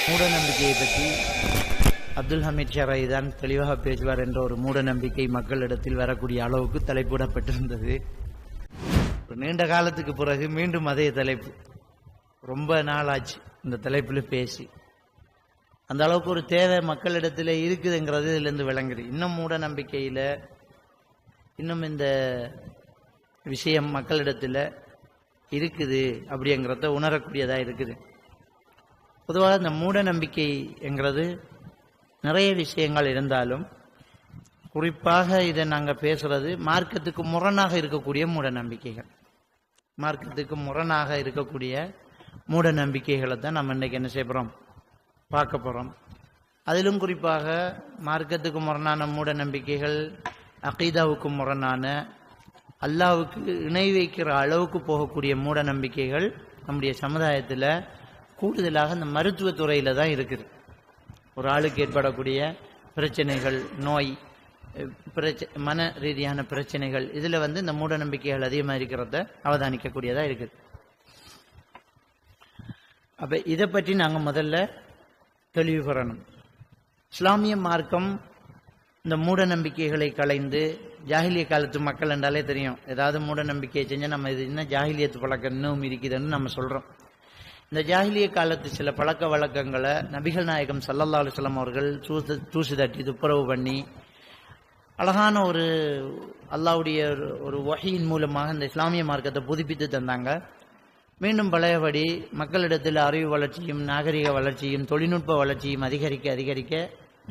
மூட நம்பிக்கையை பற்றி அப்துல் ஹமீத் ஷராய் தான் தெளிவாக பேசுவார் என்ற ஒரு மூட நம்பிக்கை மக்களிடத்தில் வரக்கூடிய அளவுக்கு தலைப்பிடப்பட்டிருந்தது. நீண்ட காலத்துக்கு பிறகு மீண்டும் அதே தலைப்பு, ரொம்ப நாளாச்சு இந்த தலைப்பில் பேசி. அந்த அளவுக்கு ஒரு தேவை மக்களிடத்தில் இருக்குதுங்கிறது இதுலேருந்து விளங்குது. இன்னும் மூட நம்பிக்கையில் இன்னும் இந்த விஷயம் மக்களிடத்தில் இருக்குது அப்படிங்கிறத உணரக்கூடியதாக இருக்குது. பொதுவாக இந்த மூட நம்பிக்கைங்கிறது நிறைய விஷயங்கள் இருந்தாலும் குறிப்பாக இதை நாங்கள் பேசுறது மார்க்கத்துக்கு முரணாக இருக்கக்கூடிய மூட நம்பிக்கைகள். மார்க்கத்துக்கு முரணாக இருக்கக்கூடிய மூட நம்பிக்கைகளை தான் நம்ம இன்றைக்கி என்ன செய்ய போகிறோம், பார்க்க போகிறோம். அதிலும் குறிப்பாக மார்க்கத்துக்கு முரணான மூட நம்பிக்கைகள், அகீதாவுக்கு முரணான, அல்லாவுக்கு இணை வைக்கிற அளவுக்கு போகக்கூடிய மூட நம்பிக்கைகள் நம்முடைய சமுதாயத்தில் கூடுதலாக இந்த மருத்துவத்துறையில் தான் இருக்குது. ஒரு ஆளுக்கு ஏற்படக்கூடிய பிரச்சனைகள், நோய், மன ரீதியான பிரச்சனைகள், இதில் இந்த மூட நம்பிக்கைகள் அதிகமாக இருக்கிறத அவதானிக்கக்கூடியதாக இருக்குது. அப்போ இதை பற்றி நாங்கள் முதல்ல தெளிவு பெறணும். இஸ்லாமிய மார்க்கம் இந்த மூட நம்பிக்கைகளை களைந்து, ஜாஹிலிய காலத்து மக்கள் என்றாலே தெரியும், ஏதாவது மூட நம்பிக்கையை செஞ்சால் நம்ம இது இன்னும் ஜாஹிலியத்து பழக்கம் இன்னும் இருக்குதுன்னு நம்ம சொல்கிறோம். இந்த ஜாஹிலிய காலத்து சில பழக்க வழக்கங்களை நபிகள் நாயகம் ஸல்லல்லாஹு அலைஹி வஸல்லம் அவர்கள் தூசு தட்டி துப்புரவு பண்ணி அழகான ஒரு அல்லாஹ்வுடைய ஒரு வஹீயின் மூலமாக இந்த இஸ்லாமிய மார்க்கத்தை புதுப்பித்து தந்தாங்க. மீண்டும் பழையபடி மக்களிடத்தில் அறிவு வளர்ச்சியும் நாகரிக வளர்ச்சியும் தொழில்நுட்ப வளர்ச்சியும் அதிகரிக்க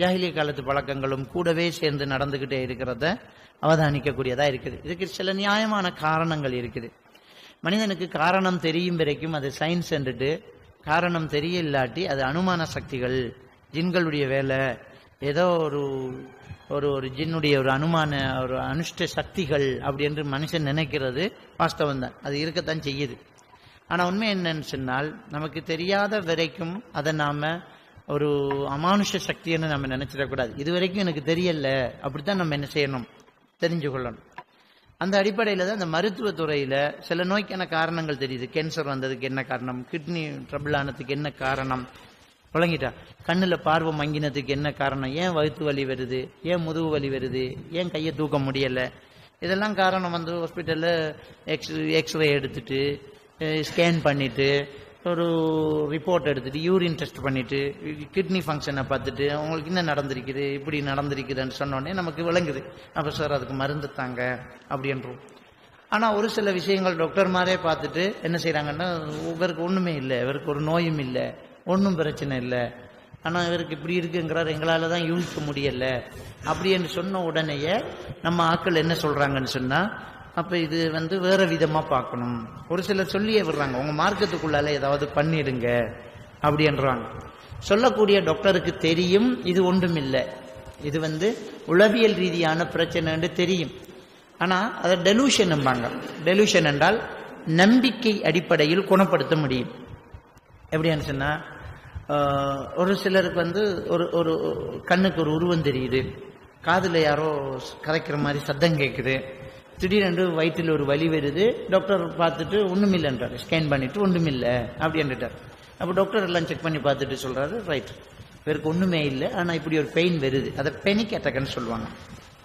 ஜாஹிலிய காலத்து பழக்கங்களும் கூடவே சேர்ந்து நடந்துக்கிட்டே இருக்கிறத அவதானிக்கக்கூடியதாக இருக்குது. இதுக்கு சில நியாயமான காரணங்கள் இருக்குது. மனிதனுக்கு காரணம் தெரியும் வரைக்கும் அது சயின்ஸ் என்றுட்டு, காரணம் தெரிய இல்லாட்டி அது அனுமான சக்திகள், ஜின்களுடைய வேலை, ஏதோ ஒரு ஒரு ஒரு ஜின்னுடைய ஒரு அனுமான ஒரு அனுஷ்ட சக்திகள் அப்படி என்று மனுஷன் நினைக்கிறது வாஸ்தவம் தான், அது இருக்கத்தான் செய்யுது. ஆனால் உண்மை என்னன்னு சொன்னால், நமக்கு தெரியாத வரைக்கும் அதை நாம் ஒரு அமானுஷ சக்தின்னு நம்ம நினைச்சிடக்கூடாது. இது வரைக்கும் எனக்கு தெரியல, அப்படித்தான் நம்ம என்ன செய்யணும், தெரிஞ்சு கொள்ளணும். அந்த அடிப்படையில் தான் இந்த மருத்துவத்துறையில் சில நோய்க்கான காரணங்கள் தெரியுது. கேன்சர் வந்ததுக்கு என்ன காரணம், கிட்னி ட்ரபிள் ஆனதுக்கு என்ன காரணம், விளங்கிட்டா, கண்ணில் பார்வை மங்கினதுக்கு என்ன காரணம், ஏன் வயிற்று வலி வருது, ஏன் முதுகு வலி வருது, ஏன் கையை தூக்க முடியலை, இதெல்லாம் காரணம் ஹாஸ்பிட்டலில் எக்ஸ்ரே எடுத்துட்டு ஸ்கேன் பண்ணிவிட்டு ஒரு ரிப்போர்ட் எடுத்துகிட்டு யூரின் டெஸ்ட் பண்ணிவிட்டு கிட்னி ஃபங்க்ஷனை பார்த்துட்டு அவங்களுக்கு என்ன நடந்திருக்குது, இப்படி நடந்திருக்குதுன்னு சொன்னோடனே நமக்கு விளங்குது. அப்போ சார் அதுக்கு மருந்து தாங்க அப்படின்றோம். ஆனால் ஒரு சில விஷயங்கள் டாக்டர் மாதிரியே பார்த்துட்டு என்ன செய்கிறாங்கன்னா, இவருக்கு ஒன்றுமே இல்லை, இவருக்கு ஒரு நோயும் இல்லை, ஒன்றும் பிரச்சனை இல்லை, ஆனால் இவருக்கு இப்படி இருக்குங்கிறார், எங்களால் தான் யூகிக்க முடியலை அப்படின்னு சொன்ன உடனேயே நம்ம ஆட்கள் என்ன சொல்கிறாங்கன்னு சொன்னால், அப்போ இது வேறு விதமாக பார்க்கணும். ஒரு சிலர் சொல்லியே விடுறாங்க, உங்கள் மார்க்கத்துக்குள்ளால ஏதாவது பண்ணிடுங்க அப்படின்றாங்க. சொல்லக்கூடிய டாக்டருக்கு தெரியும் இது ஒன்றும் இல்லை, இது உளவியல் ரீதியான பிரச்சனைன்னு தெரியும். ஆனால் அதை டெலூஷன் நம்பாங்க. டெலூஷன் என்றால் நம்பிக்கை அடிப்படையில் குணப்படுத்த முடியும். எப்படின்னு சொன்னால், ஒரு சிலருக்கு ஒரு ஒரு கண்ணுக்கு ஒரு உருவம் தெரியுது, காதில் யாரோ கரைக்கிற மாதிரி சத்தம் கேட்குது, திடீரென்று வயிற்றில் ஒரு வலி வருது, டாக்டர் பார்த்துட்டு ஒன்றும் இல்லைன்றார், ஸ்கேன் பண்ணிவிட்டு ஒன்றும் இல்லை அப்படின்ட்டார். அப்போ டாக்டர் எல்லாம் செக் பண்ணி பார்த்துட்டு சொல்கிறாரு, ரைட், இவருக்கு ஒன்றுமே இல்லை, ஆனால் இப்படி ஒரு பெயின் வருது, அதை பெனிக் அட்டாக்னு சொல்லுவாங்க.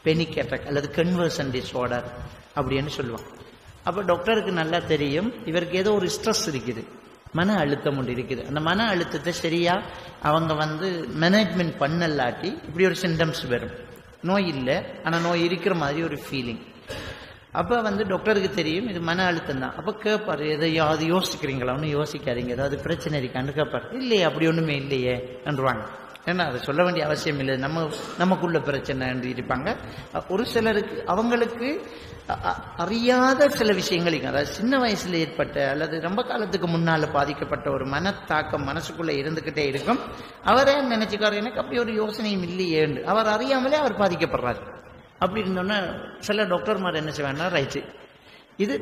பெனிக் அட்டாக் அல்லது கன்வர்ஷன் டிஸார்டர் அப்படின்னு சொல்லுவாங்க. அப்போ டாக்டருக்கு நல்லா தெரியும் இவருக்கு ஏதோ ஒரு ஸ்ட்ரெஸ் இருக்குது, மன அழுத்தம் ஒன்று இருக்குது. அந்த மன அழுத்தத்தை சரியாக அவங்க மேனேஜ்மெண்ட் பண்ணலாட்டி இப்படி ஒரு சிம்டம்ஸ் வரும். நோய் இல்லை, ஆனால் நோய் இருக்கிற மாதிரி ஒரு ஃபீலிங். அப்போ டாக்டருக்கு தெரியும் இது மன அழுத்தம் தான். அப்போ கேட்பார், எதையாவது யோசிக்கிறீங்களா, ஒன்றும் யோசிக்காதீங்க, ஏதாவது பிரச்சனை இருக்கான்னு கேட்பார். இல்லையே, அப்படி ஒன்றுமே இல்லையே என்றுவாங்க. ஏன்னா அதை சொல்ல வேண்டிய அவசியம் இல்லை, நமக்குள்ள பிரச்சனை என்று இருப்பாங்க. ஒரு சிலருக்கு அவங்களுக்கு அறியாத சில விஷயங்கள், அதாவது சின்ன வயசுல ஏற்பட்ட அல்லது ரொம்ப காலத்துக்கு முன்னால் பாதிக்கப்பட்ட ஒரு மனத்தாக்கம் மனசுக்குள்ளே இருந்துக்கிட்டே இருக்கும். அவரே நினைச்சுக்காரு, எனக்கு அப்படி ஒரு யோசனையும் இல்லையே, அவர் அறியாமலே அவர் பாதிக்கப்படுறாரு. அப்படி இருந்தோன்னா சில டாக்டர்மார் என்ன செய்வாங்கன்னா, ரைட்டு, இது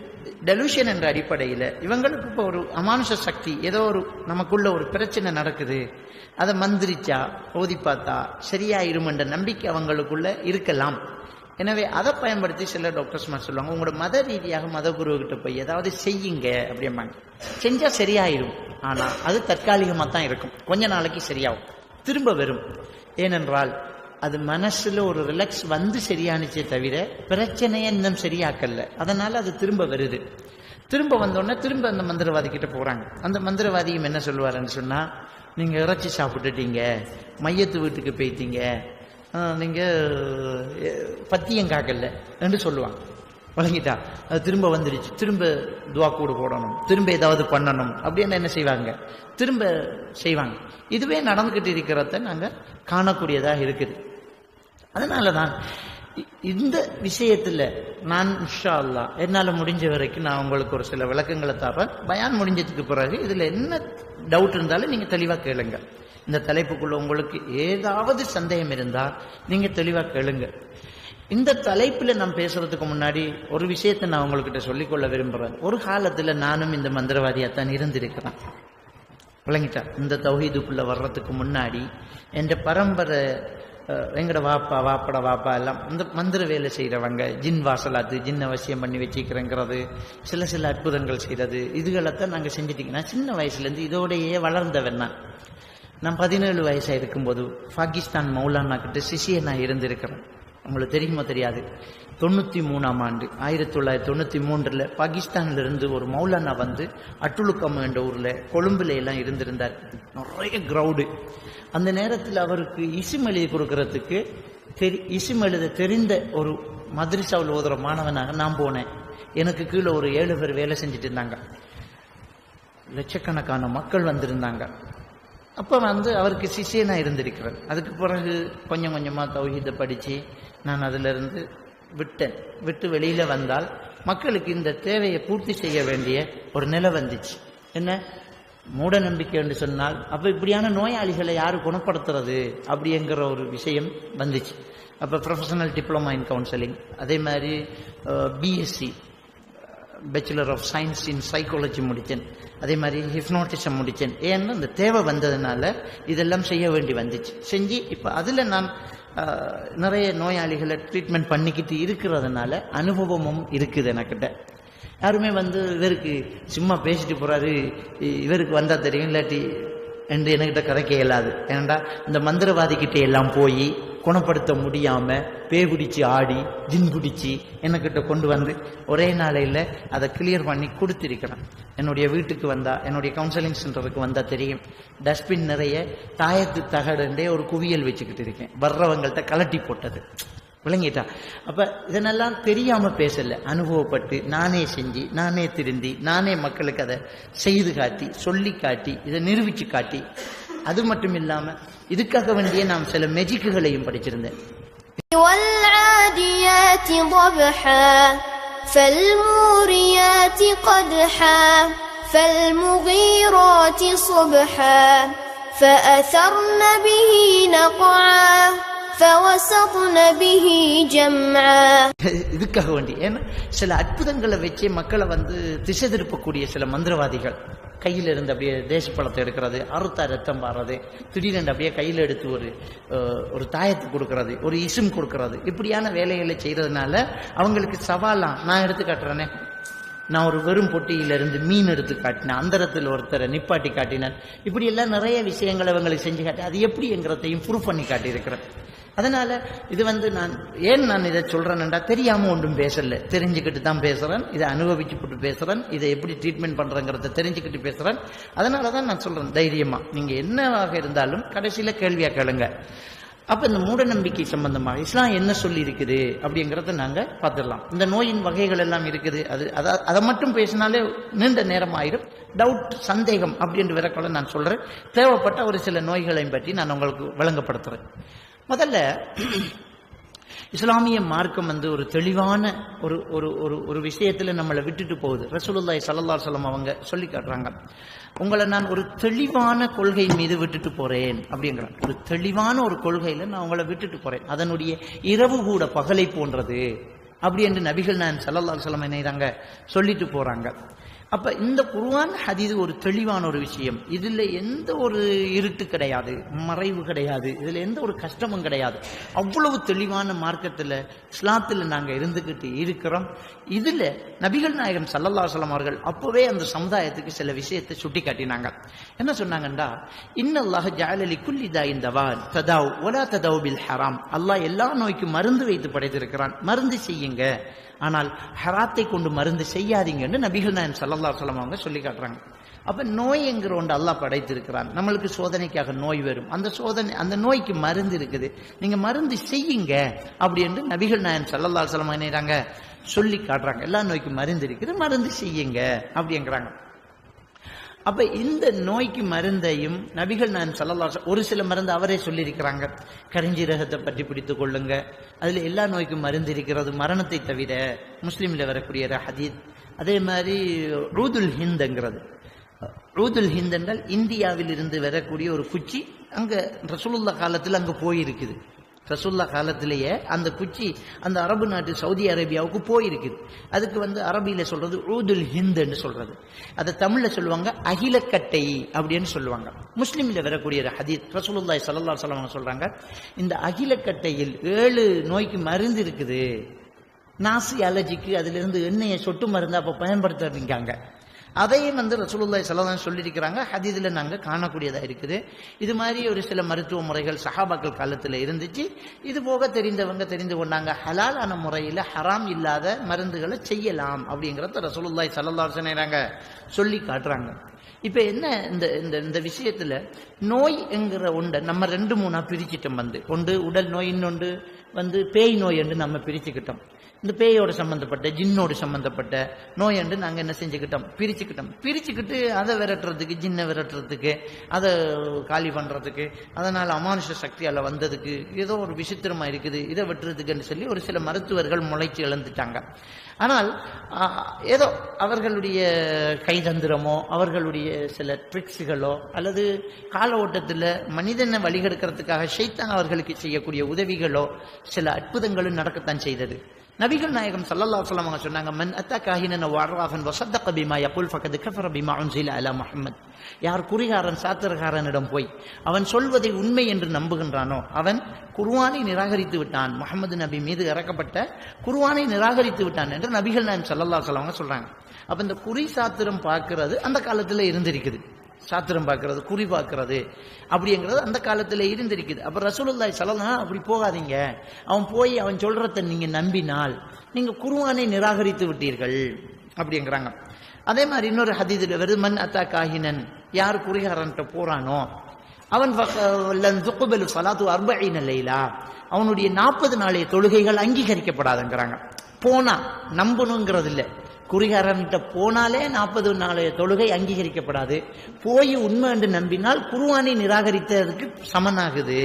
டெலூஷன் என்ற அடிப்படையில் இவங்களுக்கு இப்போ ஒரு அமானுஷ சக்தி, ஏதோ ஒரு நமக்குள்ள ஒரு பிரச்சனை நடக்குது, அதை மந்திரிச்சா ஓதி பார்த்தா சரியாயிரும் என்ற நம்பிக்கை அவங்களுக்குள்ள இருக்கலாம். எனவே அதை பயன்படுத்தி சில டாக்டர்ஸ் சொல்லுவாங்க, உங்களோட மத ரீதியாக மத குரு கிட்ட போய் ஏதாவது செய்யுங்க அப்படிம்பாங்க. செஞ்சா சரியாயிரும், ஆனா அது தற்காலிகமா தான் இருக்கும், கொஞ்ச நாளைக்கு சரியாகும், திரும்ப வரும். ஏனென்றால் அது மனசுல ஒரு ரிலாக்ஸ் வந்து சரியானுச்சே தவிர பிரச்சனையை இன்னும் சரியாக்கல. அதனால அது திரும்ப வருது. திரும்ப வந்தோடனே திரும்ப அந்த மந்திரவாதி கிட்ட போறாங்க. அந்த மந்திரவாதியும் என்ன சொல்லுவாருன்னு சொன்னா, நீங்க இறைச்சி சாப்பிட்டுட்டீங்க, மையத்து வீட்டுக்கு போயிட்டீங்க, நீங்க பத்தியம் காக்கல என்று சொல்லுவாங்க. வழங்கிட்டா அது திரும்ப வந்துடுச்சு, திரும்ப துவா கூடு போடணும், திரும்ப ஏதாவது பண்ணணும் அப்படின்னு என்ன செய்வாங்க, திரும்ப செய்வாங்க. இதுவே நடந்துகிட்டு இருக்கிறத நாங்க காணக்கூடியதாக இருக்குது. அதனாலதான் இந்த விஷயத்துல நான் இன்ஷா அல்லாஹ் என்னால முடிஞ்ச வரைக்கும் நான் உங்களுக்கு ஒரு சில விளக்கங்களை தரேன். பயான் முடிஞ்சதுக்கு பிறகு இதுல என்ன டவுட் இருந்தாலும் நீங்க தெளிவா கேளுங்க. இந்த தலைப்புக்குள்ள உங்களுக்கு ஏதாவது சந்தேகம் இருந்தா நீங்க தெளிவா கேளுங்க. இந்த தலைப்புல நான் பேசுறதுக்கு முன்னாடி ஒரு விஷயத்தை நான் உங்ககிட்ட சொல்லிக்கொள்ள விரும்புறேன். ஒரு காலத்துல நானும் இந்த மந்திரவாதியாத்தான் இருந்திருக்கிறேன். விளங்கிட்டா, இந்த தௌஹீதுக்குள்ள வர்றதுக்கு முன்னாடி என் பரம்பரை எங்கட வாப்பா எல்லாம் இந்த மந்திர வேலை செய்யறவங்க, ஜின் வாசலாத்து, ஜின் அவசியம் பண்ணி வச்சுக்கிறேங்கிறது, சில அற்புதங்கள் செய்யறது, இதுகளைத்தான் நாங்க செஞ்சுட்டீங்க. நான் சின்ன வயசுல இருந்து இதோடையே வளர்ந்தவன். நான் 17 வயசா இருக்கும்போது பாகிஸ்தான் மௌலானா கிட்ட சிஷியனா இருந்திருக்கிறேன். உங்களுக்கு தெரியுமா தெரியாது, 93ஆம் ஆண்டு 1993 பாகிஸ்தான்ல இருந்து ஒரு மௌலானா வந்து அட்டுலுக்கம் என்ற ஊர்ல கொழும்புல எல்லாம் இருந்திருந்தார். நிறைய கிரௌடு. அந்த நேரத்தில் அவருக்கு இஸ்ம் எழுதி கொடுக்கறதுக்கு இஸ்ம் எழுத தெரிந்த ஒரு மദ്രஸாவில் ஓதுற மாணவனாக நான் போனேன். எனக்கு கீழே ஒரு 7 பேர் வேலை செஞ்சுட்டு இருந்தாங்க. லட்சக்கணக்கான மக்கள் வந்திருந்தாங்க. அப்ப அவருக்கு சிஷியனா இருந்திருக்கிறேன். அதுக்கு பிறகு கொஞ்சம் கொஞ்சமா தௌஹீதை படிச்சு நான் அதுல இருந்து விட்டு வெளியில வந்தால் மக்களுக்கு இந்த தேவையை பூர்த்தி செய்ய வேண்டிய ஒரு நிலை வந்துச்சு. என்ன மூட நம்பிக்கை என்று சொன்னால் அப்ப இப்படியான நோயாளிகளை யாரு குணப்படுத்துறது அப்படிங்கிற ஒரு விஷயம் வந்துச்சு. அப்ப ப்ரொஃபஷனல் டிப்ளமா இன் கவுன்சிலிங், அதே மாதிரி BSc bachelor of science in psychology முடித்தேன், அதே மாதிரி ஹிப்னோட்டிசம் முடித்தேன். ஏன்னா இந்த தேவை வந்ததுனால இதெல்லாம் செய்ய வேண்டி வந்துச்சு. செஞ்சு இப்ப அதுல நான் நிறைய நோயாளிகளை ட்ரீட்மெண்ட் பண்ணிக்கிட்டு இருக்கிறதுனால அனுபவமும் இருக்குது எனக்கிட்ட. யாருமே இவருக்கு சும்மா பேசிட்டு போறாரு, இவருக்கு வந்தா தெரியும் இல்லாட்டி என்று என்கிட்ட கதைக்க இயலாது. ஏனண்டா இந்த மந்திரவாதிக்கிட்ட எல்லாம் போய் குணப்படுத்த முடியாம பேய் பிடிச்சி ஆடி ஜின் பிடிச்சி என்கிட்ட கொண்டு வந்து ஒரே நாளையில அதை கிளியர் பண்ணி கொடுத்திருக்கிறேன். என்னுடைய வீட்டுக்கு வந்தா, என்னுடைய கவுன்சிலிங் சென்டருக்கு வந்தா தெரியும், டஸ்ட்பின் நிறைய தாயத்து தகடே ஒரு குவியல் வச்சுக்கிட்டு இருக்கேன், வர்றவங்கள்ட்ட கலட்டி போட்டது. விளங்கிட்டா? அப்ப இதனெல்லாம் தெரியாம பேசல, அனுபவப்பட்டு நானே செஞ்சு நானே திருந்தி நானே மக்களுக்கு அதை செய்து காட்டி சொல்லி காட்டி இதை நிரூபிச்சு காட்டி, அது மட்டும் இல்லாம இதுக்காக வேண்டிய நாம் சில மெஜிக்குகளையும் படிச்சிருந்தேன். இதுக்காக வேண்டி ஏன்னா சில அற்புதங்களை வச்சு மக்களை திசை திருப்பக்கூடிய சில மந்திரவாதிகள் கையில இருந்து அப்படியே தேசப்பழத்தை எடுக்கிறது, அறுத்தா ரத்தம் பாடுறது, திடீரென்று அப்படியே கையில எடுத்து ஒரு தாயத்தை கொடுக்கறது, ஒரு இசும் கொடுக்கறது, இப்படியான வேலைகளை செய்யறதுனால அவங்களுக்கு சவாலாம். நான் எடுத்து காட்டுறேனே, நான் ஒரு வெறும் பொட்டியிலிருந்து மீன் எடுத்து காட்டினேன், அந்தரத்தில் ஒருத்தரை நிப்பாட்டி காட்டினேன், இப்படி எல்லாம் நிறைய விஷயங்களை அவங்களுக்கு செஞ்சு காட்டி அது எப்படிங்கிறதையும் ப்ரூவ் பண்ணி காட்டியிருக்கிறேன். அதனால இது நான் இதை சொல்றேன்டா தெரியாம ஒன்றும் பேசல, தெரிஞ்சுக்கிட்டு தான் பேசுறேன், இதை அனுபவிச்சுட்டு பேசுறேன், இதை எப்படி ட்ரீட்மெண்ட் பண்றேங்கிறத தெரிஞ்சுக்கிட்டு பேசுறேன். அதனாலதான் நான் சொல்றேன், தைரியமா நீங்க என்னவாக இருந்தாலும் கடைசியில கேள்வியா கேளுங்க. அப்ப இந்த மூட நம்பிக்கை சம்பந்தமாக இஸ்லாம் என்ன சொல்லி இருக்குது அப்படிங்கறத நாங்க பார்த்துடலாம். இந்த நோயின் வகைகள் எல்லாம் இருக்குது, அதை மட்டும் பேசினாலே நீண்ட நேரம் ஆயிரும். டவுட் சந்தேகம் அப்படின்ற விரக்களை நான் சொல்றேன். தேவைப்பட்ட ஒரு சில நோய்களையும் பற்றி நான் உங்களுக்கு விளங்கப்படுத்துறேன். முதல்ல இஸ்லாமிய மார்க்கம் ஒரு தெளிவான ஒரு விஷயத்துல நம்மளை விட்டுட்டு போகுது. ரசூலுல்லாஹி ஸல்லல்லாஹு அலைஹி வஸல்லம் அவங்க சொல்லி காட்டுறாங்க, உங்களை நான் ஒரு தெளிவான கொள்கை மீது விட்டுட்டு போறேன் அப்படிங்கிறாங்க. ஒரு தெளிவான ஒரு கொள்கையில நான் உங்களை விட்டுட்டு போறேன், அதனுடைய இரவு கூட பகலை போன்றது அப்படி என்று நபிகள் நான் ஸல்லல்லாஹு அலைஹி வஸல்லம் என்னைறாங்க சொல்லிட்டு போறாங்க. அப்ப இந்த குர்ஆன் ஹதீஸ் ஒரு தெளிவான ஒரு விஷயம். இதுல எந்த ஒரு இருட்டு கிடையாது, மறைவு கிடையாது, இதுல எந்த ஒரு கஷ்டமும் கிடையாது. அவ்வளவு தெளிவான மார்க்கத்துல இஸ்லாத்துல நாங்க இருந்துகிட்டு இருக்கிறோம். இதுல நபிகள் நாயகம் ஸல்லல்லாஹு அலைஹி வஸல்லம் அவர்கள் அப்பவே அந்த சமுதாயத்துக்கு சில விஷயத்தை சுட்டி காட்டினாங்க. என்ன சொன்னாங்கண்டா, இன்னல்லாஹ ஜஅல லிக்குல்லி தாயின் தவான் ததாவ் வலா ததாவ் பில் ஹராம். அல்லாஹ் எல்லா நோய்க்கும் மருந்து வைத்து படைத்திருக்கிறான், மருந்து செய்யுங்க, ஆனால் ஹராத்தை கொண்டு மருந்து செய்யாதீங்கன்னு நபிகள் நாயகம் ஸல்லல்லாஹு அலைஹி வஸல்லம் அவங்க சொல்லி காட்டுறாங்க. அப்ப நோய் என்கிற ஒன்று அல்லாஹ் படைத்திருக்கிறான். நம்மளுக்கு சோதனைக்காக நோய் வரும், அந்த சோதனை அந்த நோய்க்கு மருந்து இருக்குது, நீங்க மருந்து செய்யுங்க அப்படி என்று நபிகள் நாயகம் ஸல்லல்லாஹு அலைஹி வஸல்லம் என்னறாங்க சொல்லி காட்டுறாங்க. எல்லா நோய்க்கும் மருந்து இருக்குது, மருந்து செய்யுங்க அப்படிங்கிறாங்க. அப்ப இந்த நோய்க்கு மருந்தையும் நபிகள் நாயகம் ஸல்லல்லாஹு அலைஹி வஸல்லம் ஒரு சில மருந்து அவரே சொல்லி இருக்கிறாங்க. கரிஞ்சீரகத்தை பற்றி பிடித்துக் கொள்ளுங்க, அதுல எல்லா நோய்க்கும் மருந்து இருக்கிறது மரணத்தை தவிர, முஸ்லீம்ல வரக்கூடிய ஹதீஸ். அதே மாதிரி ரூதுல் ஹிந்த்ங்கிறது, ரூதுல் ஹிந்த் என்றால் இந்தியாவில் இருந்து வரக்கூடிய ஒரு குச்சி, அங்க ரசூலுல்லாஹ் காலத்தில் அங்க போயிருக்குது. ரசூலுல்லாஹ் காலத்திலேயே அந்த குச்சி அந்த அரபு நாட்டு சவுதி அரேபியாவுக்கு போயிருக்குது. அதுக்கு அரபியில சொல்றது ரூதுல் ஹிந்த் என்று சொல்றது. அதை தமிழ்ல சொல்லுவாங்க அகிலக்கட்டை அப்படின்னு சொல்லுவாங்க. முஸ்லிம்ல வரக்கூடிய ஒரு ஹதீஸ் ரசூலுல்லாஹி ஸல்லல்லாஹு அலைஹி வஸல்லம் சொல்றாங்க, இந்த அகிலக்கட்டையில் 7 நோய்க்கு மருந்து இருக்குது. நாசி அலர்ஜிக்கு அதுல இருந்து எண்ணெயை சொட்டு மருந்து அப்ப பயன்படுத்துறீங்க. அதையும் ரசூலுல்லாஹி ஸல்லல்லாஹு அலைஹி வஸல்லம் சொல்லியிருக்கிறாங்க, ஹதீஸ்ல நாங்க காணக்கூடியதா இருக்குது. இது மாதிரி ஒரு சில மருத்துவ முறைகள் சஹாபாக்கள் காலத்துல இருந்துச்சு. இது போக தெரிந்தவங்க தெரிந்து கொண்டாங்க, ஹலாலான முறையில ஹராம் இல்லாத மருந்துகளை செய்யலாம் அப்படிங்கறத ரசூலுல்லாஹி ஸல்லல்லாஹு அலைஹி வஸல்லம் சொல்லி காட்டுறாங்க. இப்ப என்ன இந்த விஷயத்துல நோய் என்கிற ஒன்றை நம்ம 2-3 பிரிச்சுட்டோம். ஒன்று உடல் நோய், இன்னொன்று பேய் நோய் என்று நம்ம பிரிச்சுக்கிட்டோம். இந்த பேயோட சம்பந்தப்பட்ட ஜின்னோடு சம்பந்தப்பட்ட நோய் என்று நாங்க என்ன செஞ்சுக்கிட்டோம், பிரிச்சுக்கிட்டு அதை விரட்டுறதுக்கு, ஜின்னை விரட்டுறதுக்கு, அதை காலி பண்றதுக்கு, அதனால அமானுஷ சக்தியால வந்ததுக்கு ஏதோ ஒரு விசித்திரமா இருக்குது, இதை வெட்டுறதுக்குன்னு சொல்லி ஒரு சில மருத்துவர்கள் முளைச்சு இழந்துட்டாங்க. ஆனால் ஏதோ அவர்களுடைய கைதந்திரமோ அவர்களுடைய சில ட்ரிக்ஸுகளோ அல்லது கால ஓட்டத்தில் மனிதனை வழிகெடுக்கிறதுக்காக ஷைத்தான் அவர்களுக்கு செய்யக்கூடிய உதவிகளோ சில அற்புதங்களும் நடக்கத்தான் செய்தது. நபிகள் நாயகம் ஸல்லல்லாஹு அலைஹி வஸல்லம் சொன்னாங்க, மன் அத்தா காஹினன் வ அர்ராஃபன் வ ஸத்தக பிமா யகுல் ஃபகத் கஃபர பிமா உன்ஸில அலா முஹம்மத். யார் குறிகாரன் சாத்திரகாரனிடம் போய் அவன் சொல்வதை உண்மை என்று நம்புகின்றானோ அவன் குர்ஆனை நிராகரித்து விட்டான், முஹம்மது நபி மீது இறக்கப்பட்ட குர்ஆனை நிராகரித்து விட்டான் என்று நபிகள் நாயகம் ஸல்லல்லாஹு அலைஹி வஸல்லம் சொல்றாங்க. அப்ப இந்த குறி சாத்திரம் பார்க்கிறது அந்த காலத்துல இருந்திருக்குது. சாத்திரம் பார்க்கிறது, குறி பார்க்கிறது அப்படிங்கிறது அந்த காலத்துல இருந்திருக்குது. அப்ப ரசூலுல்லாஹி ஸல்லல்லாஹு அலைஹி வஸல்லம் அப்படி போகாதீங்க, அவன் போய் அவன் சொல்றத நீங்க நம்பினால் நீங்க குர்ஆனை நிராகரித்து விட்டீர்கள் அப்படிங்கிறாங்க. அதே மாதிரி இன்னொரு ஹதீஸ்ல வருது, மன் அத்தா காஹினன், யார் குறிகாரன்ட்ட போறானோ அவன் லன் துக்பலு ஸலாத்து 40 லைலா, அவனுடைய 40 நாளைய தொழுகைகள் அங்கீகரிக்கப்படாதுங்கிறாங்க. போனா நம்பணுங்கிறது இல்லை, குறிகாரன்கிட்ட போனாலே 40 நாளைய தொழுகை அங்கீகரிக்கப்படாது. போய் உண்மை என்று நம்பினால் குர்ஆனை நிராகரித்ததுக்கு சமனாகுது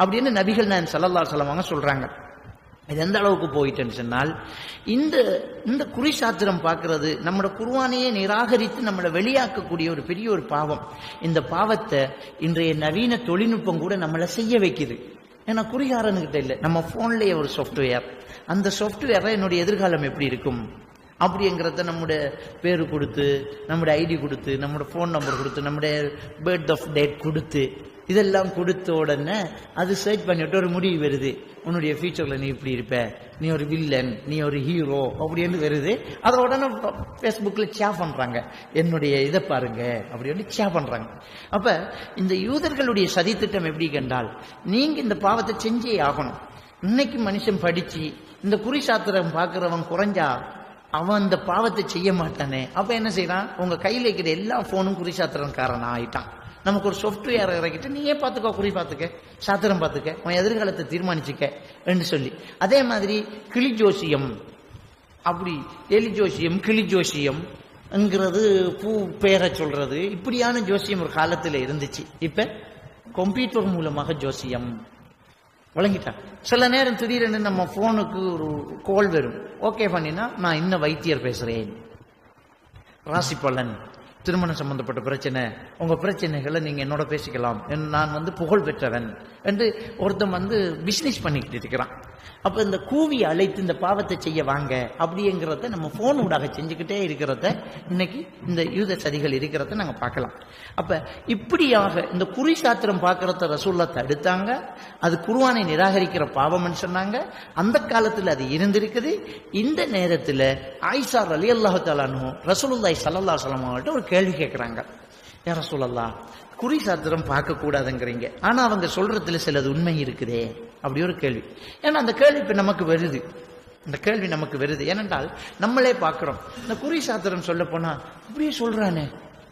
அப்படின்னு நபிகள் நாயகம் ஸல்லல்லாஹு அலைஹி வஸல்லம் சொல்றாங்க. இது எந்த அளவுக்கு போயிட்டுன்னு சொன்னால், இந்த குறி சாத்திரம் பார்க்கிறது நம்மளோட குர்ஆனையே நிராகரித்து நம்மளை வெளியாக்கக்கூடிய ஒரு பெரிய ஒரு பாவம். இந்த பாவத்தை இன்றைய நவீன தொழில்நுட்பம் கூட நம்மளை செய்ய வைக்குது. ஏன்னா குறிகாரனுக்கிட்ட இல்லை, நம்ம போன்லயே ஒரு சாஃப்ட்வேர், அந்த சாஃப்ட்வேரை என்னுடைய எதிர்காலம் எப்படி இருக்கும் அப்படிங்கிறத நம்முடைய பேரு கொடுத்து, நம்முடைய ஐடி கொடுத்து, நம்முடைய ஃபோன் நம்பர் கொடுத்து, நம்முடைய பர்த் ஆஃப் டேட் கொடுத்து, இதெல்லாம் கொடுத்த உடனே அது சர்ச் பண்ணிட்டு ஒரு முடிவு வருது, உன்னுடைய ஃபியூச்சர்ல நீ இப்படி இருப்ப, நீ ஒரு வில்லன், நீ ஒரு ஹீரோ அப்படின்னு வருது. அதை உடனே ஃபேஸ்புக்ல ஷேர் பண்றாங்க, என்னுடைய இதை பாருங்க அப்படின்னு ஷேர் பண்றாங்க. அப்ப இந்த யூதர்களுடைய சதித்திட்டம் எப்படி கண்டால், நீங்க இந்த பாவத்தை செஞ்சே ஆகணும். இன்னைக்கு மனுஷன் படிச்சு இந்த குறி சாத்திரம் பார்க்கிறவன் குறைஞ்சா அவன் இந்த பாவத்தை செய்ய மாட்டானே. அப்ப என்ன செய்யறான், உங்க கையில இருக்கிற எல்லா போனும் குறி சாத்திரம் காரணம் ஆயிட்டான். நமக்கு ஒரு சாஃப்ட்வேர் இறக்கிட்டு நீயே பார்த்துக்கோ, குறி பார்த்துக்க, சாத்திரம் பார்த்துக்க, உன் எதிர்காலத்தை தீர்மானிச்சுக்க என்று சொல்லி. அதே மாதிரி கிளி ஜோசியம், அப்படி எலி ஜோசியம், கிளி ஜோசியம் என்கிறது பூ பேரை சொல்றது, இப்படியான ஜோசியம் ஒரு காலத்துல இருந்துச்சு. இப்ப கம்ப்யூட்டர் மூலமாக ஜோசியம் வழங்கிட்டான். சில நேரம் திடீரென்று நம்ம போனுக்கு ஒரு கால் வரும், ஓகே பண்ணினா நான் இன்னும் வைத்தியர் பேசுறேன், ராசி பலன் திருமணம் சம்பந்தப்பட்ட பிரச்சனை, உங்க பிரச்சனைகளை நீங்க என்னோட பேசிக்கலாம், நான் புகழ் பெற்றவன் என்று ஒருத்தன் பிசினஸ் பண்ணிக்கிட்டு இருக்கிறான். அப்ப இந்த கூவி அழைத்து இந்த பாவத்தை செய்ய வாங்க அப்படிங்கிறத நம்ம போன் ஊடாக செஞ்சுக்கிட்டே இருக்கிறத இன்னைக்கு இந்த யூத சதிகள் இருக்கிறத நாங்க பார்க்கலாம். அப்ப இப்படியாக இந்த குறி சாத்திரம் பார்க்கறத ரசூல்லா தடுத்தாங்க. அது குர்ஆனை நிராகரிக்கிற பாவம்னு சொன்னாங்க. அந்த காலத்துல அது இருந்திருக்குது. இந்த நேரத்துல ஆயிஷா ரலியல்லாஹு தஆலா அன்ஹு ரசூலுல்லாஹி ஸல்லல்லாஹு அலைஹி வஸல்லம் அவங்கள்ட்ட ஒரு கேள்வி கேட்கிறாங்க. யா ரசூலல்லாஹ், குறி சாத்திரம் பார்க்க கூடாதுங்கிறீங்க, ஆனா அவங்க சொல்றதுல சிலது உண்மை இருக்குதே, அப்படி ஒரு கேள்வி. ஏன்னா அந்த கேள்வி இப்ப நமக்கு வருது. இந்த கேள்வி நமக்கு வருது ஏனென்றால் நம்மளே பார்க்கிறோம். இந்த குறி சாத்திரம் சொல்ல போனா இப்படியே சொல்றானே,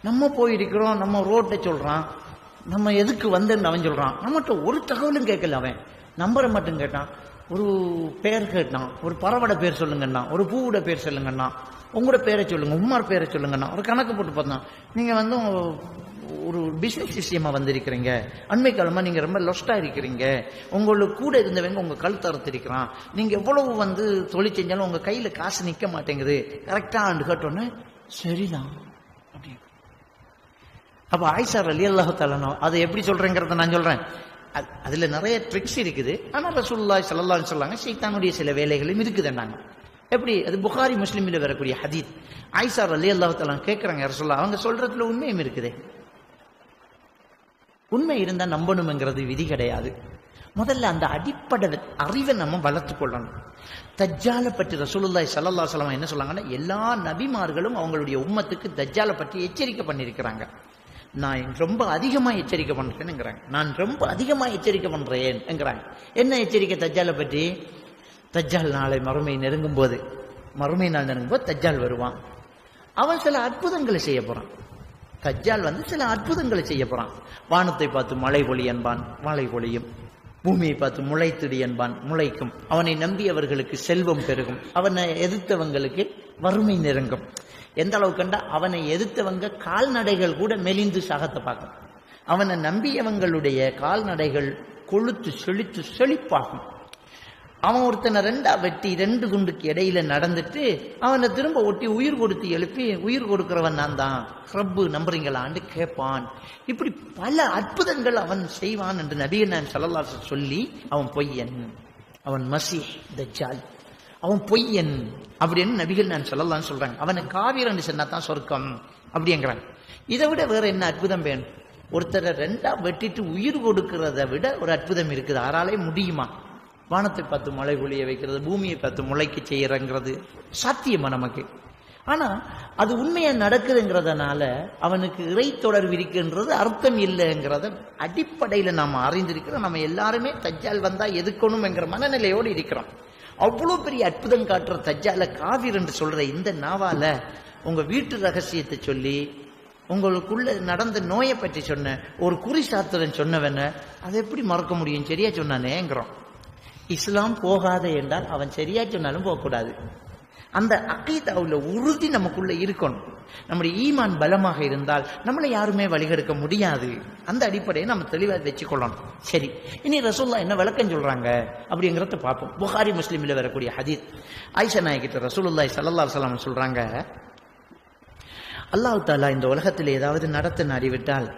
நம்ம போயிருக்கிறோம், நம்ம ரோட்டை சொல்றான், நம்ம எதுக்கு வந்தேன்னு அவன் சொல்றான், நம்மகிட்ட ஒரு தகவலும் கேட்கல. அவன் நம்பரை மட்டும் கேட்டான், ஒரு பேர் கேட்டான், ஒரு பறவோட பேர் சொல்லுங்கண்ணா, ஒரு பூவோட பேர் சொல்லுங்கண்ணா, உங்களோட பேரை சொல்லுங்க, உம்மார் பேரை சொல்லுங்கண்ணா, ஒரு கணக்கு போட்டு பார்த்தான். நீங்க ஒரு பிசினஸ் விஷயமா வந்திருக்கிறீங்க, அண்மை காலமா நீங்க ரொம்ப லொஸ்டா இருக்கிறீங்க, உங்களுக்கு கூட இருந்தவங்க உங்க கழுத்து அறுத்திருக்கிறான், நீங்க எவ்வளவு தொழில் செஞ்சாலும் உங்க கையில காசு நிக்க மாட்டேங்குது, கரெக்டா கேட்டோன்னு சரிதான். அப்ப ஆயிஷா ரலியல்லாஹு தஆலா அதை எப்படி சொல்றேங்கிறத நான் சொல்றேன். அதுல நிறைய ட்ரிக்ஸ் இருக்குது. ஆனா ரசூலுல்லாஹி ஸல்லல்லாஹு அலைஹி வஸல்லம் ஷைத்தானுடைய சில வேலைகளும் இருக்குதுன்னாங்க. எப்படி? அது புகாரி முஸ்லிமில வரக்கூடிய ஹதீஸ். ஆயிஷா ரலியல்லாஹு தஆலா கேட்கறாங்க, ரசூலுல்லாஹ் அவங்க சொல்றதுல உண்மையும் இருக்குது. உண்மை இருந்தா நம்பணும்ங்கிறது விதி கிடையாது. முதல்ல அந்த அடிப்படை அறிவை நம்ம வளர்த்து கொள்ளணும். தஜ்ஜாலை பற்றி ரசூலுல்லாஹி ஸல்லல்லாஹு அலைஹி வஸல்லம் என்ன சொன்னாங்கன்னா, எல்லா நபிமார்களும் அவங்களுடைய உம்மத்துக்கு தஜ்ஜாலை பற்றி எச்சரிக்கை பண்ணியிருக்கிறாங்க. நான் ரொம்ப அதிகமா எச்சரிக்கை பண்றேன்ங்கிறாங்க. நான் ரொம்ப அதிகமா எச்சரிக்கை பண்றேன் என்கிறாங்க. என்ன எச்சரிக்கை தஜ்ஜாலை பற்றி? தஜ்ஜால் நாளை மறுமை நெருங்கும் போது, மறுமை நாள் நெருங்கும் போது தஜ்ஜால் வருவான். அவன் சில அற்புதங்களை செய்ய போறான். தஜ்ஜால் சில அற்புதங்களை செய்ய போறான். வானத்தை பார்த்து மழை பொழி என்பான், மழை பொழியும். பூமியை பார்த்து முளைத்திடு என்பான், முளைக்கும். அவனை நம்பியவர்களுக்கு செல்வம் பெருகும், அவனை எதிர்த்தவங்களுக்கு வறுமை நெருங்கும். எந்த அளவு கண்டா அவனை எதிர்த்தவங்க கால்நடைகள் கூட மெலிந்து சாகத்தை பார்க்கும். அவனை நம்பியவங்களுடைய கால்நடைகள் கொழுத்து செழித்து செழிப்பாகும். அவன் ஒருத்தனை ரெண்டா வெட்டி 2 குண்டுக்கு இடையில நடந்துட்டு அவனை திரும்ப ஒட்டி உயிர் கொடுத்து எழுப்பி, உயிர் கொடுக்கிறவன் நான் தான், ரப்பு நம்புறீங்களான்னு கேட்பான். இப்படி பல அற்புதங்கள் அவன் செய்வான் என்று நபிகள் நாயகம் ஸல்லல்லாஹு அலைஹி வஸல்லம் சொல்லி, அவன் பொய்யன், அவன் மசீஹ் தஜ்ஜால், அவன் பொய்யன் அப்படின்னு நபிகள் நாயகம் ஸல்லல்லாஹு அலைஹி வஸல்லம் சொல்றாங்க. அவனை காவிரன்னு சொன்னா தான் சொர்க்கம் அப்படிங்கிறாங்க. இதை விட வேற என்ன அற்புதம் வேணும்? ஒருத்தரை ரெண்டா வெட்டிட்டு உயிர் கொடுக்கிறத விட ஒரு அற்புதம் இருக்குது. ஆறாலே முடியுமா? வானத்தை பார்த்து மழை பொழிய வைக்கிறது, பூமியை பார்த்து முளைக்க செய்யறங்கிறது சாத்தியமா நமக்கு? ஆனா அது உண்மையா நடக்குதுங்கிறதுனால அவனுக்கு இறை தொடர்பு இருக்குன்றது அர்த்தம் இல்லைங்கிறத அடிப்படையில நாம அறிந்திருக்கிறோம். நம்ம எல்லாருமே தஜ்ஜால் வந்தா எதுக்கணும் என்கிற மனநிலையோடு இருக்கிறோம். அவ்வளவு பெரிய அற்புதம் காட்டுற தஜ்ஜால காவிர் என்று சொல்ற இந்த நாவால உங்க வீட்டு ரகசியத்தை சொல்லி, உங்களுக்குள்ள நடந்த நோயை பற்றி சொன்ன ஒரு குறி சாத்திரன் சொன்னவன அதை எப்படி மறக்க முடியும்? சரியா சொன்னானேங்கிறோம். இஸ்லாம் போகாத என்றால் அவன் சரியா சொன்னாலும் போகக்கூடாது. அந்த அகீதாவுல உறுதி நமக்குள்ள இருக்கணும். நம்முடைய ஈமான் பலமாக இருந்தால் நம்மளை யாருமே வழிகெடுக்க முடியாது. அந்த அடிப்படையை நம்ம தெளிவாக வச்சுக்கொள்ளணும். சரி, இனி ரசூலுல்லாஹ் என்ன விளக்கம் சொல்றாங்க அப்படிங்கறத பார்ப்போம். புகாரி முஸ்லிமில் வரக்கூடிய ஹதீஸ். ஆயிஷா நாயகிட்ட ரசூலுல்லாஹி ஸல்லல்லாஹு அலைஹி வஸல்லம் சொல்றாங்க, அல்லாஹ் தஆலா இந்த உலகத்தில் ஏதாவது நடத்த நாடிவிட்டால்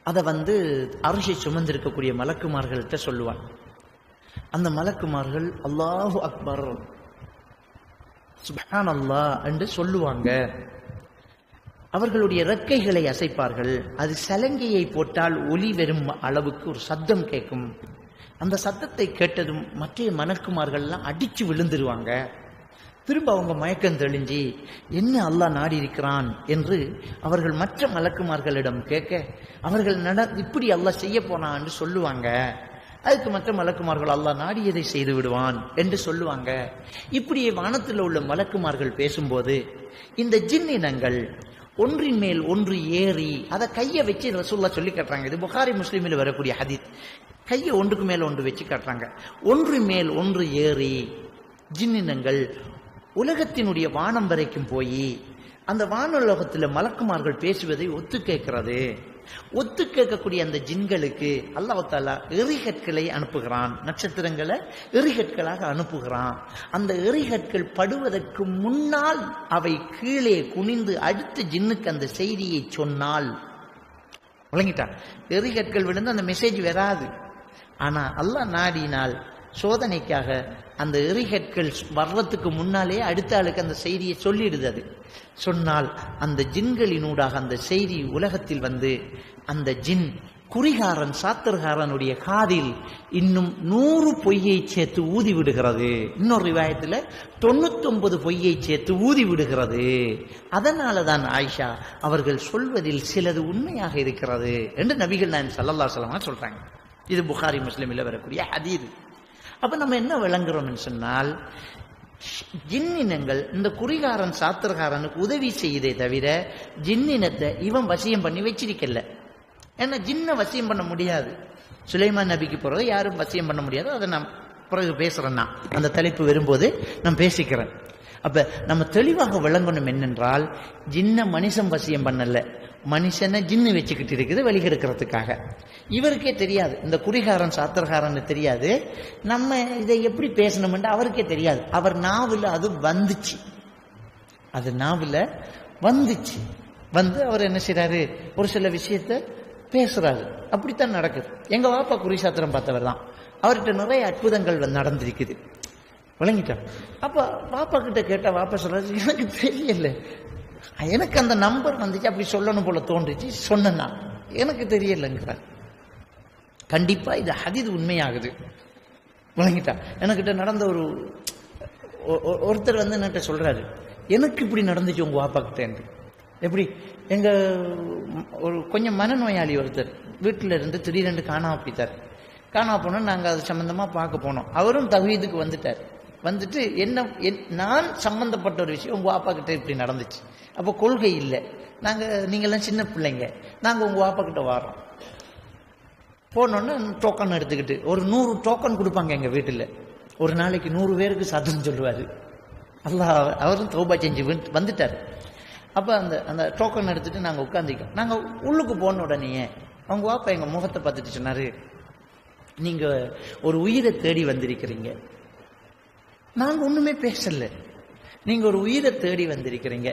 அதை அரிசி சுமந்திருக்கக்கூடிய மலக்குமார்கள்ட்ட சொல்லுவான். அந்த மலக்குமார்கள் அல்லாஹு அக்பர், சுப்ஹானல்லாஹ் என்று சொல்லுவாங்க. அவர்களுடைய இறக்கைகளை அசைப்பார்கள். அது சலங்கையை போட்டால் ஒலி வரும் அளவுக்கு ஒரு சத்தம் கேட்கும். அந்த சத்தத்தை கேட்டதும் மற்ற மலக்குமார்கள் எல்லாம் அடிச்சு விழுந்துருவாங்க. திரும்ப அவங்க மயக்கம் தெளிஞ்சி என்ன அல்லாஹ் நாடி இருக்கிறான் என்று அவர்கள் மற்ற மலக்குமார்களிடம் கேட்க, அவர்கள் இப்படி அல்லாஹ் செய்ய போனான்னு சொல்லுவாங்க. அதுக்கு மற்ற மலக்குமார்கள் அல்லாஹ் நாடியதை செய்து விடுவான் என்று சொல்லுவாங்க. இப்படியே வானத்தில் உள்ள மலக்குமார்கள் பேசும்போது இந்த ஜின்னினங்கள் ஒன்றின் மேல் ஒன்று ஏறி அதை கையை வச்சு ரசூலுல்லாஹ் சொல்லி காட்டுறாங்க. இது புகாரி முஸ்லிமில் வரக்கூடிய ஹதீஸ். கையை ஒன்றுக்கு மேல ஒன்று வச்சு காட்டுறாங்க. ஒன்று மேல் ஒன்று ஏறி ஜின்னினங்கள் உலகத்தினுடைய வானம் வரைக்கும் போய் அந்த வானுலகத்தில் மலக்குமார்கள் பேசுவதை ஒத்து கேட்கிறது. ஒத்து கேட்கக்கூடிய அந்த ஜின்களுக்கு அல்லாஹ் தஆலா எரிகற்களை அனுப்புகிறான், நட்சத்திரங்களை எரிகற்களாக அனுப்புகிறான். அந்த எரிகற்கள் படுவதற்கு முன்னால் அவை கீழே குனிந்து அடுத்த ஜின்னுக்கு அந்த செய்தியை சொன்னால், விளங்கிட்டா, எரிகற்கள் விழுந்து அந்த மெசேஜ் வராது. ஆனா அல்லாஹ் நாடினால் சோதனைக்காக அந்த எரிகற்கள் வர்றதுக்கு முன்னாலே அடுத்த ஆளுக்கு அந்த செய்தியை சொல்லிடுது. அது சொன்னால் அந்த ஜின்களினூடாக அந்த செய்தி உலகத்தில் வந்து அந்த ஜின் குறிகாரன் சாத்திரகாரனுடைய காதில் இன்னும் 100 பொய்யை சேர்த்து ஊதி விடுகிறது. இன்னொரு ரிவாயத்தில் 99 பொய்யை சேர்த்து ஊதி விடுகிறது. அதனால தான் ஆயிஷா அவர்கள் சொல்வதில் சிலது உண்மையாக இருக்கிறது என்று நபிகள் நாயகம் ஸல்லல்லாஹு அலைஹி வஸல்லம் சொல்றாங்க. இது புகாரி முஸ்லிமில் வரக்கூடிய ஹதீஸ். அப்ப நம்ம என்ன விளங்குறோம் சொன்னால், ஜின்னினங்கள் இந்த குறிகாரன் சாத்திரகாரனுக்கு உதவி செய்தே தவிர ஜின்னினத்தை இவன் வசியம் பண்ணி வச்சிருக்கல. ஏன்னா ஜின்னை வசியம் பண்ண முடியாது. சுலைமான் நபிக்கு பிறகு யாரும் வசியம் பண்ண முடியாது. அதை நான் பிறகு பேசுறேன்னா, அந்த தலைப்பு வரும்போது நான் பேசிக்கிறேன். அப்ப நம்ம தெளிவாக விளங்கணும் என்னென்றால், ஜின்ன மனுஷன் வசியம் பண்ணல, மனுஷனை ஜின்னு வச்சுக்கிட்டு இருக்குது வழிகெடுக்கிறதுக்காக. இவருக்கே தெரியாது, இந்த குறிகாரன் சாத்திரகாரன்னு தெரியாது, நம்ம இதை எப்படி பேசணும்னு அவருக்கே தெரியாது. அவர் நாவில் அது வந்துச்சு, அது நாவில் வந்துச்சு. வந்து அவர் என்ன செய்யறாரு, ஒரு சில விஷயத்த பேசுறாரு. அப்படித்தான் நடக்குது. எங்க வாப்பா குறி சாத்திரம் பார்த்தவர் தான், அவர்கிட்ட நிறைய அற்புதங்கள் நடந்திருக்குது, விளங்கிட்டான். அப்ப பாப்பா கிட்ட கேட்ட வாப்பா சொல்றாரு, எனக்கு தெரியல, எனக்கு அந்த நம்பர் வந்துச்சு, அப்படி சொல்லணும் போல தோன்றுச்சு, சொன்னா எனக்கு தெரியலங்கிறார். கண்டிப்பா இது ஹதீஸ் உண்மையாகுது, விளங்கிட்டா. எனக்கிட்ட நடந்த ஒருத்தர் வந்து என்கிட்ட சொல்றாரு, எனக்கு இப்படி நடந்துச்சு உங்க வாப்பா கிட்ட. எப்படி, எங்க ஒரு கொஞ்சம் மனநோயாளி ஒருத்தர் வீட்டில இருந்து திடீரென்று காணாம போயிட்டார். காணாம போனோம், நாங்க அது சம்பந்தமா பார்க்க போனோம். அவரும் தஹ்வீதுக்கு வந்துட்டார். வந்துட்டு நான் சம்பந்தப்பட்ட ஒரு விஷயம் உங்க வாப்பா கிட்ட இப்படி நடந்துச்சு. அப்போ கொள்கை இல்லை, நீங்கெல்லாம் சின்ன பிள்ளைங்க, நாங்க உங்க வாப்பா கிட்ட வரோம். போனோன்னு டோக்கன் எடுத்துக்கிட்டு ஒரு 100 டோக்கன் கொடுப்பாங்க எங்க வீட்டுல. ஒரு நாளைக்கு 100 பேருக்கு சத்தம் சொல்லுவாரு. அல்லாஹ், அவரும் தௌபா செஞ்சு வந்துட்டார். அப்ப அந்த டோக்கன் எடுத்துட்டு நாங்க உட்கார்ந்துக்கோம். நாங்க உள்ளுக்கு போன உடனே அவங்க வாப்பா எங்க முகத்தை பார்த்துட்டு சொன்னாரு, நீங்க ஒரு உயிரை தேடி வந்திருக்கிறீங்க. நாங்க ஒண்ணுமே பேசல, நீங்க ஒரு உயிரை தேடி வந்திருக்கிறீங்க.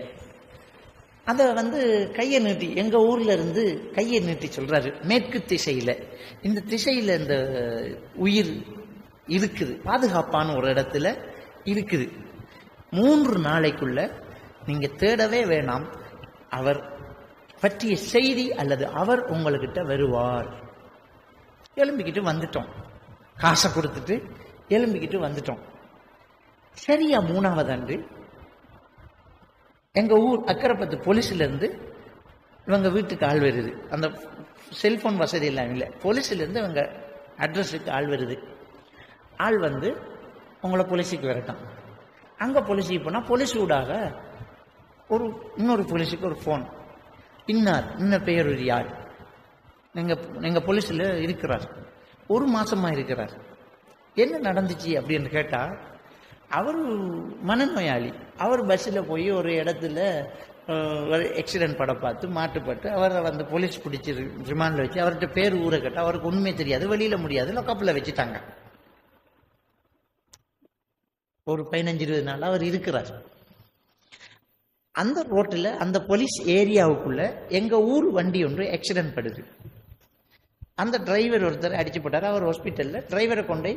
அத வந்து கையை நீட்டி, எங்க ஊர்ல இருந்து கையை நீட்டி சொல்றாரு, மேற்கு திசையில, இந்த திசையில இந்த உயிர் இருக்குது, பாதுகாப்பான ஒரு இடத்துல இருக்குது. 3 நாளைக்குள்ள நீங்க தேடவே வேணாம், அவர் பற்றிய செய்தி அல்லது அவர் உங்ககிட்ட வருவார். எலும்பிக்கிட்டு வந்துட்டோம், காசை கொடுத்துட்டு எலும்பிக்கிட்டு வந்துட்டோம். சரியா 3வது அன்று எங்க ஊர் அக்கரைப்பத்து போலீஸ்ல இருந்து இவங்க வீட்டுக்கு ஆள் வருது. அந்த செல்போன் வசதி எல்லாம் இல்லை, போலீஸ்ல இருந்து இவங்க அட்ரஸுக்கு ஆள் வருது. ஆள் வந்து உங்களை போலீஸுக்கு வரட்டும். அங்க போலீஸுக்கு போனா போலீஸ் ஊடாக இன்னொரு போலீஸுக்கு ஒரு போன், இன்ன பெயர் ஒரு யார் எங்க போலீஸ்ல இருக்கிறார், 1 மாசமா இருக்கிறார், என்ன நடந்துச்சு அப்படின்னு கேட்டா, அவர் மனநோயாளி. அவர் பஸ்ஸில் போய் ஒரு இடத்துல ஒரு ஆக்சிடென்ட் படம் பார்த்து மாட்டுப்பட்டு அவரை வந்து போலீஸ் பிடிச்சி ரிமாண்டில் வச்சு அவர்கிட்ட பேர் ஊரை கேட்டால் அவருக்கு ஒன்றுமே தெரியாது, வெளியில முடியாது, லொக்கப்பில் வச்சுட்டாங்க. ஒரு 15-20 நாள் அவர் இருக்கிறார். அந்த ரோட்டில் அந்த போலீஸ் ஏரியாவுக்குள்ள எங்க ஊர் வண்டி ஒன்று ஆக்சிடென்ட் படுது. அந்த டிரைவர் ஒருத்தர் அடிச்சு போட்டார். அவர் ஹாஸ்பிட்டல்ல டிரைவரை கொண்டு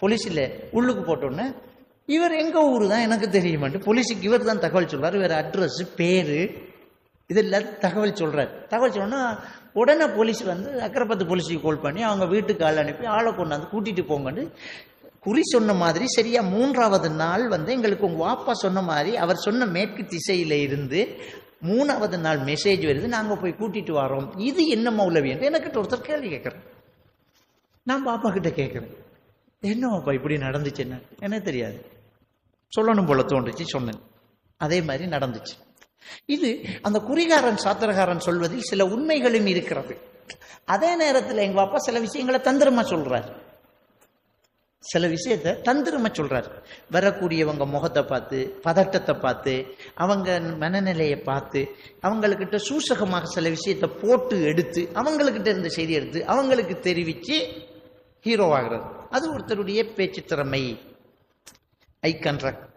போலீஸில் உள்ளுக்கு போட்டோன்னு, இவர் எங்க ஊரு தான் எனக்கு தெரியுமாட்டு போலீஸுக்கு இவர் தான் தகவல் சொல்றாரு. இவர் அட்ரஸ், பேரு, இதெல்லாம் தகவல் சொல்றாரு. தகவல் சொன்னா உடனே போலீஸ் வந்து அக்கரைப்பத்து போலீஸுக்கு கால் பண்ணி அவங்க வீட்டுக்கு ஆள் அனுப்பி ஆளை கொண்டாந்து கூட்டிட்டு போங்கன்னு குறி சொன்ன மாதிரி சரியா 3வது நாள் வந்து எங்களுக்கு உங்க வாப்பா சொன்ன மாதிரி அவர் சொன்ன மேற்கு திசையில இருந்து 3வது நாள் மெசேஜ் வருது, நாங்க போய் கூட்டிட்டு வரோம். இது என்ன மௌலவி என்று எனக்கு ஒருத்தர் கேள்வி கேட்கிறேன். நான் பாப்பா கிட்ட கேட்கிறேன், என்ன பாப்பா இப்படி நடந்துச்சு, என்ன எனக்கு தெரியாது, சொல்லணும் போல தோன்றுச்சு, சொன்னேன். அதே மாதிரி நடந்துச்சு. இது அந்த குறிகாரன் சாத்திரகாரன் சொல்வதில் சில உண்மைகளும் இருக்கிறது. அதே நேரத்தில் எங்க பாப்பா சில விஷயங்களை தந்திரமா சொல்றாரு. சில விஷயத்த தந்திரமா சொல்றாரு. வரக்கூடியவங்க முகத்தை பார்த்து, பதட்டத்தை பார்த்து, அவங்க மனநிலையை பார்த்து, அவங்கக்கிட்ட சூசகமாக சில விஷயத்தை போட்டு எடுத்து, அவங்கக்கிட்ட இருந்த செய்தி எடுத்து அவங்களுக்கு தெரிவித்து ஹீரோ ஆகிறது. அது ஒருத்தருடைய பேச்சு திறமை. ஐ கான்ட்ராக்ட்,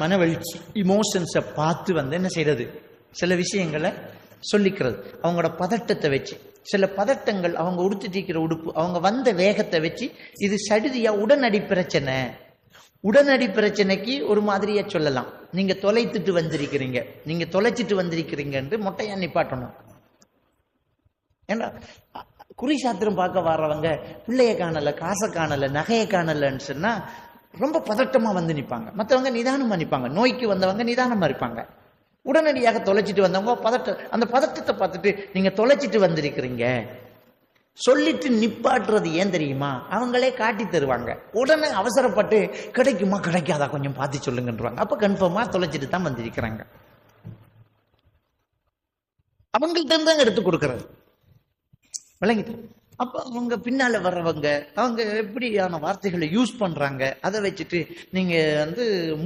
மனவெழுச்சி, இமோஷன்ஸை பார்த்து என்ன செய்யறது, சில விஷயங்களை சொல்லிக்கிறது. அவங்களோட பதட்டத்தை வச்சு, சில பதட்டங்கள் அவங்க உடுத்திட்டிருக்கிற உடுப்பு, அவங்க வந்த வேகத்தை வச்சு இது சடுதியா உடனடி பிரச்சனை. உடனடி பிரச்சனைக்கு ஒரு மாதிரியா சொல்லலாம். நீங்க தொலைச்சிட்டு வந்திருக்கிறீங்க மொட்டையா நிப்பாட்டணும். ஏன்னா குறி சாத்திரம் பார்க்க வர்றவங்க பிள்ளைய காணல, காசை காணல, நகையை காணலன்னு சொன்னா ரொம்ப பதட்டமா வந்து நிற்பாங்க. மற்றவங்க நிதானமா நிற்பாங்க. நோய்க்கு வந்தவங்க நிதானமா இருப்பாங்க. உடனடியாக தொலைச்சிட்டு வந்தவங்க அந்த பதட்டத்தை பார்த்துட்டு நீங்க தொலைச்சிட்டு வந்திருக்கிறீங்க சொல்லிட்டு நிப்பாட்டுறது ஏன் தெரியுமா? அவங்களே காட்டி தருவாங்க. உடனே அவசரப்பட்டு கிடைக்குமா கிடைக்காதா கொஞ்சம் பார்த்து சொல்லுங்கன்றாங்க. அப்ப கன்ஃபார்மா தொலைச்சிட்டு தான் வந்திருக்கிறாங்க. அவங்கள்ட்ட இருந்தாங்க எடுத்து கொடுக்கறது. விளங்கிட்டு அப்ப அவங்க பின்னால வர்றவங்க அவங்க எப்படியான வார்த்தைகளை யூஸ் பண்றாங்க, அதை வச்சுட்டு நீங்க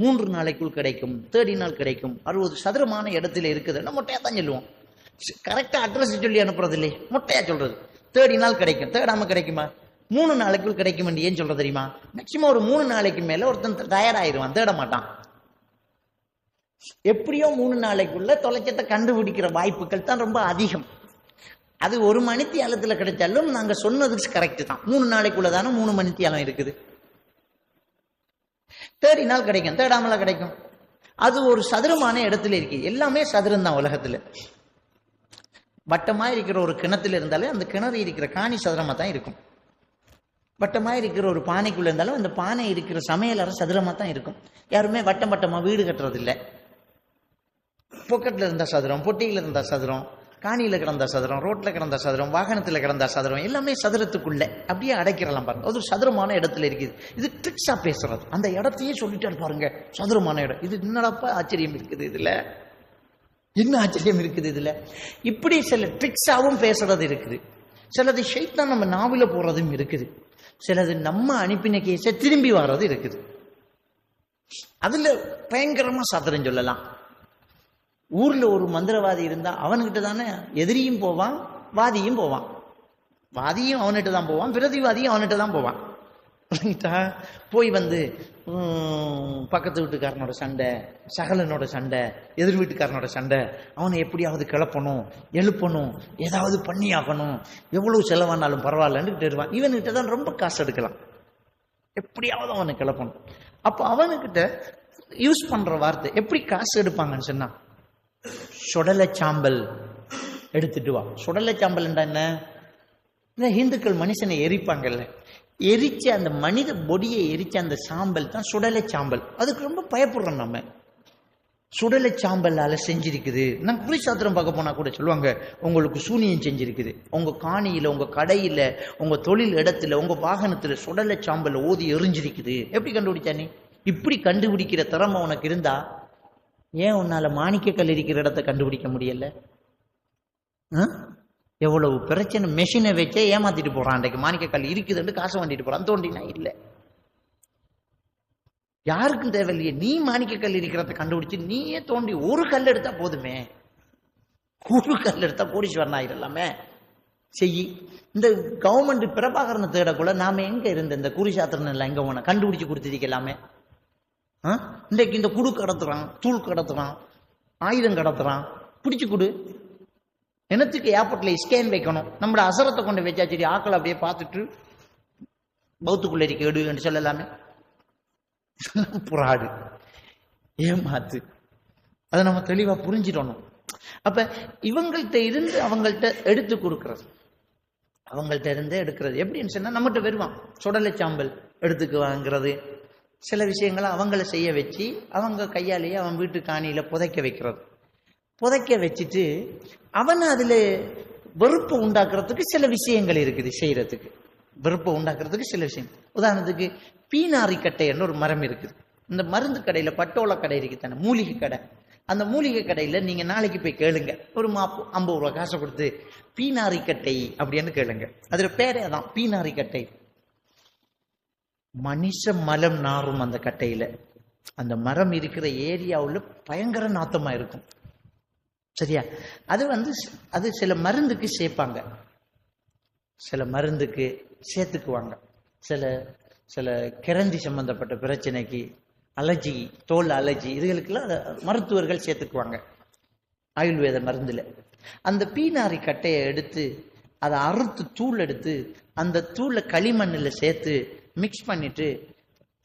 3 நாளைக்குள் கிடைக்கும், 30 நாள் கிடைக்கும், 60 சதுரமான இடத்துல இருக்குதுன்னா மொட்டையா தான் சொல்லுவோம். கரெக்டா அட்ரஸ் சொல்லி அனுப்புறது இல்லையே, மொட்டையா சொல்றது. 30 நாள் கிடைக்கும், தேடாம கிடைக்குமா? 3 நாளைக்குள் கிடைக்கும். ஏன் சொல்றது தெரியுமா? மேக்சிமம் ஒரு 3 நாளைக்கு மேல ஒருத்தன் தயாராயிருவான், தேட மாட்டான். எப்படியோ 3 நாளைக்குள்ள தொலைச்சத்தை கண்டுபிடிக்கிற வாய்ப்புகள் தான் ரொம்ப அதிகம். அது 1 மணித்தியாலத்தில் கிடைச்சாலும் நாங்க சொன்னதுக்கு கரெக்ட் தான். 3 நாளைக்குள்ளதான 3 மணித்தியாலம் இருக்குது. 30 நாள் கிடைக்கும், தேடாமல கிடைக்கும். அது ஒரு சதுரமான இடத்துல இருக்கு. எல்லாமே சதுரம் தான் உலகத்துல. வட்டமா இருக்கிற ஒரு கிணத்துல இருந்தாலே அந்த கிணறு இருக்கிற காணி சதுரமா தான் இருக்கும். வட்டமா இருக்கிற ஒரு பானைக்குள்ள இருந்தாலும் அந்த பானை இருக்கிற சமையலறை சதுரமா தான் இருக்கும். யாருமே வட்டம் வட்டமா வீடு கட்டுறது இல்லை. பொக்கெட்ல இருந்தா சதுரம், பொட்டியில இருந்தா சதுரம், காணியில கிடந்தா சதுரம், ரோட்ல கிடந்தா சதுரம், வாகனத்துல கிடந்தா சதுரம், எல்லாமே சதுரத்துக்குள்ள அப்படியே அடைக்கிறலாம் பாருங்க. அது ஒரு சதுரமான இடத்துல இருக்குது. இது ட்ரிக்ஸா பேசுறது. அந்த இடத்தையே சொல்லிட்டு பாருங்க, சதுரமான இடம். இது என்னடாப்பா ஆச்சரியம் இருக்குது இதுல, என்ன ஆச்சரியம் இருக்குது இதுல. இப்படி சில ட்ரிக்ஸாவும் பேசுறது இருக்குது. சிலது ஷைத்தான் நம்ம நாவில போறதும் இருக்குது. சிலது நம்ம அனுப்பின கேஸை திரும்பி வர்றது இருக்குது. அதுல பயங்கரமா சதுரம் சொல்லலாம். ஊர்ல ஒரு மந்திரவாதி இருந்தா அவன்கிட்ட தானே எதிரியும் போவான், வாதியும் போவான். வாதியும் அவன்கிட்ட தான் போவான், பிரதிவாதியும் அவன்கிட்ட தான் போவான். போய் பக்கத்து வீட்டுக்காரனோட சண்டை, சகலனோட சண்டை, எதிர் வீட்டுக்காரனோட சண்டை, அவனை எப்படியாவது கிளப்பணும், எழுப்பணும், ஏதாவது பண்ணி ஆகணும், எவ்வளவு செலவானாலும் பரவாயில்லன்னு வருவான். இவன்கிட்ட தான் ரொம்ப காசு எடுக்கலாம், எப்படியாவது அவனை கிளப்பணும். அப்ப அவனுக்கிட்ட யூஸ் பண்ற வார்த்தை எப்படி காசு எடுப்பாங்கன்னு சொன்னா, சுடலை சாம்பல் எடுத்துட்டு வா. சுடலை சாம்பல் என்ன? இந்துக்கள் மனுஷனை எரிப்பாங்கல்ல, எரிச்ச அந்த மனித பொடியை எரிச்ச அந்த சாம்பல் தான் சுடலை சாம்பல். அதுக்கு ரொம்ப பயப்படுறோம் நம்ம. சுடலை சாம்பலால செஞ்சிருக்குது. நான் குறி சாத்திரம் பார்க்க போனா கூட சொல்லுவாங்க, உங்களுக்கு சூனியம் செஞ்சிருக்குது. உங்க காணியில, உங்க கடையில, உங்க தொழில் இடத்துல, உங்க வாகனத்துல சுடலை சாம்பல் ஓதி எரிஞ்சிருக்குது. எப்படி கண்டுபிடிச்சா நீ? இப்படி கண்டுபிடிக்கிற திறமை உனக்கு இருந்தா ஏன் உன்னால மாணிக்கக்கல் இருக்கிற இடத்தை கண்டுபிடிக்க முடியல? எவ்வளவு பிரச்சனை. மெஷினை வச்சே ஏமாத்திட்டு போறான். அன்றைக்கு மாணிக்கக்கல் இருக்குதுன்னு காசு வாங்கிட்டு போறான். தோண்டினா இல்ல, யாருக்கும் தேவையில்லையே. நீ மாணிக்கக்கல் இருக்கிறத கண்டுபிடிச்சு நீயே தோண்டி ஒரு கல் எடுத்தா போதுமே. ஒரு கல் எடுத்தா கோடீஸ்வரன் ஆயிரலாமே. செய்யி. இந்த கவர்மெண்ட் பிரபாகரனை தேடக்குள்ள நாம எங்க இருந்த இந்த குறிசாத்திரன் எல்லாம் எங்க போன கண்டுபிடிச்சு கொடுத்துருக்கலாமே. இன்றைக்கு இந்த குடு கடத்துறான், தூள் கடத்துறான், ஆயுதம் கடத்துறான். பிடிச்சு கொடு. என்னத்துக்கு ஏர்போர்ட்ல ஸ்கேன் வைக்கணும்? நம்மளோட அசரத்தை கொண்டு வச்சா சரி, ஆக்களை அப்படியே பார்த்துட்டு பௌத்துக்குள்ள இருக்க எடுன்னு சொல்லலாமே. புறாடு, ஏமாத்து. அதை நம்ம தெளிவா புரிஞ்சிடணும். அப்ப இவங்கள்ட்ட இருந்து அவங்கள்ட்ட எடுத்து கொடுக்கறது, அவங்கள்ட்ட இருந்து எடுக்கிறது எப்படின்னு சொன்னா, நம்மகிட்ட வருவான் சுடலை சாம்பல் எடுத்துக்கு வாங்குறது. சில விஷயங்களை அவங்கள செய்ய வச்சு அவங்க கையாலேயே அவன் வீட்டு காணியில புதைக்க வைக்கிறது. புதைக்க வச்சுட்டு அவன் அதுல வெறுப்பை உண்டாக்குறதுக்கு சில விஷயங்கள் இருக்குது செய்யறதுக்கு. வெறுப்பை உண்டாக்குறதுக்கு சில விஷயம். உதாரணத்துக்கு பீனாரி கட்டைன்னு ஒரு மரம் இருக்குது. இந்த மருந்து கடையில, பட்டோல கடை இருக்கு தானே, மூலிகை கடை. அந்த மூலிகை கடையில நீங்க நாளைக்கு போய் கேளுங்க, ஒரு 50 ரூபா காசை கொடுத்து பீனாரி கட்டை அப்படின்னு கேளுங்க. அதுல பேரே தான் பீனாரி கட்டை. மனுஷ மலம் நாரும் அந்த கட்டையில. அந்த மரம் இருக்கிற ஏரியாவுல பயங்கர நாத்தமா இருக்கும். சரியா? அது சில மருந்துக்கு சேர்ப்பாங்க, சில மருந்துக்கு சேர்த்துக்குவாங்க, சில சில கிரந்தி சம்பந்தப்பட்ட பிரச்சனைக்கு, அலர்ஜி, தோல் அலர்ஜி, இதுகளுக்கெல்லாம் மருத்துவர்கள் சேர்த்துக்குவாங்க ஆயுர்வேத மருந்துல. அந்த பீனாரி கட்டையை எடுத்து அதை அறுத்து தூள் எடுத்து அந்த தூளை களிமண்ணில் சேர்த்து மிக்ஸ் பண்ணிட்டு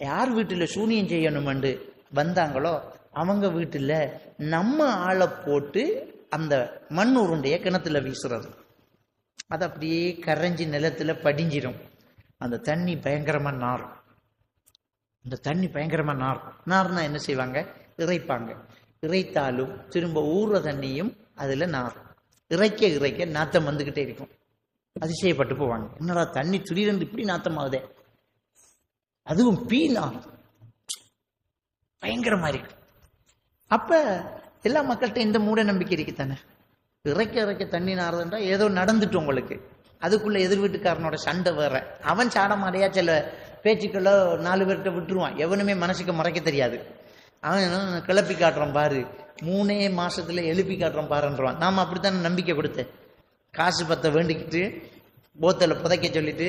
யார் வீட்டில் சூனியம் செய்யணுமென்று வந்தாங்களோ அவங்க வீட்டில் நம்ம ஆளை போட்டு அந்த மண் உருண்டைய கிணத்துல வீசுறது. அது அப்படியே கரைஞ்சி நிலத்துல படிஞ்சிடும். அந்த தண்ணி பயங்கரமா நாரும். அந்த தண்ணி பயங்கரமா நார்னா என்ன செய்வாங்க? இறைப்பாங்க. இறைத்தாலும் திரும்ப ஊறுற தண்ணியும் அதுல நாரும். இறைக்க நாத்தம் வந்துகிட்டே இருக்கும். அதிசயப்பட்டு போவாங்க, என்னடா தண்ணி திடீரென்று இப்படி நாத்தம் ஆகுதே, அதுவும் பீனார் பயங்கரமா இருக்கு. அப்ப எல்லா மக்கள்கிட்ட இந்த மூட நம்பிக்கை இருக்குத்தானே. இறைக்க தண்ணி நாறுதுன்றா ஏதோ நடந்துட்டு உங்களுக்கு, அதுக்குள்ள எதிர் வீட்டுக்காரனோட சண்டை வேற, அவன் சாடமாடையா சில பேச்சுக்களோ 4 பேர்கிட்ட விட்டுருவான், எவனுமே மனசுக்கு மறைக்க தெரியாது. அவன் கிளப்பி காட்டுறான் பாரு, 3 மாசத்துல எழுப்பி காட்டுறான் பாருன்றான். நாம அப்படித்தானே நம்பிக்கை கொடுத்தேன். காசு பத்த வேண்டிக்கிட்டு போத்தல புதைக்க சொல்லிட்டு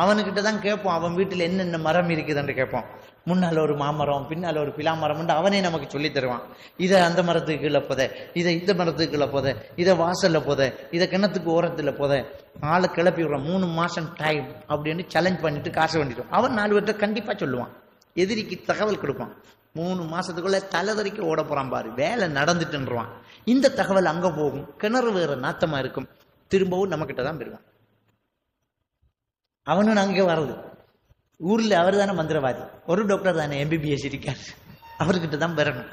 அவனுக்கிட்ட தான் கேட்போம், அவன் வீட்டில் என்னென்ன மரம் இருக்குதுன்னு கேட்போம். முன்னால் ஒரு மாமரம், பின்னால் ஒரு பிலாமரம், அவனே நமக்கு சொல்லி தருவான். இதை அந்த மரத்துக்கு கீழே போத, இதை இந்த மரத்துக்கு கீழே போத, இதை வாசல்ல போத, இதை கிணத்துக்கு ஓரத்தில் போத. ஆளை கிளப்பி விடுறான். 3 மாசம் டைம் அப்படின்னு சேலஞ்ச் பண்ணிட்டு காசு வேண்டிடுவான். அவன் 4 பேர்கிட்ட கண்டிப்பா சொல்லுவான், எதிரிக்கு தகவல் கொடுப்பான். 3 மாசத்துக்குள்ள தலைதறிக்க ஓட போறான் பாரு, வேலை நடந்துட்டுன்றான். இந்த தகவல் அங்க போகும், கிணறு வேற நாத்தமா இருக்கும், திரும்பவும் நம்ம கிட்ட தான் பெறுவான். அவனும் அங்கே வர்றது ஊர்ல அவர் தானே மந்திரவாதி, ஒரு டாக்டர் தானே MBBS இருக்கார், அவர்கிட்ட தான் பெறணும்.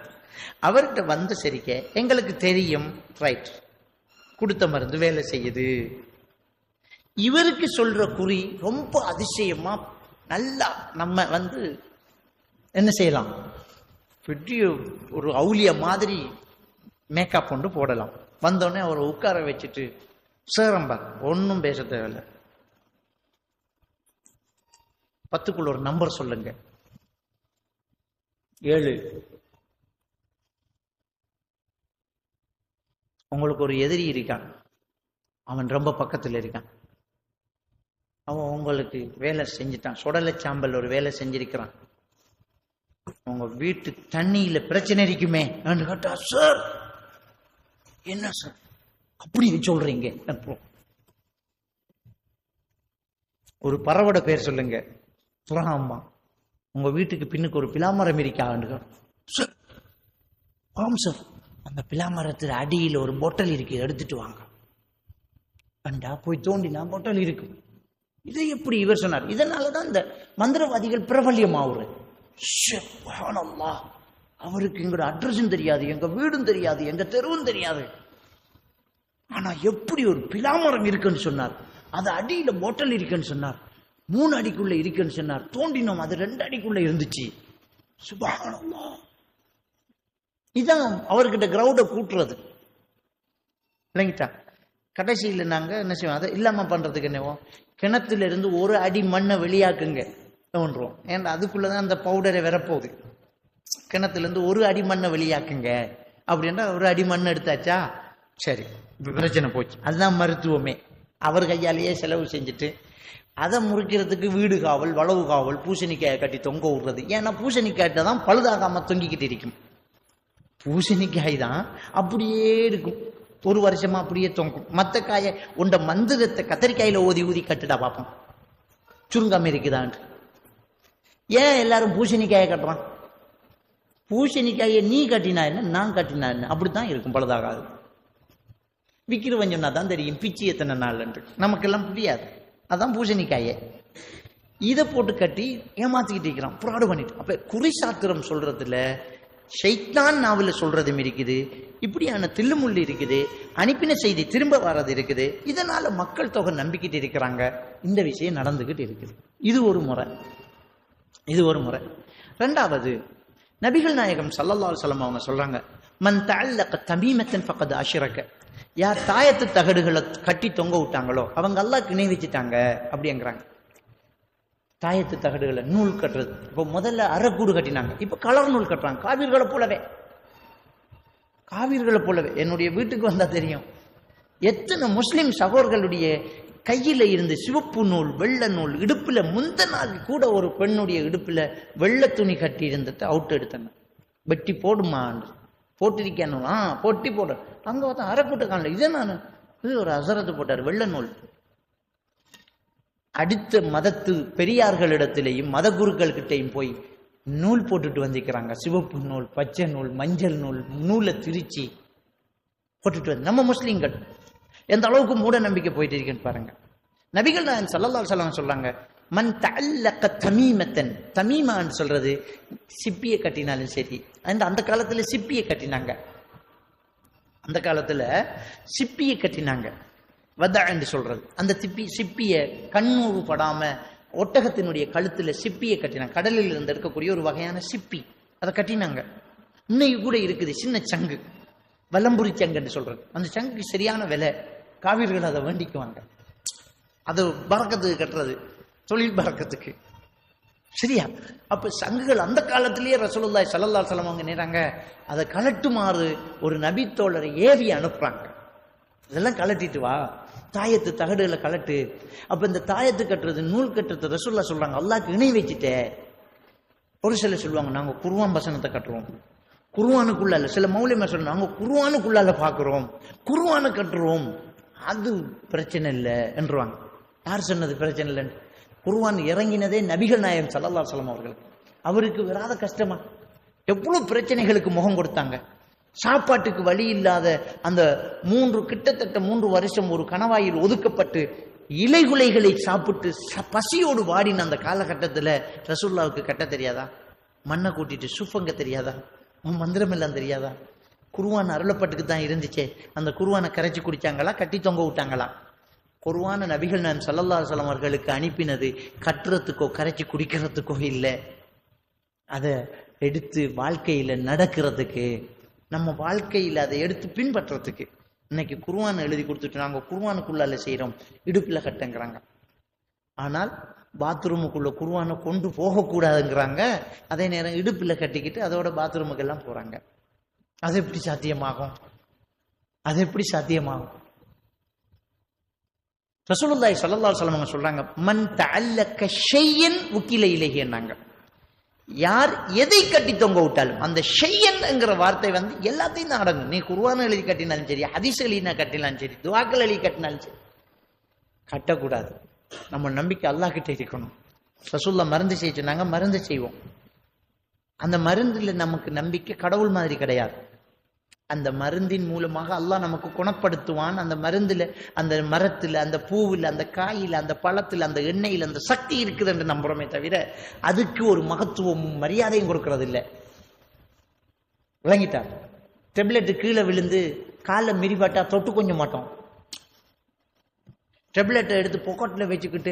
அவர்கிட்ட வந்த சரிக்க எங்களுக்கு தெரியும், ரைட், கொடுத்த மருந்து வேலை செய்யுது. இவருக்கு சொல்ற குறி ரொம்ப அதிசயமா நல்லா நம்ம என்ன செய்யலாம், பெரிய ஒரு அவுலிய மாதிரி மேக்கப் கொண்டு போடலாம். வந்தோடனே அவரை உட்கார வச்சுட்டு, சேரம்பா ஒன்னும் பேச தேவையில்லை, 10க்குள்ள ஒரு நம்பர் சொல்லுங்க, 7. உங்களுக்கு ஒரு எதிரி இருக்கான், அவன் ரொம்ப பக்கத்தில் இருக்கான், அவன் உங்களுக்கு வேலை செஞ்சுட்டான், சுடலை சாம்பல் ஒரு வேலை செஞ்சிருக்கிறான். உங்க வீட்டு தண்ணியில பிரச்சனை இருக்குமே கேட்டா, சார் என்ன சார் அப்படி சொல்றீங்க, ஒரு பறவோட பேர் சொல்லுங்க, ஆமா உங்க வீட்டுக்கு பின்னுக்கு ஒரு பிலாமரம் இருக்கா? சார் ஆம் சார், அந்த பிலாமரத்துல அடியில் ஒரு பொட்டல் இருக்கு, எடுத்துட்டு வாங்க. கண்டா போய் தோண்டினா பொட்டல் இருக்கு. இதை எப்படி இவர் சொன்னார்? இதனாலதான் இந்த மந்திரவாதிகள் பிரபல்யம் ஆகுறது. அவருக்கு எங்களோட அட்ரஸும் தெரியாது, எங்க வீடும் தெரியாது, எங்க தெருவும் தெரியாது. ஆனா எப்படி ஒரு பிலாமரம் இருக்குன்னு சொன்னார், அது அடியில பொட்டல் இருக்குன்னு சொன்னார், 3 அடிக்குள்ள இருக்குன்னு சொன்னார், தோண்டினோம் அது 2 அடிக்குள்ள இருந்துச்சு. சுப்ஹானல்லாஹ். இதான் அவர்கிட்ட கிரௌட கூட்டுறது இல்லைங்கட்டா. கடைசியில் நாங்க என்ன செய்வோம், அதை இல்லாம பண்றதுக்கு என்னவோ, கிணத்துல இருந்து 1 அடி மண்ணை வெளியாக்குங்க தோன்றுவோம். ஏன்னா அதுக்குள்ளதான் அந்த பவுடரை வரப்போகுது. கிணத்துல இருந்து 1 அடி மண்ணை வெளியாக்குங்க அப்படின்னா 1 அடி மண் எடுத்தாச்சா, சரி பிரச்சனை போச்சு. அதுதான் மருத்துவமே. அவர் கையாலேயே செலவு செஞ்சுட்டு அதை முறிக்கிறதுக்கு வீடு காவல், வளவு காவல், பூசணிக்காயை கட்டி தொங்க விடுறது. ஏன்னா பூசணிக்காய்ட்ட தான் பழுதாகாம தொங்கிக்கிட்டு இருக்கும். பூசணிக்காய் தான் அப்படியே இருக்கும், 1 வருஷமா அப்படியே தொங்கும். மற்ற காயை உண்ட மந்திரத்தை கத்திரிக்காயில ஊதி கட்டுடா பார்ப்போம், சுருங்காம இருக்குதான். ஏன் எல்லாரும் பூசணிக்காயை கட்டுறான்? பூசணிக்காயை நீ கட்டினா என்ன, நான் கட்டினா என்ன, அப்படித்தான் இருக்கும், பழுதாகாது. விற்கிறவன் சொன்னா தான் தெரியும் பிச்சு எத்தனை நாள் என்று, நமக்கெல்லாம் புரியாது. அதான் பூசணிக்காயை இதை போட்டு கட்டி ஏமாத்திக்கிட்டு இருக்கிறான், புராடு பண்ணிட்டு. அப்ப குறிசாத்திரம் சொல்றதுல ஷைத்தான் நாவல சொல்றதும் இருக்குது, இப்படியான தில்லுமுள்ளு இருக்குது, அனுப்பின செய்தி திரும்ப வர்றது இருக்குது. இதனால மக்கள் தொகை நம்பிக்கிட்டு இருக்கிறாங்க. இந்த விஷயம் நடந்துகிட்டு இருக்குது. இது ஒரு முறை. 2வது, நபிகள் நாயகம் ஸல்லல்லாஹு அலைஹி வஸல்லம் அவங்க சொல்றாங்க, மன் தஅல்லக தமீமத்தன் ஃபகத் அஷ்ரக. யார் தாயத்து தகடுகளை கட்டி தொங்க விட்டாங்களோ அவங்க அல்லாஹ்க்கு இணை வச்சுட்டாங்க அப்படிங்கிறாங்க. தாயத்து தகடுகளை நூல் கட்டுறது. இப்போ முதல்ல அரைக்கூடு கட்டினாங்க, இப்ப கலர் நூல் கட்டுறாங்க. காவிர்களை போலவே என்னுடைய வீட்டுக்கு வந்தா தெரியும் எத்தனை முஸ்லிம் சகோதரர்களுடைய கையில இருந்து சிவப்பு நூல், வெள்ளை நூல், இடுப்புல முந்த நாள் கூட ஒரு பெண்ணுடைய இடுப்புல வெள்ளை துணி கட்டி இருந்ததை அவுட் எடுத்தேன். வெட்டி போடுமா போட்டிருக்கேன், பொட்டி போட. அங்க பார்த்தா அரைக்கூட்ட காணல. இதே நான் இது ஒரு அசரத்து போட்டார் வெள்ளை நூல். அடுத்த மதத்து பெரியார்களிடத்திலேயும் மத குருக்கள் கிட்டையும் போய் நூல் போட்டுட்டு வந்திருக்கிறாங்க. சிவப்பு நூல், பச்சை நூல், மஞ்சள் நூல், நூலை திரிச்சு போட்டுட்டு வந்து நம்ம முஸ்லீம்கள் எந்த அளவுக்கு மூட நம்பிக்கை போயிட்டு இருக்குன்னு பாருங்க. நபிகள் நாயகம் ஸல்லல்லாஹு அலைஹி வஸல்லம் சொல்றாங்க, மன் தஅல்லக தமீமத்தன். தமீமான்னு சொல்றது சிப்பியை கட்டினாலும் சரி. அந்த காலத்துல சிப்பியை கட்டினாங்க. அந்த காலத்துல சிப்பியை கட்டினாங்க. வதா என்று சொல்றது அந்த சிப்பிய கண்ணூறு படாம ஒட்டகத்தினுடைய கழுத்துல சிப்பியை கட்டினாங்க. கடலில் இருந்து இருக்கக்கூடிய ஒரு வகையான சிப்பி, அதை கட்டினாங்க. இன்னைக்கு கூட இருக்குது சின்ன சங்கு, வலம்புரி சங்குன்னு சொல்றது. அந்த சங்குக்கு சரியான விலை. காவிர்கள் அதை வேண்டிக்குவாங்க. அது பறக்கத்துக்கு கட்டுறது, தொழில் பறக்கத்துக்கு. சரியா? அப்ப சங்குகள் அந்த காலத்திலேயே ரசூலுல்லாஹி ஸல்லல்லாஹு அலைஹி வஸல்லம் அவங்க நேராங்க அதை கலட்டுமாறு ஒரு நபி தோழரை ஏவி அனுப்புறாங்க. இதெல்லாம் கலட்டிட்டு வா, தாயத்து தகடுகளை கலட்டு. அப்ப இந்த தாயத்து கட்டுறது, நூல் கட்டுறது ரசூலுல்லாஹ் சொல்றாங்க அல்லாஹ்க்கு இணை வச்சுட்டே. ஒரு சில சொல்லுவாங்க நாங்க குர்ஆன் வசனத்தை கட்டுறோம், குர்ஆனுக்குள்ள. சில மௌலிமா சொல்றாங்க நாங்க குர்ஆனுக்குள்ளால பாக்குறோம், குர்ஆனை கட்டுறோம், அது பிரச்சனை இல்லை என்றுவாங்க. யார் சொன்னது பிரச்சனை இல்லைன்னு? குர்ஆன் இறங்கினதே நபிகள் நாயகம் ஸல்லல்லாஹு அலைஹி வஸல்லம் அவர்களுக்கு. அவருக்கு வராத கஷ்டமா? எவ்வளவு பிரச்சனைகளுக்கு முகம் கொடுத்தாங்க. சாப்பாட்டுக்கு வழி இல்லாத அந்த கிட்டத்தட்ட 3 வருஷம் ஒரு கணவாயில் ஒதுக்கப்பட்டு இலைகுலைகளை சாப்பிட்டு பசியோடு வாடின அந்த காலகட்டத்தில் ரசூலுல்லாஹ்வுக்கு கட்ட தெரியாதா? மண்ணை கூட்டிட்டு சுஃபங்க தெரியாதா? மந்திரம் எல்லாம் தெரியாதா? குர்ஆன் அருளப்பட்டுக்கு தான் இருந்துச்சே. அந்த குர்ஆனை கரைச்சி குடிச்சாங்களா, கட்டி தொங்க விட்டாங்களா? குர்ஆன் நபிகள் நாயகம் ஸல்லல்லாஹு அலைஹி வஸல்லம் அவர்களுக்கு அனுப்பினது கட்டுறதுக்கோ கரைச்சி குடிக்கிறதுக்கோ இல்லை, அதை எடுத்து வாழ்க்கையில நடக்கிறதுக்கு, நம்ம வாழ்க்கையில் அதை எடுத்து பின்பற்றதுக்கு. இன்னைக்கு குர்ஆன் எழுதி கொடுத்துட்டு நாங்க குர்ஆனுக்குள்ளால செய்யறோம், இடுப்புல கட்டுங்கிறாங்க. ஆனால் பாத்ரூமுக்குள்ள குர்ஆனை கொண்டு போகக்கூடாதுங்கிறாங்க. அதே நேரம் இடுப்புல கட்டிக்கிட்டு அதோட பாத்ரூமுக்கு எல்லாம் போறாங்க. அது எப்படி சாத்தியமாகும்? ரசூலுல்லாஹி ஸல்லல்லாஹு அலைஹி வஸல்லம் சொல்றாங்க மன் தஅல்லக ஷையன் உக்கில இலைஹின்னாங்க. யார் எதை கட்டி தொங்க விட்டாலும் அந்த ஷையன்ங்கிற வார்த்தை எல்லாத்தையும் தான் அடங்கும். நீ குர்ஆன் எழுதி கட்டினாலும் சரி, ஹதீஸ் எழுதி கட்டினாலும் சரி, துஆக்கள் எழுதி கட்டினாலும் சரி, கட்டக்கூடாது. நம்ம நம்பிக்கை அல்லாஹ் கிட்ட இருக்கணும். ரசூலுல்லாஹ் மருந்து செய்ய சொன்னாங்க, மருந்து செய்வோம். அந்த மருந்துல நமக்கு நம்பிக்கை கடவுள் மாதிரி கிடையாது. அந்த மருந்தின் மூலமாக அல்லாஹ் நமக்கு குணப்படுத்துவான். அந்த மருந்துல, அந்த மரத்துல, அந்த பூவில், அந்த காயில, அந்த பழத்துல, அந்த எண்ணெயில் அந்த சக்தி இருக்குது என்று நம்புறோமே தவிர அதுக்கு ஒரு மகத்துவமும் மரியாதையும் கொடுக்கறது இல்லை. விளங்கிட்டார்? டெப்லெட் கீழே விழுந்து காலை மிரிபாட்டா தொட்டு கொஞ்சம் மாட்டோம். டெப்லெட்டை எடுத்து பொக்கெட்ல வச்சுக்கிட்டு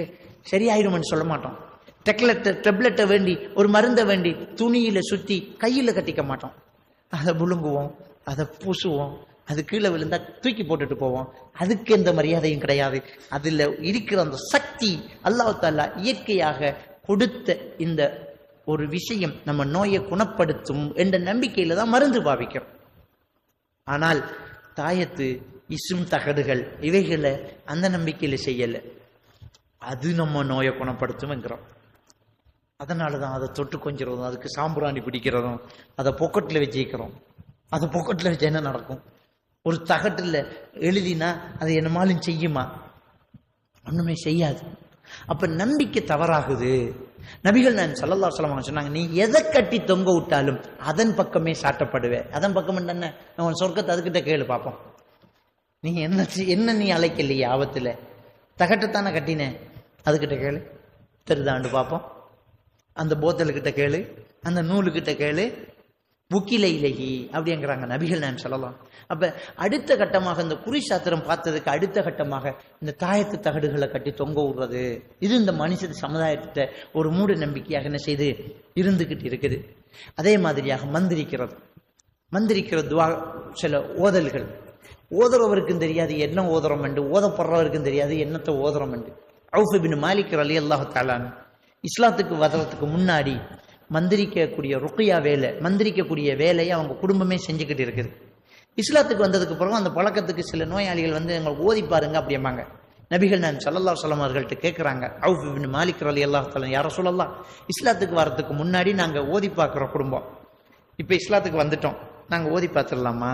சரியாயிடும்னு சொல்ல மாட்டோம். டெப்லெட்டை வேண்டி, ஒரு மருந்தை வேண்டி துணியில சுத்தி கையில கட்டிக்க மாட்டோம். அதை புழுங்குவோம், அதை பூசுவோம், அது கீழே விழுந்தா தூக்கி போட்டுட்டு போவோம். அதுக்கு எந்த மரியாதையும் கிடையாது. அதுல இருக்கிற அந்த சக்தி அல்லாஹ் தஆலா இயற்கையாக கொடுத்த இந்த ஒரு விஷயம் நம்ம நோயை குணப்படுத்தும் என்ற நம்பிக்கையில தான் மருந்து பாவிக்கிறோம். ஆனால் தாயத்து, இஸ்ம் தகடுகள் இவைகளை அந்த நம்பிக்கையில செய்யல. அது நம்ம நோயை குணப்படுத்தும்ங்கிறோம். அதனாலதான் அதை தொட்டு கொஞ்சிறதும், அதுக்கு சாம்பிராணி பிடிக்கிறதும், அதை பொக்கெட்ல வச்சுக்கிறோம். அதை பொக்கெட்ல வச்சு என்ன நடக்கும்? ஒரு தகட்டில் எழுதினா அது என்னமாலும் செய்யுமா? ஒண்ணுமே செய்யாது. அப்ப நம்பிக்கை தவறாகுது. நபிகள் நாயகம் ஸல்லல்லாஹு அலைஹி வஸல்லம் சொன்னாங்க, நீ எதை கட்டி தொங்க விட்டாலும் அதன் பக்கமே சாட்டப்படுவேன். அதன் பக்கம் என்ன? நான் சொர்க்கத்தை அதுக்கிட்ட கேளு பார்ப்போம். நீ என்ன நீ அழைக்கலையே ஆபத்துல? தகட்டத்தானே கட்டினேன், அதுக்கிட்ட கேளு, தெரிதாண்டு பார்ப்போம். அந்த போத்தலுக்கிட்ட கேளு, அந்த நூலுக்கிட்ட கேளு. புக்கில இலகி அப்படிங்கிறாங்க நபிகள் நாயகம் ஸல்லல்லாஹு. அப்ப அடுத்த கட்டமாக இந்த குறி சாத்திரம் பார்த்ததுக்கு அடுத்த கட்டமாக இந்த தாயத்து தகடுகளை கட்டி தொங்க விடுறது, இது இந்த மனுஷ சமுதாயத்தை ஒரு மூட நம்பிக்கையாக என்ன செய்து இருந்துகிட்டு இருக்குது. அதே மாதிரியாக மந்திரிக்கிற துவா, சில ஓதல்கள், ஓதுறவருக்கும் தெரியாது என்ன ஓதுறோம் என்று, ஓதப்படுறவருக்கும் தெரியாது என்னத்தை ஓதுறோம் என்று. அவுஃப் இப்னு மாலிக் ரலியல்லாஹு தஆலா இஸ்லாத்துக்கு வர்றதுக்கு முன்னாடி மந்திரிக்கக்கூடிய ருக்கியா வேலை, மந்திரிக்கக்கூடிய வேலையை அவங்க குடும்பமே செஞ்சுக்கிட்டு இருக்குது. இஸ்லாத்துக்கு வந்ததுக்கு பிறகு அந்த பழக்கத்துக்கு சில நோயாளிகள் வந்து எங்களுக்கு ஓதி பாருங்க அப்படிம்பாங்க. நபிகள் நான் ஸல்லல்லாஹு அலைஹி வஸல்லம் அவர்கள்ட்ட கேட்குறாங்க, அவுஃப் இப்னு மாலிக் ரலியல்லாஹு தஆலா, யா ரசூலல்லாஹ், இஸ்லாத்துக்கு வரதுக்கு முன்னாடி நாங்கள் ஓதி பார்க்குற குடும்பம், இப்போ இஸ்லாத்துக்கு வந்துட்டோம், நாங்கள் ஓதி பார்த்துடலாமா?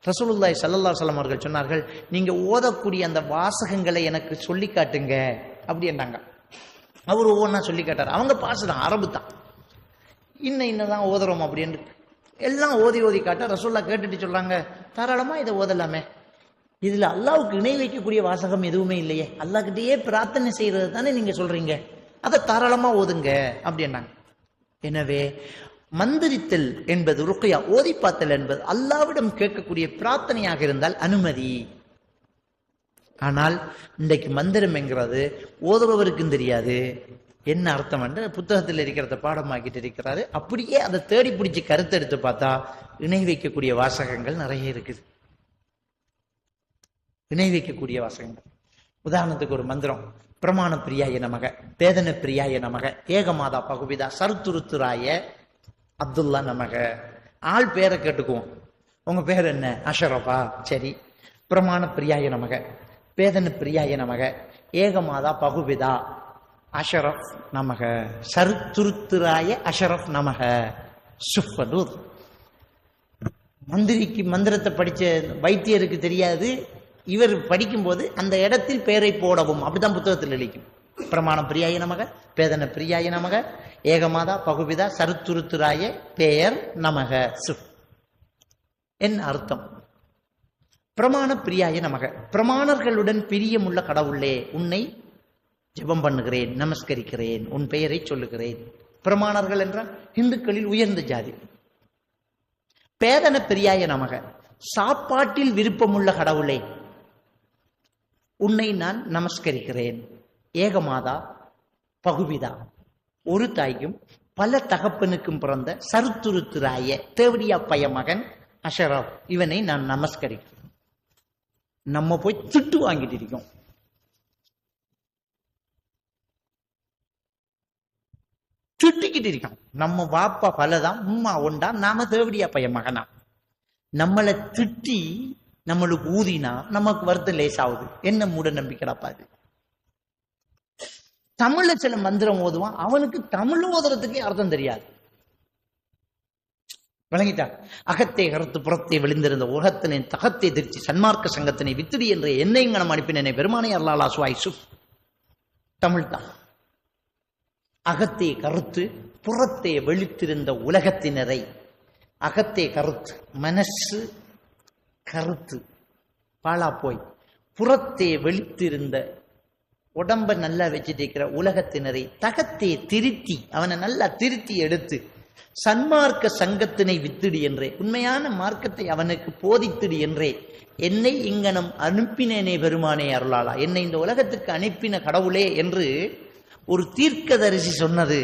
ரசூலுல்லாஹி ஸல்லல்லாஹு அலைஹி வஸல்லம் அவர்கள் சொன்னார்கள், நீங்கள் ஓதக்கூடிய அந்த வாசகங்களை எனக்கு சொல்லி காட்டுங்க அப்படின்னாங்க. அவர் ஒவ்வொன்றா சொல்லி காட்டார். அவங்க பாசுதான், அரபு தான், இன்னதான் ஓதுறோம் அப்படின்னு எல்லாம் ஓதி ஓதி காட்ட ரசூல்லா கேட்டுட்டு சொல்றாங்க, தாராளமா இதை ஓதலாமே, இதுல அல்லாவுக்கு இணை வைக்கக்கூடிய வாசகம் எதுவுமே இல்லையே, அல்லாஹ்கிட்டயே பிரார்த்தனை செய்யறது தானே நீங்க சொல்றீங்க, அதை தாராளமா ஓதுங்க அப்படின்னாங்க. எனவே மந்திரித்தல் என்பது, ருக்யா ஓதி பார்த்தல் என்பது அல்லாவிடம் கேட்கக்கூடிய பிரார்த்தனையாக இருந்தால் அனுமதி. ஆனால் இன்றைக்கு மந்திரம் என்கிறது ஓதுபவருக்கும் தெரியாது என்ன அர்த்தம் என்று புத்தகத்தில் இருக்கிறத பாடமாக்கிட்டு இருக்கிறாரு. அப்படியே அதை தேடி பிடிச்சி கருத்தெடுத்து பார்த்தா இணை வைக்கக்கூடிய வாசகங்கள் நிறைய இருக்குது. இணை வைக்கக்கூடிய வாசகங்கள், உதாரணத்துக்கு ஒரு மந்திரம், பிரமாண பிரியாய நமக, பேதன பிரியாய நமக, ஏகமாதா பகுபிதா சருத்துருத்துராய அப்துல்லா நமக. ஆள் பேரை கேட்டுக்குவோம், உங்க பேர் என்ன? அஷரஃபா. சரி, பிரமாண பிரியாய நமக, பேதன பிரியாய நமக, ஏகமாதா பகுபிதா அஷரஃப் நமக, சருத்துருத்துராய அஷரஃப் நமக. சுஃபலூர். மந்திரிக்கு மந்திரத்தை படிச்ச வைத்தியருக்கு தெரியாது, இவர் படிக்கும்போது அந்த இடத்தில் பெயரை போடவும், அப்படிதான் புத்தகத்தில் எழுதிக்கும். பிரமாண பிரியாய நமக, பேதன பிரியாய நமக, ஏகமாதா பகுபிதா சருத்துருத்துராய பெயர் நமக. சுஃப் என்ன அர்த்தம்? பிரமாண பிரியாய நமக, பிரமாணர்களுடன் பிரியமுள்ள கடவுளே, உன்னை ஜெபம் பண்ணுகிறேன், நமஸ்கரிக்கிறேன், உன் பெயரை சொல்லுகிறேன். பிரமாணர்கள் என்றால் இந்துக்களில் உயர்ந்த ஜாதி. பேதன பிரியாய நமக, சாப்பாட்டில் விருப்பமுள்ள கடவுளே, உன்னை நான் நமஸ்கரிக்கிறேன். ஏகமாதா பகுபிதா, ஒரு தாய்க்கும் பல தகப்பனுக்கும் பிறந்த சருத்துருத்துராய தேவடியா பைய மகன் அஷரப், இவனை நான் நமஸ்கரிக்கிறேன். நம்ம போய் திட்டு வாங்கிட்டு இருக்கோம். திட்டிக்கிட்டு இருக்கோம். நம்ம வாப்பா பலதான், உம்மா ஒண்டா, நாம தேவடியா பைய மகனா. நம்மளை திட்டி நம்மளுக்கு ஊதினா நமக்கு வருத்தம் லேசாகுது. என்ன மூட நம்பிக்கைடாப்பாது. தமிழ்ல சில மந்திரம் ஓதுவான், அவனுக்கு தமிழ் ஓதுறதுக்கே அர்த்தம் தெரியாது. விளங்கிட்டார். அகத்தை கருத்து புறத்தை விழுந்திருந்த உலகத்தினை தகத்தை திருச்சி சன்மார்க்க சங்கத்தினை வித்திடி என்ற என்னைங்கனம் அனுப்பினனை பெருமானை அல்லாலா சுவாய் சுப். தமிழ் தான். அகத்தே கருத்து புறத்தே வெளித்திருந்த உலகத்தினரை, அகத்தே கருத்து மனசு கருத்து பாலா போய், புறத்தே வெளித்திருந்த உடம்ப நல்லா வச்சுட்டு இருக்கிற உலகத்தினரை தகத்தே திருத்தி, அவனை நல்லா திருத்தி எடுத்து சன்மார்க்க சங்கத்தினை வித்திடு என்றே, உண்மையான மார்க்கத்தை அவனுக்கு போதித்திடு என்றே என்னை இங்கனம் அனுப்பினேனே பெருமானே அருளாளா, என்னை இந்த உலகத்துக்கு அனுப்பின கடவுளே என்று ஒரு தீர்க்கதரிசி சொன்னது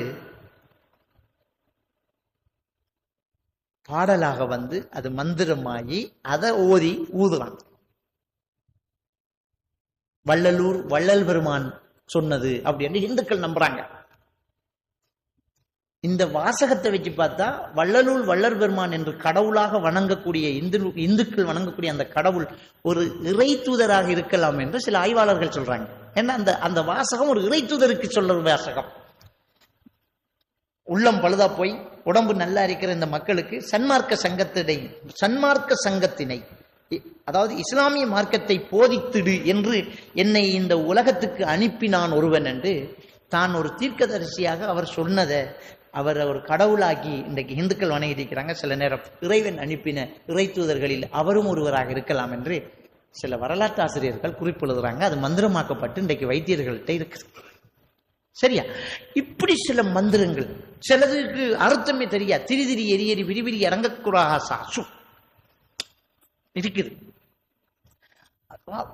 பாடலாக வந்து அது மந்திரமாகி அதை ஓதி ஊதுறான். வள்ளலூர் வள்ளல் பெருமான் சொன்னது அப்படின்னு இந்துக்கள் நம்புறாங்க. இந்த வாசகத்தை வச்சு பார்த்தா வள்ளலூர் வள்ளல் பெருமான் என்று கடவுளாக வணங்கக்கூடிய இந்துக்கள் வணங்கக்கூடிய அந்த கடவுள் ஒரு இறை தூதராக இருக்கலாம் என்று சில ஆய்வாளர்கள் சொல்றாங்க. ஏன்னா அந்த வாசகம் ஒரு இறை தூதருக்கு சொல்ற வாசகம். உள்ளம் பழுதா போய் உடம்பு நல்லா இருக்கிற இந்த மக்களுக்கு சன்மார்க்க சங்கத்தினை அதாவது இஸ்லாமிய மார்க்கத்தை போதித்திடு என்று என்னை இந்த உலகத்துக்கு அனுப்பினான் ஒருவன் என்று தான் ஒரு தீர்க்கதரிசியாக அவர் சொன்னதை அவர் ஒரு கடவுளாக்கி இன்றைக்கு இந்துக்கள் வணங்கி இருக்கிறாங்க. சில நேரம் இறைவன் அனுப்பின இறை தூதர்களில் அவரும் ஒருவராக இருக்கலாம் என்று சில வரலாற்று ஆசிரியர்கள் குறிப்பிடுறாங்க. அது மந்திரமாக்கப்பட்டு இன்றைக்கு வைத்தியர்கள்ட்ட இருக்கு. சரியா? இப்படி சில மந்திரங்கள், சிலதுக்கு அர்த்தமே தெரியா, திரி திரி எரி எரி விரிவிரி இறங்கக்கூடாசு இருக்குது.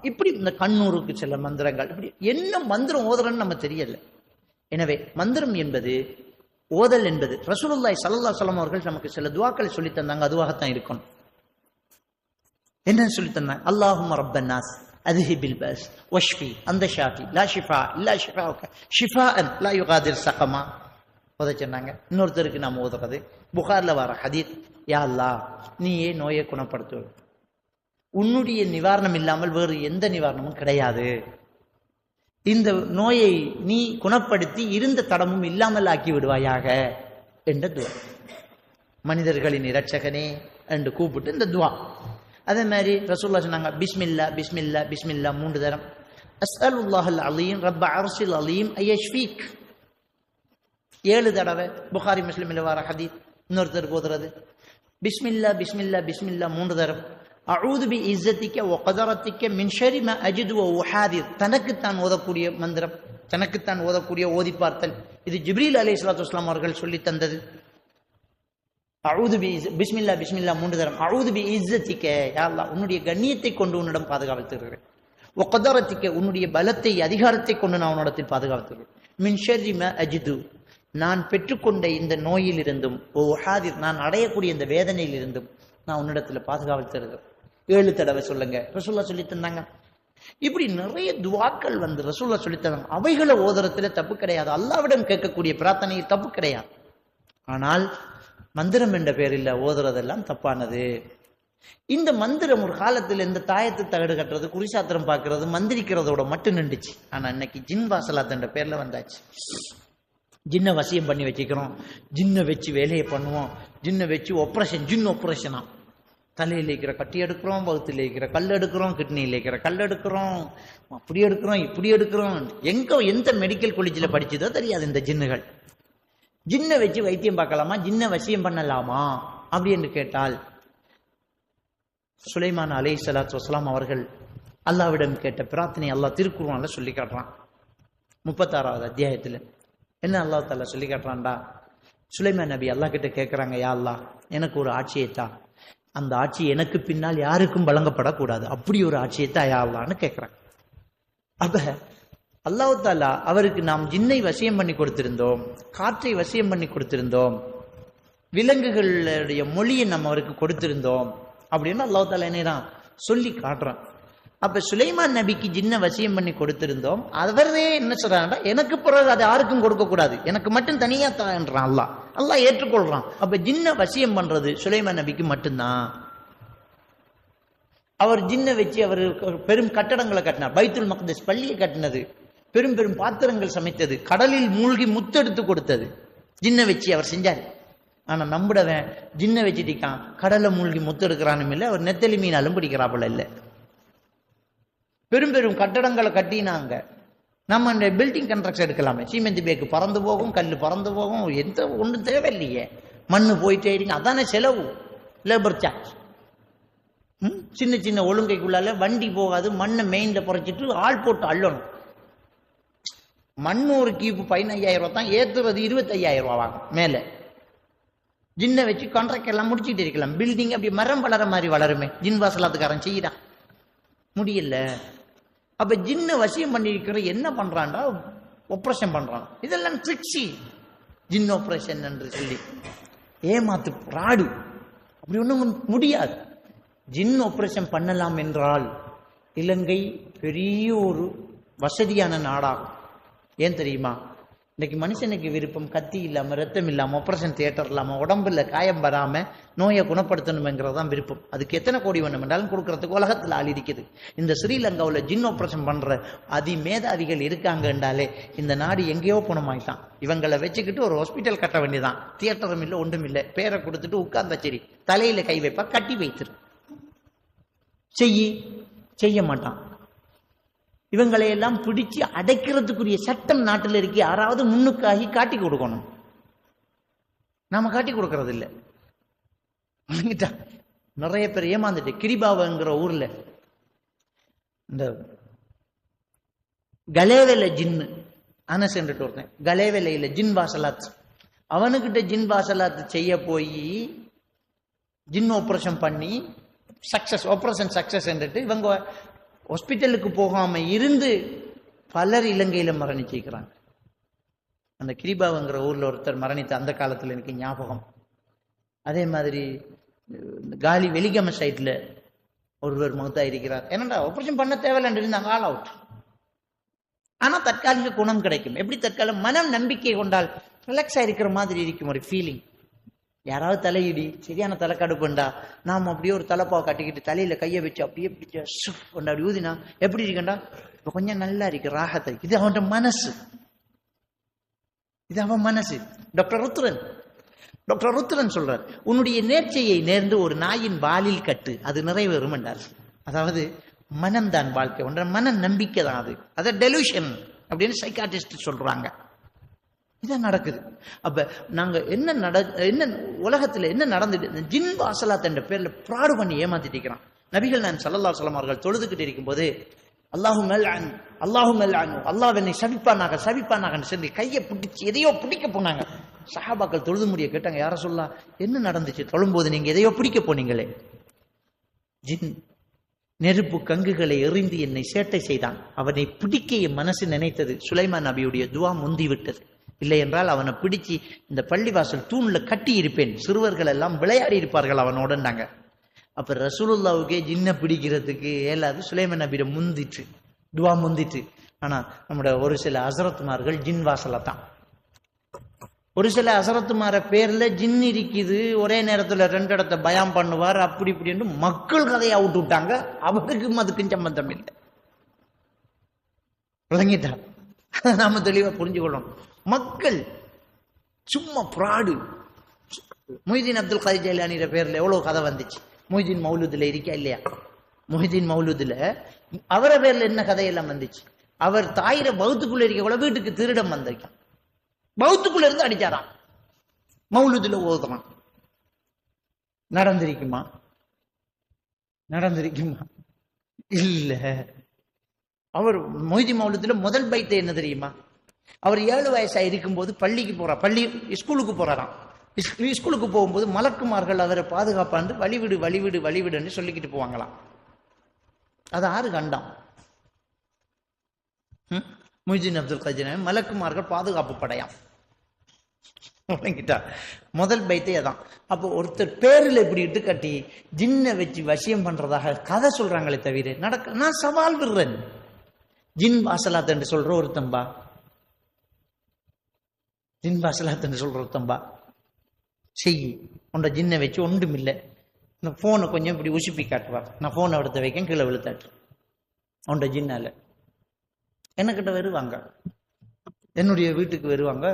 இப்படி இந்த கண்ணூருக்கு சில மந்திரங்கள், இப்படி என்ன மந்திரம் ஓதுறன்னு நம்ம தெரியல. எனவே மந்திரம் என்பது, ஓதல் என்பது, ரசூலுல்லாஹி ஸல்லல்லாஹு அலைஹி வஸல்லம் அவர்கள் நமக்கு சில துஆக்களை சொல்லி தந்தாங்க. அதுவாகத்தான் இருக்கணும். என்ன சொல்லி தந்தாங்க? அல்லாஹும்ம ரப்பன் நாஸ், அதுஹிபில் பஸ் வஷ்ஃபி அந்த ஷாஃபி லா ஷிஃபா இல்லா ஷிஃபாவுக்க ஷிஃபாஅன் லா யுகாதிர் சகமா ஓத சொன்னாங்க. இன்னொருத்தருக்கு நாம் ஓதுறது புகார்ல வர ஹதீஸ், யா அல்லாஹ் நீயே நோயை குணப்படுத்து, உன்னுடைய நிவாரணம் இல்லாமல் வேறு எந்த நிவாரணமும் கிடையாது, இந்த நோயை நீ குணப்படுத்தி இருந்த தடமும் இல்லாமல் ஆக்கி விடுவாயாக என்ற துவா. மனிதர்களின் இரட்சகனே என்று கூப்பிட்டு இந்த துவா. அதே மாதிரி ரசூலுல்லாஹ் சொன்னாங்க, பிஸ்மில்லா பிஸ்மில்லா பிஸ்மில்லா 3 தரம். அஸ்அலுல்லாஹல் அலீம் ரப்ப அர்ஷில் அலீம் ஐயஷ்ஃபீக் 7 தடவை. புகாரி முஸ்லிமில் வர ஹதீஸ். இன்னொருத்தருக்கு ஓதுறது பிஸ்மில்லா பிஸ்மில்லா பிஸ்மில்லா 3 தரம். அஊது பி இஸ்ஸத்திக வ கதரத்திக மின் ஷர்ரி மா அஜிது வ உஹாதிர். தனக்குத்தான் ஓதக்கூடிய மந்திரம், தனக்குத்தான் ஓதக்கூடிய ஓதி பார்த்தல். இது ஜிப்ரீல் அலைஹிஸ்ஸலாத்து வஸ்ஸலாம் அவர்கள் சொல்லி தந்தது. அஊது பி பிஸ்மில்லா பிஸ்மில்லா 3 தரம். அஊது பி இஸ்ஸத்திக, யா அல்லாஹ் உன்னுடைய கண்ணியத்தை கொண்டு உன்னிடம் பாதுகாத்துகிறேன். வ கதரத்திக உன்னுடைய பலத்தை அதிகாரத்தை கொண்டு நான் உன்னிடத்தில் பாதுகாத்துகிறேன். மின் ஷர்ரி மா அஜிது நான் பெற்றுக்கொண்ட இந்த நோயிலிருந்தும் ஓ உஹாதிர் நான் அடையக்கூடிய இந்த வேதனையிலிருந்தும் நான் உன்னிடத்தில் பாதுகாத்துகிறேன். 7 தடவை சொல்லுங்க ரசூலுல்லாஹ் சொல்லி தந்தாங்க. இப்படி நிறைய துவாக்கள் வந்து ரசூலுல்லாஹ் சொல்லி தந்தாங்க. அவைகளை ஓதுறதுல தப்பு கிடையாது, அல்லாஹ்விடம் கேட்கக்கூடிய பிரார்த்தனையில் தப்பு கிடையாது. ஆனால் மந்திரம் என்ற பேரில் ஓதுறதெல்லாம் தப்பானது. இந்த மந்திரம் ஒரு காலத்தில் இந்த தாயத்து தகடு கட்டுறது, குறிசாத்திரம் பார்க்கறது, மந்திரிக்கிறதோட மட்டும் நின்றுச்சு. ஆனா இன்னைக்கு ஜின் வாசலாத் என்ற பேர்ல வந்தாச்சு. ஜின்னை வசியம் பண்ணி வச்சுக்கிறோம், ஜின்னை வச்சு வேலையை பண்ணுவோம், ஜின்னை வச்சு ஆப்ரேஷன், ஜின் ஆப்ரேஷனா. தலையில் இருக்கிற கட்டி எடுக்கிறோம், வகுத்தில் இருக்கிற கல் எடுக்கிறோம், கிட்னியில் இருக்கிற கல் எடுக்கிறோம், அப்படி எடுக்கிறோம் இப்படி எடுக்கிறோம். எந்த மெடிக்கல் காலேஜில் படிச்சதோ தெரியாது இந்த ஜின்னுகள். ஜின்னை வச்சு வைத்தியம் பார்க்கலாமா, ஜின்னை வசியம் பண்ணலாமா அப்படி என்று கேட்டால், சுலைமான் அலைஹிஸ்ஸலாத்து வஸ்ஸலாம் அவர்கள் அல்லாஹ்விடம் கேட்ட பிரார்த்தனை அல்லாஹ் திருக்குர்ஆன்ல சொல்லி காட்டுறான். 36வது அத்தியாயத்தில் என்ன அல்லாஹ் தஆலா சொல்லி காட்டுறான்டா, சுலைமான் நபி அல்லாஹ் கிட்ட கேட்குறாங்க, யா அல்லாஹ் எனக்கு ஒரு ஆட்சியைத்தா, அந்த ஆட்சி எனக்கு பின்னால் யாருக்கும் வழங்கப்படக்கூடாது, அப்படி ஒரு ஆட்சியைத்தா யா அல்லாஹ்னு கேட்குறாங்க. அப்ப அல்லாஹ் தஆலா அவருக்கு நாம் ஜின்னை வசியம் பண்ணி கொடுத்திருந்தோம், காற்றை வசியம் பண்ணி கொடுத்திருந்தோம், விலங்குகளுடைய மொழியை நம்ம அவருக்கு கொடுத்திருந்தோம் அப்படின்னு அல்லாஹ் தஆலா என்ன சொல்லி காட்டுறான். அப்ப சுலைமான் நபிக்கு ஜின்னை வசியம் பண்ணி கொடுத்திருந்தோம், அவரே என்ன சொல்றாங்க, எனக்கு பிறகு அதை யாருக்கும் கொடுக்க கூடாது, எனக்கு மட்டும் தனியா தான்றான் அல்லாஹ். அல்லாஹ் ஏற்றுக்கொள்றான். அப்ப ஜின்னை வசியம் பண்றது சுலைமான் நபிக்கு மட்டும்தான். அவர் ஜின்னை வச்சு அவர் பெரும் கட்டடங்களை கட்டினார், பைத்துல் மக்திஸ் பள்ளியை கட்டினது, பெரும் பெரும் பாத்திரங்கள் சமைத்தது, கடலில் மூழ்கி முத்தெடுத்து கொடுத்தது, ஜின்னை வச்சு அவர் செஞ்சாரு. ஆனா நம்பிடவன் ஜின்னை வச்சுட்டிக்கான், கடலை மூழ்கி முத்தெடுக்கிறானும் இல்லை, அவர் நெத்தலி மீனாலும் பிடிக்கிறாப்புல இல்லை. பெரும் பெரும் கட்டடங்களை கட்டினாங்க. நம்ம இந்த பில்டிங் கன்ஸ்ட்ரக்ஷன் எடுக்கலாமே, சீமெந்தி பேக்கு பறந்து போகும், கல் பறந்து போகும், எந்த ஒன்றும் தேவையில்லையே, மண்ணு போயிட்டே இருக்கு, அதானே செலவு, லேபர் சார்ஜ். சின்ன சின்ன ஒழுங்கைக்குள்ளால வண்டி போகாது, மண்ணை மெயின்ல புறைச்சிட்டு ஆள் போட்டு அள்ளணும். மண் ஒரு கீப்பு 15,000 ரூபா தான், ஏற்றுவது 25,000 ரூபா வாங்க மேல. ஜின்னை வச்சு கான்ட்ராக்ட் எல்லாம் முடிச்சுட்டு இருக்கலாம். பில்டிங் அப்படி மரம் வளர மாதிரி வளருமே, ஜின் வாசலாத்துக்காரன் செய்யறான், முடியல. அப்ப ஜின்ன வசியம் பண்ணிருக்கிற என்ன பண்றான்டா, ஆப்ரேஷன் பண்றான். இதெல்லாம் ட்ரிக்ஸி, ஜின் ஆப்ரேஷன் என்று சொல்லி ஏமாத்து ராடு. அப்படி ஒண்ணும் முடியாது. ஜின் ஆப்ரேஷன் பண்ணலாம் என்றால் இலங்கை பெரிய ஒரு வசதியான நாடாகும். ஏன் தெரியுமா, இன்னைக்கு மனுஷனுக்கு விருப்பம் கத்தி இல்லாம, ரத்தம் இல்லாம, ஆப்ரேஷன் தியேட்டர் இல்லாம, உடம்புல காயம் வராம நோயை குணப்படுத்தணுங்கிறது தான் விருப்பம். அதுக்கு எத்தனை கோடி வேணும் என்றாலும் கொடுக்கறதுக்கு உலகத்தில் ஆள் இருக்குது. இந்த ஸ்ரீலங்காவில் ஜின் ஆப்ரேஷன் பண்ற அதிமேதாவிகள் இருக்காங்க என்றாலே இந்த நாடு எங்கேயோ போனமாயிட்டான். இவங்களை வச்சுக்கிட்டு ஒரு ஹாஸ்பிட்டல் கட்ட வேண்டியதான், தியேட்டரும் இல்லை ஒன்றும் இல்லை, பேரை கொடுத்துட்டு உட்கார்ந்த சரி தலையில கை வைப்பா, கட்டி வைத்திரு, செய்ய மாட்டான். இவங்களையெல்லாம் பிடிச்சு அடைக்கிறதுக்குரிய சட்டம் நாட்டில் இருக்கு. யாராவது முன்னுக்காகி காட்டி கொடுக்கணும், நாம காட்டி கொடுக்கறது இல்லை. நிறைய பேர் ஏமாந்துட்டு, கிரிபாவங்கிற ஊர்ல இந்த கலேவேல ஜின்னு அனஸ் என்று ஒருத்தன், கலேவேலையில ஜின் வாசலாத், அவனுக்கிட்ட ஜின் வாசலாத் செய்ய போய் ஜின் ஆப்ரேஷன் பண்ணி சக்சஸ், ஆப்ரேஷன் சக்சஸ் என்றுட்டு இவங்க ஹாஸ்பிட்டலுக்கு போகாம இருந்து பலர் இலங்கையில மரணிச்சிருக்கிறாங்க. அந்த கிரிபாவுங்கிற ஊர்ல ஒருத்தர் மரணித்த அந்த காலத்துல எனக்கு ஞாபகம். அதே மாதிரி காலி வெலிகம சைட்ல ஒருவர் மௌத்தா இருக்கிறார், என்னடா ஆபரேஷன் பண்ண தேவையில்லை இருந்தாங்க, ஆல் அவுட். ஆனா தற்காலிக குணம் கிடைக்கும். எப்படி தற்காலிக? மனம் நம்பிக்கை கொண்டால் ரிலாக்ஸ் ஆயிருக்கிற மாதிரி இருக்கும் ஒரு ஃபீலிங். யாராவது தலையிடி சரியான தலைக்கடுப்புண்டா, நாம் அப்படியே ஒரு தலைப்பாவை கட்டிக்கிட்டு தலையில கையை வச்சு அப்படியே பிடிச்ச கொண்டா அப்படி ஊதினா எப்படி இருக்கண்டா, இப்ப கொஞ்சம் நல்லா இருக்கு, ராகத்தை. இது அவன் மனசு, இது அவன் மனசு. டாக்டர் ருத்ரன் சொல்றார், உன்னுடைய நேர்ச்சையை நேர்ந்து ஒரு நாயின் வாலில் கட்டு, அது நிறைவேறும் என்றார். அதாவது மனம்தான் வாழ்க்கை, ஒன்ற மன நம்பிக்கை தான் அது. அதை டெலூஷன் அப்படின்னு சைக்காட்டிஸ்ட் சொல்றாங்க. இதான் நடக்குது. அப்ப நாங்க என்ன உலகத்துல என்ன நடந்துட்டு, ஜின் வாசலாத் என்ற பேர்ல பிராடு பண்ணி ஏமாத்திட்டு இருக்கிறான். நபிகள் நாயகம் ஸல்லல்லாஹு அலைஹி வஸல்லம் அவர்கள் தொழுதுகிட்டு இருக்கும்போது அல்லாஹ் என்னை சபிப்பானாக சொல்லி கையை பிடிச்சி எதையோ பிடிக்க போனாங்க. சஹாபாக்கள் தொழுது முடிய கேட்டாங்க, யார சொல்லலாம், என்ன நடந்துச்சு? தொழும்போது நீங்க எதையோ பிடிக்க போனீங்களே. ஜின் நெருப்பு கங்குகளை எறிந்து என்னை சேட்டை செய்தான், அவனை பிடிக்க என் மனசு நினைத்தது. சுலைமான் நபியுடைய துவா முந்தி விட்டது. இல்லை என்றால் அவனை பிடிச்சி இந்த பள்ளிவாசல் தூண்ல கட்டி இருப்பேன், சிறுவர்கள் எல்லாம் விளையாடி இருப்பார்கள் அவனோடனாங்க. அப்ப ரசூலுல்லாவுக்கே ஜின்ன பிடிக்கிறதுக்கு ஏலாது, சுலைமான் நபியிட முந்திட்டு துவா முந்திட்டு. ஆனா நம்முடைய ஒரு சில ஹஸரத்மார்கள் ஜின் வாசல தான். ஒரு சில ஹஸரத்மார பேர்ல ஜின் இருக்குது, ஒரே நேரத்துல 2 இடத்த பயம் பண்ணுவார், அப்படி இப்படின்னு மக்கள் கதையை அவுட்டு விட்டாங்க. அவருக்கும் அதுக்கும் சம்பந்தம் இல்லை. விளங்கிட்டா? நாம தெளிவா புரிஞ்சுக்கணும். மக்கள் சும்மா பிராடு. மொய்தீன் அப்துல் காதிர் ஜைலானியோட பேர்ல எவ்வளவு கதை வந்துச்சு. மொய்தீன் மௌலூதுல இருக்கா இல்லையா? மொய்தீன் மௌலூதுல அவர பேர்ல என்ன கதையெல்லாம் வந்துச்சு. அவர் தாயிர பௌத்துக்குள்ள இருக்க கூட வீட்டுக்கு திருடம் வந்திருக்கான், பௌத்துக்குள்ள இருந்து அடிச்சாராம், மௌலூதுல ஓதுறான். நடந்திருக்குமா? இல்ல. அவர் மொய்தீன் மௌலூதுல முதல் பைத்தை என்ன தெரியுமா? அவர் 7 வயசா இருக்கும்போது ஸ்கூலுக்கு போறாராம். ஸ்கூலுக்கு போகும்போது மலக்குமார்கள் அவரை பாதுகாப்பாண்டு வழிவிடுன்னு சொல்லிக்கிட்டு போவாங்களாம். அது 6 கண்டம். மொய்தீன் அப்துல் காதிர் மலக்குமார்கள் பாதுகாப்பு படையாம். முதல் பைத்தே அதான். அப்போ ஒருத்தர் பேரில் இப்படி இட்டு கட்டி ஜின்னை வச்சு வசியம் பண்றதாக கதை சொல்றாங்களே தவிர நான் சவால் விடுறேன். ஜின் வாசலாத் என்று சொல்ற ஒருத்தம்பா, செய்யி உண்ட ஜின்னை வச்சு ஒன்றும் இல்லை. இந்த போனை கொஞ்சம் இப்படி உசுப்பி காட்டுவார், நான் போனை எடுத்து வைக்க கீழே விழுத்தாட்டு உண்ட ஜின்னால என்னக்கிட்ட வருவாங்க, என்னுடைய வீட்டுக்கு வருவாங்க.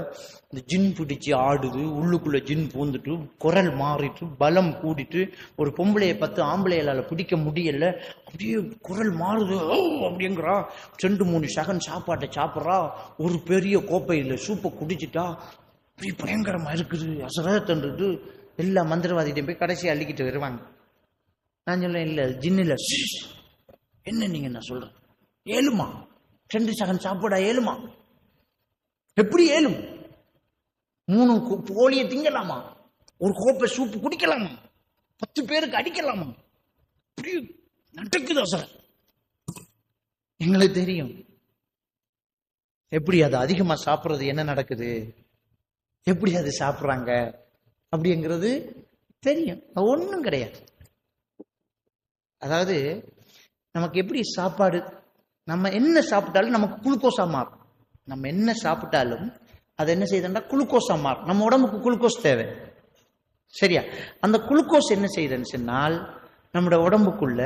இந்த ஜின் பிடிச்சி ஆடுது, உள்ளுக்குள்ள ஜின் பூந்துட்டு குரல் மாறிட்டு பலம் கூடிட்டு, ஒரு பொம்பளையை 10 ஆம்பளையால பிடிக்க முடியல, அப்படியே குரல் மாறுது அப்படிங்கிறா. 2-3 செகண்ட் சாப்பாட்டை சாப்பிட்றா, ஒரு பெரிய கோப்பையில் சூப்பை குடிச்சிட்டா, அப்படி பயங்கரமா இருக்குது, அசரத்துன்றது. எல்லா மந்திரவாதிகிட்டையும் போய் கடைசி அள்ளிக்கிட்டு வருவாங்க. நான் சொல்லேன், இல்லை ஜின் இல்லை. என்ன நீங்க நான் சொல்றேன், ஏழுமா 2 செகண்ட் சாப்பாடா ஏழுமா? எப்படி ஏழும்? 3 போலியை திங்கலாமா? ஒரு கோப்பை சூப்பு குடிக்கலாமா? 10 பேருக்கு அடிக்கலாமா? அப்படி நடக்குதா சார்? எங்களுக்கு தெரியும் எப்படி அது அதிகமா சாப்பிட்றது என்ன நடக்குது, எப்படி அது சாப்பிட்றாங்க அப்படிங்கிறது தெரியும். ஒன்றும் கிடையாது. அதாவது நமக்கு எப்படி சாப்பாடு, நம்ம என்ன சாப்பிட்டாலும் நமக்கு குளுக்கோஸா மாறும். நம்ம என்ன சாப்பிட்டாலும் அது என்ன செய்யுதுன்னா குளுக்கோஸா மாறும். நம்ம உடம்புக்கு குளுக்கோஸ் தேவை, சரியா? அந்த குளுக்கோஸ் என்ன செய்யுதுன்னு சொன்னால் நம்முடைய உடம்புக்குள்ள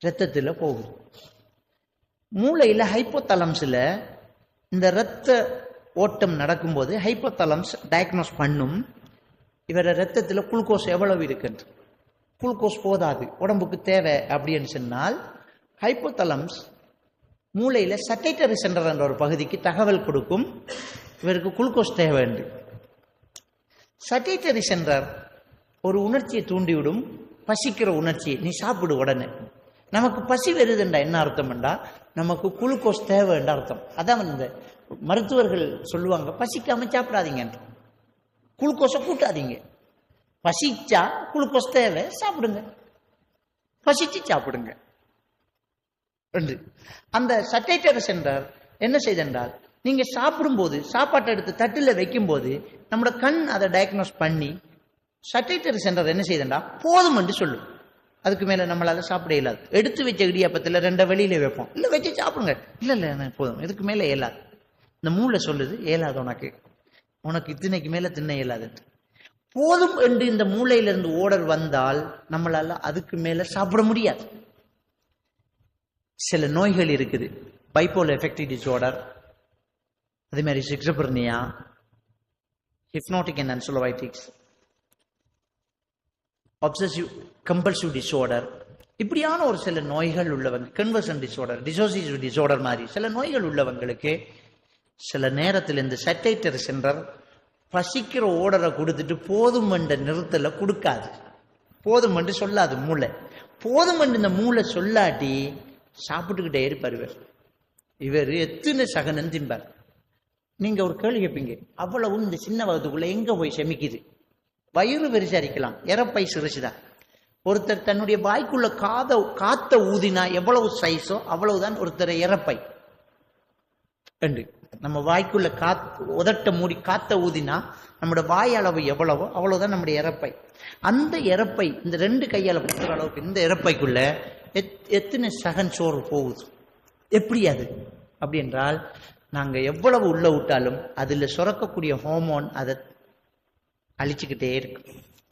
ரத்தத்துல போகுது. மூளையில ஹைப்போதலம்ஸ்ல இந்த ரத்த ஓட்டம் நடக்கும்போது ஹைப்போதலம்ஸ் டயக்னோஸ் பண்ணும், இவர ரத்தத்துல குளுக்கோஸ் எவ்வளவு இருக்குன்னு. குளுக்கோஸ் போதாது, உடம்புக்கு தேவை அப்படின்னு சொன்னால் ஹைப்போதலம்ஸ் மூளையில சட்டைட்டரி சென்டர் என்ற ஒரு பகுதிக்கு தகவல் கொடுக்கும், இவருக்கு குளுக்கோஸ் தேவை என்று. சட்டைட்டரி சென்டர் ஒரு உணர்ச்சியை தூண்டிவிடும், பசிக்கிற உணர்ச்சியை. நீ சாப்பிடு உடனே. நமக்கு பசி வருதுண்டா என்ன அர்த்தம் என்றா நமக்கு குளுக்கோஸ் தேவை என்ற அர்த்தம். அதான் இந்த மருத்துவர்கள் சொல்லுவாங்க, பசிக்காம சாப்பிடாதீங்க, குளுக்கோஸை கூட்டாதீங்க. பசிச்சா குளுக்கோஸ் தேவை, சாப்பிடுங்க, பசிச்சு சாப்பிடுங்க. அந்த சட்டைட்டரி சென்டர் என்ன செய்தென்றால், நீங்க சாப்பிடும்போது சாப்பாட்டை எடுத்து தட்டில் வைக்கும் போது நம்மளோட கண் அதை டயக்னோஸ் பண்ணி சட்டைட்டரி சென்டர் என்ன செய்தா போதும் என்று சொல்லும். அதுக்கு மேல நம்மளால சாப்பிட இயலாது. எடுத்து வச்ச இடியாப்பத்தில் 2 வெளியில வைப்போம். இல்ல வச்சு சாப்பிடுங்க. இல்ல எனக்கு போதும், இதுக்கு மேல இயலாது. இந்த மூளை சொல்லுது இயலாது, உனக்கு இத்தனைக்கு மேல தின்ன இயலாது. போதும் என்று இந்த மூளையிலிருந்து ஓர்டர் வந்தால் நம்மளால அதுக்கு மேல சாப்பிட முடியாது. சில நோய்கள் இருக்குது, பைப்போலர் எஃபெக்டிவ் டிஸார்டர், அதே மாதிரி schizophrenia, hypnotic and anxiolytics, obsessive compulsive disorder, இப்படியான ஒரு சில நோய்கள் உள்ளவங்க, கன்வர்ஷன் டிஸார்டர், டிசோசியேட்டிவ் டிஸார்டர் மாதிரி சில நோய்கள் உள்ளவங்களுக்கு சில நேரத்தில் இந்த சைட்டேட்டரி சென்டர் பசிக்கிற ஓர்டரை கொடுத்துட்டு போதும் என்ற நிறுத்தல கொடுக்காது. போதும் என்று சொல்லாது மூளை. போதும் என்று இந்த மூளை சொல்லாட்டி சாப்பிட்டுக்கிட்டே இருப்பார். இவர் எத்தனை சகனம் தின்பார். நீங்க ஒரு கேள்வி கேட்பீங்க, அவ்வளவு இந்த சின்ன வகுத்துக்குள்ள எங்க போய் செமிக்குது? வயிறு விரிச்சரிக்கலாம், இறப்பை சிறுசுதான். ஒருத்தர் தன்னுடைய வாய்க்குள்ள காத்த ஊதினா எவ்வளவு சைஸோ அவ்வளவுதான் ஒருத்தர் இறப்பை. நம்ம வாய்க்குள்ள உதட்ட மூடி காத்த ஊதினா நம்முடைய வாய் அளவு எவ்வளவோ அவ்வளவுதான் நம்முடைய இறப்பை. அந்த இறப்பை இந்த 2 கையால போகிற அளவுக்கு இந்த இறப்பைக்குள்ள எத்தனை சகன் சோறு போகுது? எப்படி அது அப்படி என்றால், நாங்க எவ்வளவு உள்ள விட்டாலும் அதுல சுரக்கக்கூடிய ஹார்மோன் அதை அழிச்சுக்கிட்டே இருக்கு.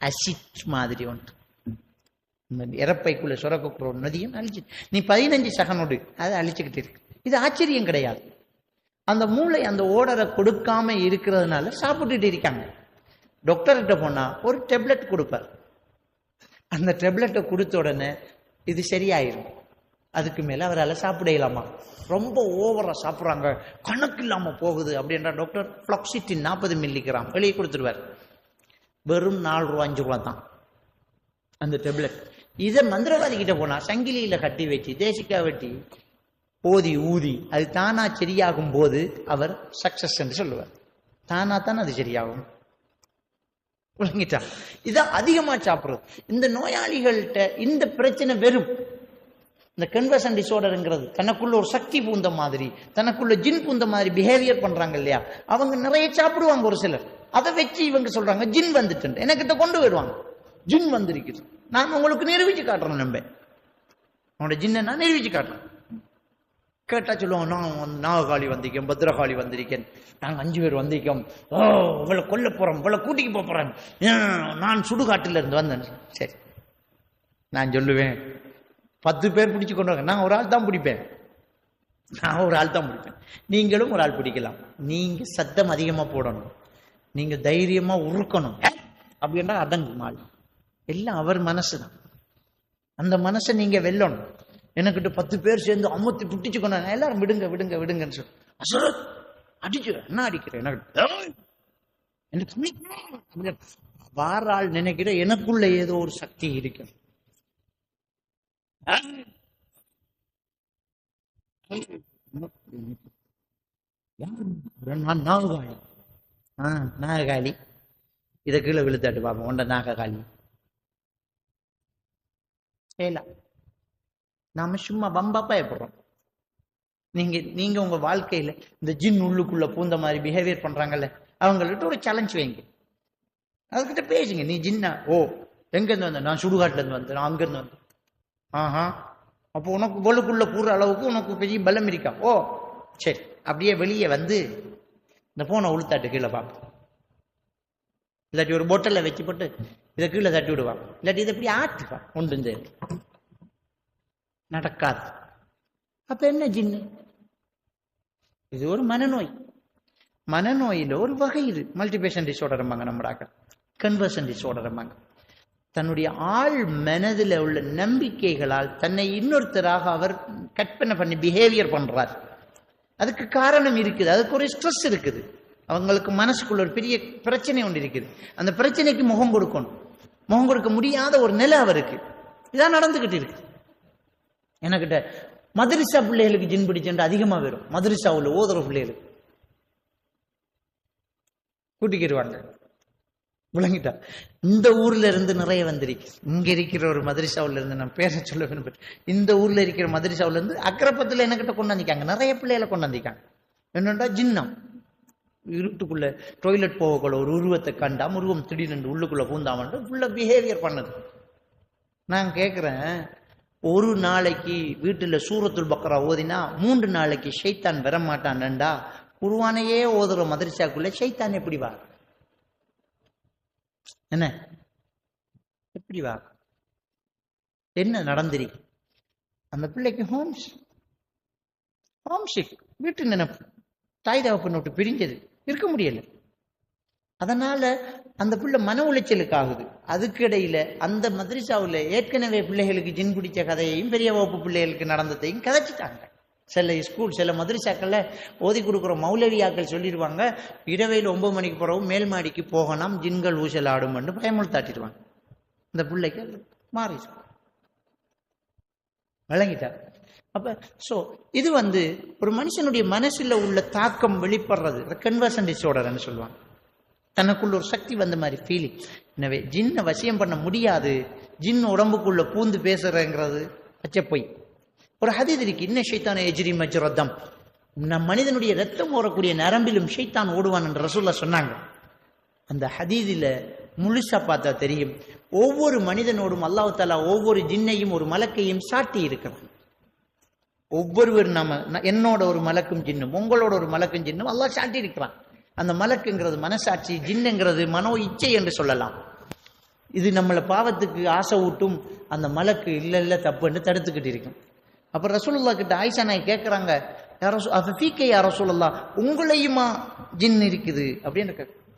அசிட் மாதிரி ஒன்று இறப்பைக்குள்ள சுரக்கக்கூடிய நதியும் அழிச்சு, நீ 15 சகனோடு அதை அழிச்சுக்கிட்டே இருக்கு. இது ஆச்சரியம் கிடையாது. அந்த மூளை அந்த ஓர்டரை கொடுக்காம இருக்கிறதுனால சாப்பிட்டுட்டு இருக்காங்க. டாக்டர்கிட்ட போனா ஒரு டேப்லெட் கொடுப்பார். அந்த டேப்லெட்டை கொடுத்த உடனே இது சரியாயிரும். அதுக்கு மேல அவரால் சாப்பிட இயலாமா? ரொம்ப ஓவரா சாப்பிட்றாங்க, கணக்கு இல்லாம போகுது அப்படின்ற டாக்டர் ஃப்ளோக்சிட்டின் 40 மில்லிகிராம் வெளியே கொடுத்துருவார். வெறும் 4 ரூபா 5 ரூபா தான் அந்த டேப்லெட். இதை மந்திரவாதி கிட்ட போனா சங்கிலியில கட்டி வச்சு தேசிக்கா வெட்டி ஓதி ஊதி அது தானா சரியாகும் போது அவர் சக்சஸ் என்று சொல்லுவார். தானா தான் அது சரியாகும். விளங்கிட்டா? இதை அதிகமா சாப்பிடுறது. இந்த நோயாளிகள்கிட்ட இந்த பிரச்சனை வெறும் இந்த கன்வர்ஷன் டிஸார்டர்ங்கிறது தனக்குள்ள ஒரு சக்தி பூந்த மாதிரி, தனக்குள்ள ஜின் பூந்த மாதிரி பிஹேவியர் பண்றாங்க இல்லையா? அவங்க நிறைய சாப்பிடுவாங்க. ஒரு சிலர் அதை வச்சு இவங்க சொல்றாங்க ஜின் வந்துட்டு எனக்கிட்ட கொண்டு வருவாங்க. ஜின் வந்திருக்குது, நான் உங்களுக்கு நிரூபிச்சு காட்டுறேன். நம்ப உன்னோட ஜின்னை நான் நிரூபிச்சு காட்டுறேன். கேட்டா சொல்லுவாங்க, நான் நாககாளி வந்திருக்கேன், பத்ரகாளி வந்திருக்கேன், நாங்கள் 5 பேர் வந்திருக்கோம், இவளை கொல்ல போறோம், இவளை கூட்டிக்கு போறேன், நான் சுடுகாட்டில இருந்து வந்தேன். சரி, நான் சொல்லுவேன் 10 பேர் பிடிச்சு கொண்டு வாங்க, நான் ஒரு ஆள் தான் பிடிப்பேன், நீங்களும் ஒரு ஆள் பிடிக்கலாம். நீங்க சத்தம் அதிகமா போடணும், நீங்க தைரியமா உருக்கணும். அப்படின்னா அடங்கும் ஆள். எல்லாம் அவர் மனசுதான். அந்த மனசை நீங்க வெல்லணும். எனக்கிட்ட 10 பேர் சேர்ந்து அமுத்தி புட்டிச்சு கொண்டாங்க, எல்லாரும் விடுங்க விடுங்க விடுங்கன்னு சொல்லி அசரத் அடிச்சு என்ன அடிக்கிறேன் எனக்கு வார ஆள் நினைக்கிற எனக்குள்ள ஏதோ ஒரு சக்தி இருக்கு. நாககாளி, நாககாளி இதை கீழே விழுத்தாட்டு பாப்போம். உண்ட நாககாளி நாம சும்மா வம்பா பயப்படுறோம். நீங்க உங்க வாழ்க்கையில இந்த ஜின் உள்ளுக்குள்ள பூந்த மாதிரி பிஹேவியர் பண்றாங்கல்ல, அவங்கள்ட்ட ஒரு சேலஞ்ச் வைங்க. அதுக்கிட்ட பேசுங்க, நீ ஜின்னா? ஓ, எங்க இருந்து வந்த? நான் சுடுகாட்டுல இருந்து வந்தேன், நான் அங்க இருந்து வந்தேன். ஆஹா, அப்போ உனக்கு வலுக்குள்ள கூற அளவுக்கு உனக்கு பெரிய பலம் இருக்கா? ஓ சரி, அப்படியே வெளியே வந்து இந்த போனை உளுத்தாட்டு கீழே பார்ப்போம். இல்லாட்டி ஒரு பொட்டல்ல வச்சு போட்டு இதை கீழே தட்டி விடுவான், இல்லாட்டி இதை எப்படி ஆட்டுவான். ஒன்று நடக்காது. அப்ப என்ன ஜின்னு? இது ஒரு மனநோய். மனநோயில ஒரு வகை. இது மல்டிபேஷன் டிஸார்டர், நம்மடாக்க கன்வர்ஷன் டிஸார்டர். தன்னுடைய ஆள் மனதில் உள்ள நம்பிக்கைகளால் தன்னை இன்னொருத்தராக அவர் கற்பனை பண்ணி பிஹேவியர் பண்றார். அதுக்கு காரணம் இருக்குது, அதுக்கு ஒரு ஸ்ட்ரெஸ் இருக்குது. அவங்களுக்கு மனசுக்குள்ள ஒரு பெரிய பிரச்சனை ஒன்று இருக்குது. அந்த பிரச்சனைக்கு முகம் கொடுக்கணும். முகம் கொடுக்க முடியாத ஒரு நிலை அவருக்கு. இதான் நடந்துகிட்டு இருக்கு. எனக்கிட்ட மதரிசா பிள்ளைகளுக்கு ஜின் பிடிச்சென்று அதிகமா வரும். மதரிசாவுல ஓதுற பிள்ளைகளுக்கு கூட்டிக்கிடுவாங்க. விளங்கிட்டா? இந்த ஊர்ல இருந்து நிறைய வந்திருக்கு. இங்க இருக்கிற ஒரு மதரிசாவுல இருந்து, நான் பேச சொல்ல விரும்புறேன், இந்த ஊர்ல இருக்கிற மதரிசாவுல இருந்து அக்கரப்பத்துல எனக்கிட்ட கொண்டாந்திக்காங்க. நிறைய பிள்ளைகளை கொண்டாந்திக்காங்க. என்னண்டா ஜின்னம் இருட்டுக்குள்ள டாய்லெட் போகக்குள்ள ஒரு உருவத்தை கண்டா உருவம் திடீர்னு உள்ளுக்குள்ள பூந்தாமன்ட்டு ஃபுல்லா பிஹேவியர் பண்ணது. நான் கேட்கிறேன், ஒரு நாளைக்கு வீட்டுல சூரத்துல் பக்ரா ஓதினா 3 நாளைக்கு ஷைத்தான் வரமாட்டான்டா, குர்ஆனையே ஓதுற மதரசாக்குள்ள ஷைத்தான் எப்படி வா? என்ன எப்படி வா? என்ன நடந்திரி? அந்த பிள்ளைக்கு ஹோம்ஷிக், வீட்டு நினைப்பு, தாய் தகப்பன் விட்டு பிரிஞ்சது, இருக்க முடியல. அதனால அந்த பிள்ளை மன உளைச்சலுக்கு ஆகுது. அதுக்கு இடையில அந்த மதரசாவில் ஏற்கனவே பிள்ளைகளுக்கு ஜின் பிடிச்ச கதையையும் பெரிய வகுப்பு பிள்ளைகளுக்கு நடந்ததையும் கதைச்சிட்டாங்க. சில மதரசாக்கள்ல ஓதி கொடுக்குற மௌலவியாக்கள் சொல்லிடுவாங்க, இரவையில் 9 மணிக்கு பிறகு மேல் மாடிக்கு போகணும், ஜின்கள் ஊசல் ஆடும் என்று பயமுறுத்தாட்டிடுவாங்க. இந்த பிள்ளைக்கு மாறி வழங்கிட்டா. அப்ப இது ஒரு மனுஷனுடைய மனசுல உள்ள தாக்கம் வெளிப்படுறது கன்வர்ஷன் டிஸார்டர்னு சொல்லுவாங்க. தனக்குள்ள ஒரு சக்தி வந்த மாதிரி ஃபீலிங். எனவே ஜின்னை வசியம் பண்ண முடியாது, ஜின் உடம்புக்குள்ள பூந்து பேசுறங்கிறது பச்சை பொய். ஒரு ஹதீஸ் இருக்கு, இன்ன ஷைத்தான எஜ்ரி மஜ்ரத்தம், நம் மனிதனுடைய ரத்தம் ஓடக்கூடிய நரம்பிலும் ஷைத்தான் ஓடுவான் என்று ரசூலுல்லாஹ் சொன்னாங்க. அந்த ஹதீஸில் முழுசா பார்த்தா தெரியும், ஒவ்வொரு மனிதனோடும் அல்லாஹ் தஆலா ஒவ்வொரு ஜின்னையும் ஒரு மலக்கையும் சாட்டி இருக்கிறான். ஒவ்வொருவர் என்னோட ஒரு மலக்கும் ஜின்னும் உங்களோட ஒரு மலக்கும் ஜின்னும் அல்லாஹ் சாட்டி இருக்கிறான். அந்த மலக்குங்கிறது மனசாட்சி, ஜின்னுங்கிறது மனோ இச்சை என்று சொல்லலாம். இது நம்மளை பாவத்துக்கு ஆசை ஊட்டும். அந்த மலக்கு இல்ல தப்புன்னு தடுத்துக்கிட்டு இருக்கும். அப்ப ரசூலுல்லாஹ் கிட்ட ஆயிஷா நாய் கேட்கிறாங்க, யா ரசூலுல்லாஹ், உங்களையுமா ஜின் இருக்குது அப்படின்னு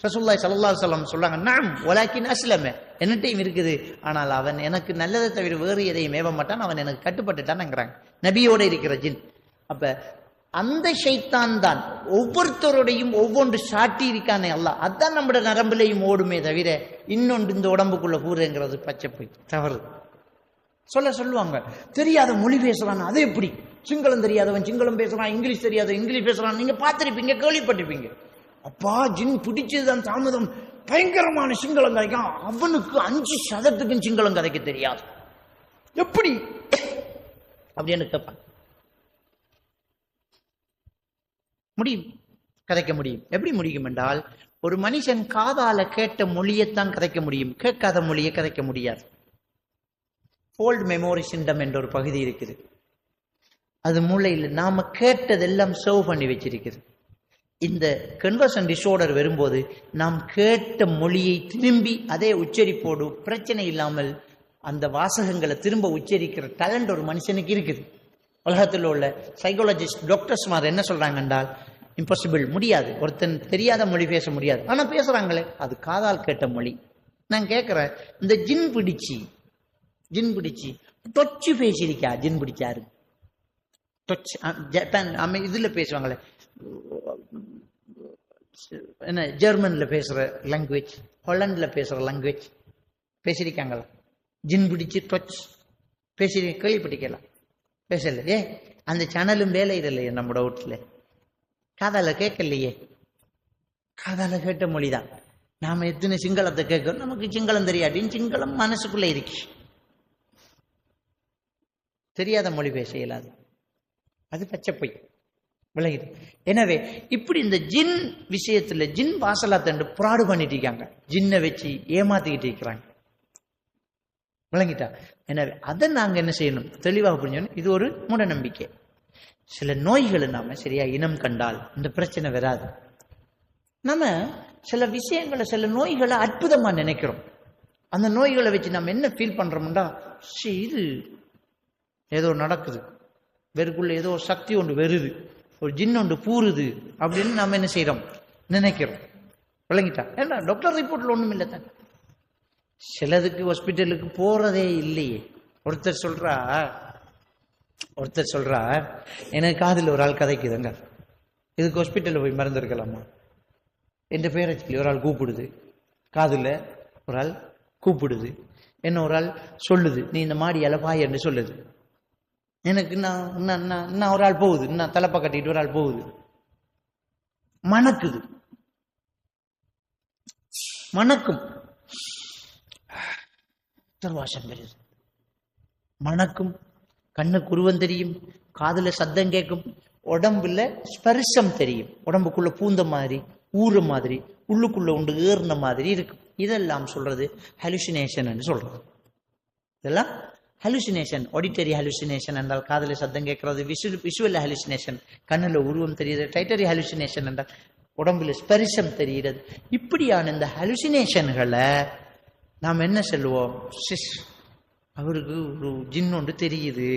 ரசூலுல்லாஹி ஸல்லல்லாஹு அலைஹி வஸல்லம் சொல்றாங்க, நஅம் வலாக்கின் அஸ்லம, என்னட்டையும் இருக்குது, ஆனால் அவன் எனக்கு நல்லதை தவிர வேறு எதையும் ஏவ மாட்டான், அவன் எனக்கு கட்டுப்பட்டுட்டான்ங்கிறாங்க. நபியோட இருக்கிற ஜின். அப்ப அந்த ஷைத்தான் தான் ஒவ்வொருத்தரோடையும் ஒவ்வொன்று சாட்டி இருக்கானே அல்லாஹ், அதான் நம்முடைய நரம்புலையும் ஓடுமே தவிர இன்னொன்று இந்த உடம்புக்குள்ள கூறுங்கிறது பச்சை போய் தவறு. சொல்லுவாங்க, தெரியாத மொழி பேசுறான், அது எப்படி? சிங்களம் தெரியாதவன் சிங்களம் பேசுறான், இங்கிலீஷ் தெரியாதவன் இங்கிலீஷ் பேசுறான், நீங்க பார்த்திருப்பீங்க, கேள்விப்பட்டிருப்பீங்க. அப்பா ஜின் பிடிச்சதுதான் தாமதம், பயங்கரமான சிங்களம் கதைக்கும், அவனுக்கு 5% சிங்களம் கதைக்க தெரியாது, எப்படி அப்படின்னு கேட்பான். முடியும், கதைக்க முடியும். எப்படி முடியும் என்றால், ஒரு மனுஷன் காதால கேட்ட மொழியைத்தான் கதைக்க முடியும், கேட்காத மொழியை கதைக்க முடியாது. ஃபோல்ட் மெமோரி சிண்டம் என்ற ஒரு பகுதி இருக்குது, அது மூளையில் நாம கேட்டதெல்லாம் சேவ் பண்ணி வச்சிருக்குது. இந்த கன்வர்ஷன் டிஸார்டர் வரும்போது நாம் கேட்ட மொழியை திரும்பி அதே உச்சரிப்போடு பிரச்சனை இல்லாமல் அந்த வாசகங்களை திரும்ப உச்சரிக்கிற டேலண்ட் ஒரு மனுஷனுக்கு இருக்குது. உலகத்தில் உள்ள சைக்காலஜிஸ்ட் டாக்டர்ஸ் மாதிரி என்ன சொல்றாங்க என்றால், இம்பாசிபிள், முடியாது, ஒருத்தன் தெரியாத மொழி பேச முடியாது, ஆனா பேசுறாங்களே அது காதால் கேட்ட மொழி. நான் கேட்கிறேன், இந்த ஜின் பிடிச்சி தொச்சு பேசியிருக்கா? ஜின் பிடிச்சாரு ஜப்பான் இதுல பேசுவாங்களே, என்ன ஜெர்மன்ல பேசுற லாங்குவேஜ், ஹாலண்ட்ல பேசுற லாங்குவேஜ் பேசியிருக்காங்களா? ஜின் பிடிச்சி டச் பேசி கேள்விப்பட்டிருக்கலாம், பேசலையே. அந்த சேனலும் வேலை இல்லையே நம்மளோட வீட்டுல, காதால கேட்கலையே, காதால கேட்ட மொழிதான். நாம எத்தனை சிங்களத்தை கேட்கிறோம், நமக்கு சிங்களம் தெரியாட்டின்னு சிங்களம் மனசுக்குள்ள இருக்கு, தெரியாத மொழி பேச இயலாது, அது பச்சை பொய் விளங்கிது. எனவே இப்படி இந்த ஜின் விஷயத்துல ஜின் வாசலாத்தண்டு புராடு பண்ணிட்டு இருக்காங்க, ஜின்னை வச்சு ஏமாத்திக்கிட்டு இருக்கிறாங்க, விளங்கிட்டா? எனவே அதை நாங்க என்ன செய்யணும், தெளிவாக புரிஞ்சோம். இது ஒரு மூட நம்பிக்கை. சில நோய்களை நாம சரியா இனம் கண்டால் இந்த பிரச்சனை வராது. நம்ம சில விஷயங்களை, சில நோய்களை அற்புதமா நினைக்கிறோம். அந்த நோய்களை வச்சு நம்ம என்ன ஃபீல் பண்றோம்டா, இது ஏதோ நடக்குது, வெறுக்குள்ள ஏதோ சக்தி ஒன்று வருது, ஒரு ஜின் ஒன்று பூருது அப்படின்னு நாம என்ன செய்யறோம், நினைக்கிறோம், விளங்கிட்டா? ஏன்னா டாக்டர் ரிப்போர்ட்ல ஒண்ணும் இல்லை தான். சிலதுக்கு ஹாஸ்பிட்டலுக்கு போறதே இல்லையே. ஒருத்தர் சொல்றா எனக்கு காதில் ஒரு ஆள் கதைக்குதுங்க, இதுக்கு ஹாஸ்பிட்டலில் போய் மருந்து இருக்கலாமா? என் பேரை சொல்லி ஒரு ஆள் கூப்பிடுது, காதில் ஒரு ஆள் கூப்பிடுது, என்ன ஒரு ஆள் சொல்லுது, நீ இந்த மாடியால பாய் என்று சொல்லுது. எனக்கு நான் ஒரு ஆள் போகுது, நான் தலைப்பா கட்டிட்டு ஒரு ஆள் போகுது, மணக்குது, மணக்கும், வாசம் வருது, மணக்கும், கண்ணுக்கு உருவம் தெரியும், காதுல சத்தம் கேட்கும், உடம்புல ஸ்பர்சம் தெரியும், உடம்புக்குள்ள பூந்த மாதிரி, ஊற மாதிரி, உள்ளுக்குள்ள உண்டு ஏறின மாதிரி இருக்கும். இதெல்லாம் சொல்றது ஹலுசினேஷன் சொல்றது. இதெல்லாம் ஹலுசினேஷன். ஆடிட்டரி ஹலுசினேஷன் என்றால் காதில் சத்தம் கேட்கறது, விஷுவல் ஹலுசினேஷன் கண்ணில் உருவம் தெரியுது, டைட்டரி ஹலுசினேஷன் என்றால் உடம்புல ஸ்பரிசம் தெரிகிறது. இப்படியான இந்த ஹலுசினேஷன்களை நாம் என்ன சொல்லுவோம், அவருக்கு ஒரு ஜின் ஒன்று தெரியுது,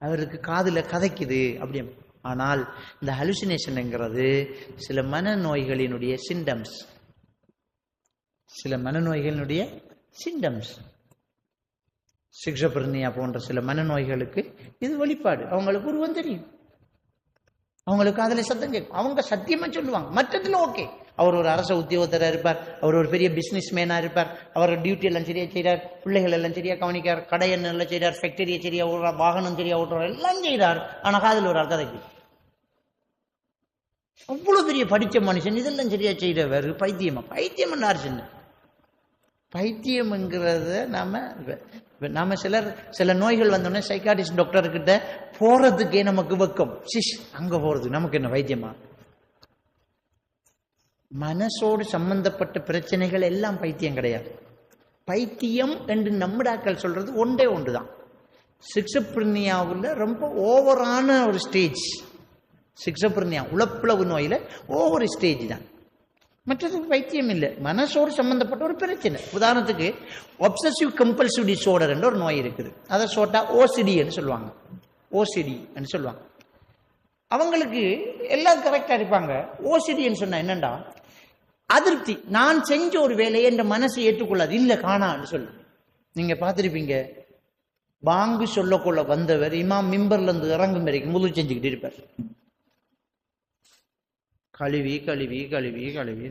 அவருக்கு காதுல கதைக்குது அப்படி. ஆனால் இந்த ஹலுசினேஷன்ங்கிறது சில மனநோய்களினுடைய சிம்டம்ஸ், சில மனநோய்களினுடைய சிம்டம்ஸ். சிக்ஸோபிரனியா போன்ற சில மனநோய்களுக்கு இது வெளிப்பாடு. அவங்களுக்கு உருவம் தெரியும், அவங்களுக்கு அதுல சத்தம் கேட்கும், அவங்க சத்தியமா சொல்லுவாங்க. மற்றதுல ஓகே, அவர் ஒரு அரச உத்தியோகத்தராக இருப்பார், அவர் ஒரு பெரிய பிசினஸ் மேனா இருப்பார், அவர் டியூட்டி எல்லாம் சரியா செய்கிறார், பிள்ளைகள் எல்லாம் சரியா கவனிக்கார், கடை எல்லாம் செய்கிறார், ஃபேக்டரியை சரியா ஓடுறார், வாகனம் சரியா ஓட்டுறார், எல்லாம் செய்கிறார். ஆனா காதில் ஒரு கதைக்கு அவ்வளவு பெரிய படிச்ச மனுஷன் இதெல்லாம் சரியா செய்யறவர் பைத்தியமா? பைத்தியம் யார் சின்ன பைத்தியம்ங்கிறத நாம சில நோய்கள் வந்தோடனே சைக்காட்டிஸ்ட் டாக்டர் கிட்ட போறதுக்கே நமக்கு வெக்கம். அங்க போறது நமக்கு என்ன வைத்தியமா? மனசோடு சம்பந்தப்பட்ட பிரச்சனைகள் எல்லாம் பைத்தியம் கிடையாது. பைத்தியம் என்று நம்மடாக்கள் சொல்றது ஒன்றே ஒன்றுதான். சிக்ஸோபிரனியாவில் ரொம்ப ஓவரான ஒரு ஸ்டேஜ். சிக்ஸோபிரனியா உளப்பிளவு நோயில ஒவ்வொரு ஸ்டேஜ் தான், மற்றதுக்கு பைத்தியம் இல்லை. மனசோடு சம்பந்தப்பட்ட ஒரு பிரச்சனை. உதாரணத்துக்கு ஒப்சசிவ் கம்பல்சிவ் டிஸார்டர் என்ற ஒரு நோய் இருக்குது. அதை சோட்டா ஓசிடின்னு சொல்லுவாங்க. ஓசிடின்னு சொல்லுவாங்க. அவங்களுக்கு எல்லாம் கரெக்டா இருப்பாங்க. ஓசிடின்னு சொன்னா என்னண்டா, அதிருப்தி. நான் செஞ்ச ஒரு வேலையை என்ற மனசை ஏற்றுக்கொள்ளாது, இல்ல காணான்னு சொல்லு. நீங்க பார்த்திருப்பீங்க, பாங்கு சொல்லக்கொள்ள வந்தவர் இமாம் மிம்பர்ல இருந்து இறங்கும் வரைக்கும் முழு செஞ்சுக்கிட்டு இருப்பார். கழுவி கழுவி கழுவி கழுவி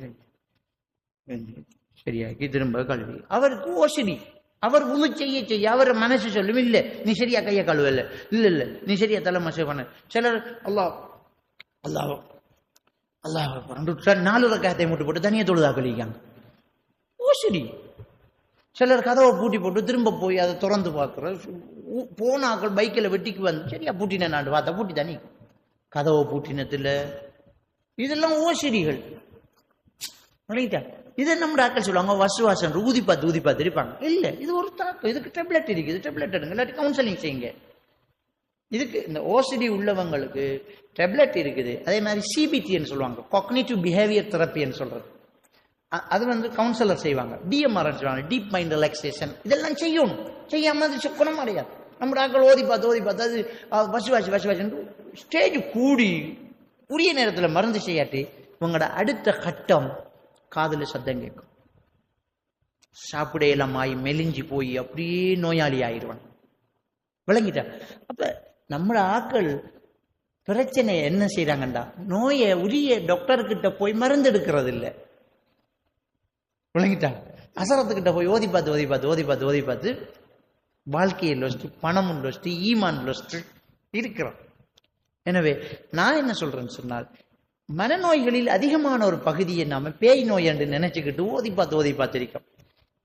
சரியாக்கி திரும்ப கழுவி. அவருக்கு ஓசிடி. அவர் முழு செய்ய செய்ய அவர் மனசு சொல்லும், இல்ல நீ சரியா கைய கழுவ, இல்ல இல்ல இல்ல நீ சரியா தலை மசை பண்ண. சிலர் அல்லாஹ் அல்லாஹ் அல்லாஹ் 4 ரக்காத்தை மூட்டு போட்டு தனியா தொழுதா கழிக்காங்க. ஓசிடி. சிலர் கதவை பூட்டி போட்டு திரும்ப போய் அதை திறந்து பார்க்குற போனாக்கள் பைக்கில் வெட்டிக்கு வந்து சரியா பூட்டின நாடு பார்த்தா பூட்டி தனி கதவை பூட்டினத்துல. இதெல்லாம் ஓசிடிகள். இதை நம்ம டாக்டர் சொல்லுவாங்க வசுவாசம் ஊதி பார்த்து இருப்பாங்க. இல்ல இது ஒரு தாக்கம், இதுக்கு டெப்லெட் இருக்குது, டெப்லெட் எடுங்க, இல்லாட்டி கவுன்சிலிங் செய்யுங்க. இதுக்கு இந்த ஓசிடி உள்ளவங்களுக்கு டெப்லெட் இருக்குது. அதே மாதிரி சிபிடின்னு சொல்லுவாங்க, காக்னிட்டிவ் பிஹேவியர் தெரப்பின்னு சொல்றது. அது வந்து கவுன்சிலர் செய்வாங்க. டிஎம்ஆர் சொல்லுவாங்க, டீப் மைண்ட் ரிலாக்ஸேஷன். இதெல்லாம் செய்யணும். செய்யாம அது குணம் அடையாது. நம்ம டாக்டர் ஓதி பார்த்து அது வசுவாசி ஸ்டேஜ் கூடி உரிய நேரத்தில் மருந்து செய்யாட்டி உங்களோட அடுத்த கட்டம் காதுல சத்தம் கேட்கும். சாப்பிடையெல்லாம் ஆகி மெலிஞ்சி போய் அப்படியே நோயாளி ஆயிடுவான். விளங்கிட்டா? அப்ப நம்மள ஆக்கள் பிரச்சனை என்ன செய்யறாங்கண்டா, நோயை உரிய டாக்டர் கிட்ட போய் மருந்து எடுக்கிறது இல்லை. விளங்கிட்டா? அசரத்துக்கிட்ட போய் ஓதி பார்த்து வாழ்க்கையை லொஸ்ட், பணம் லொஸ்ட், ஈமான் லொஸ்ட் இருக்கிறோம். எனவே நான் என்ன சொல்றேன்னு சொன்னால், மனநோய்களில் அதிகமான ஒரு பகுதியை நாம பேய் நோய் என்று நினைச்சுக்கிட்டு ஓதி பார்த்து இருக்கோம்.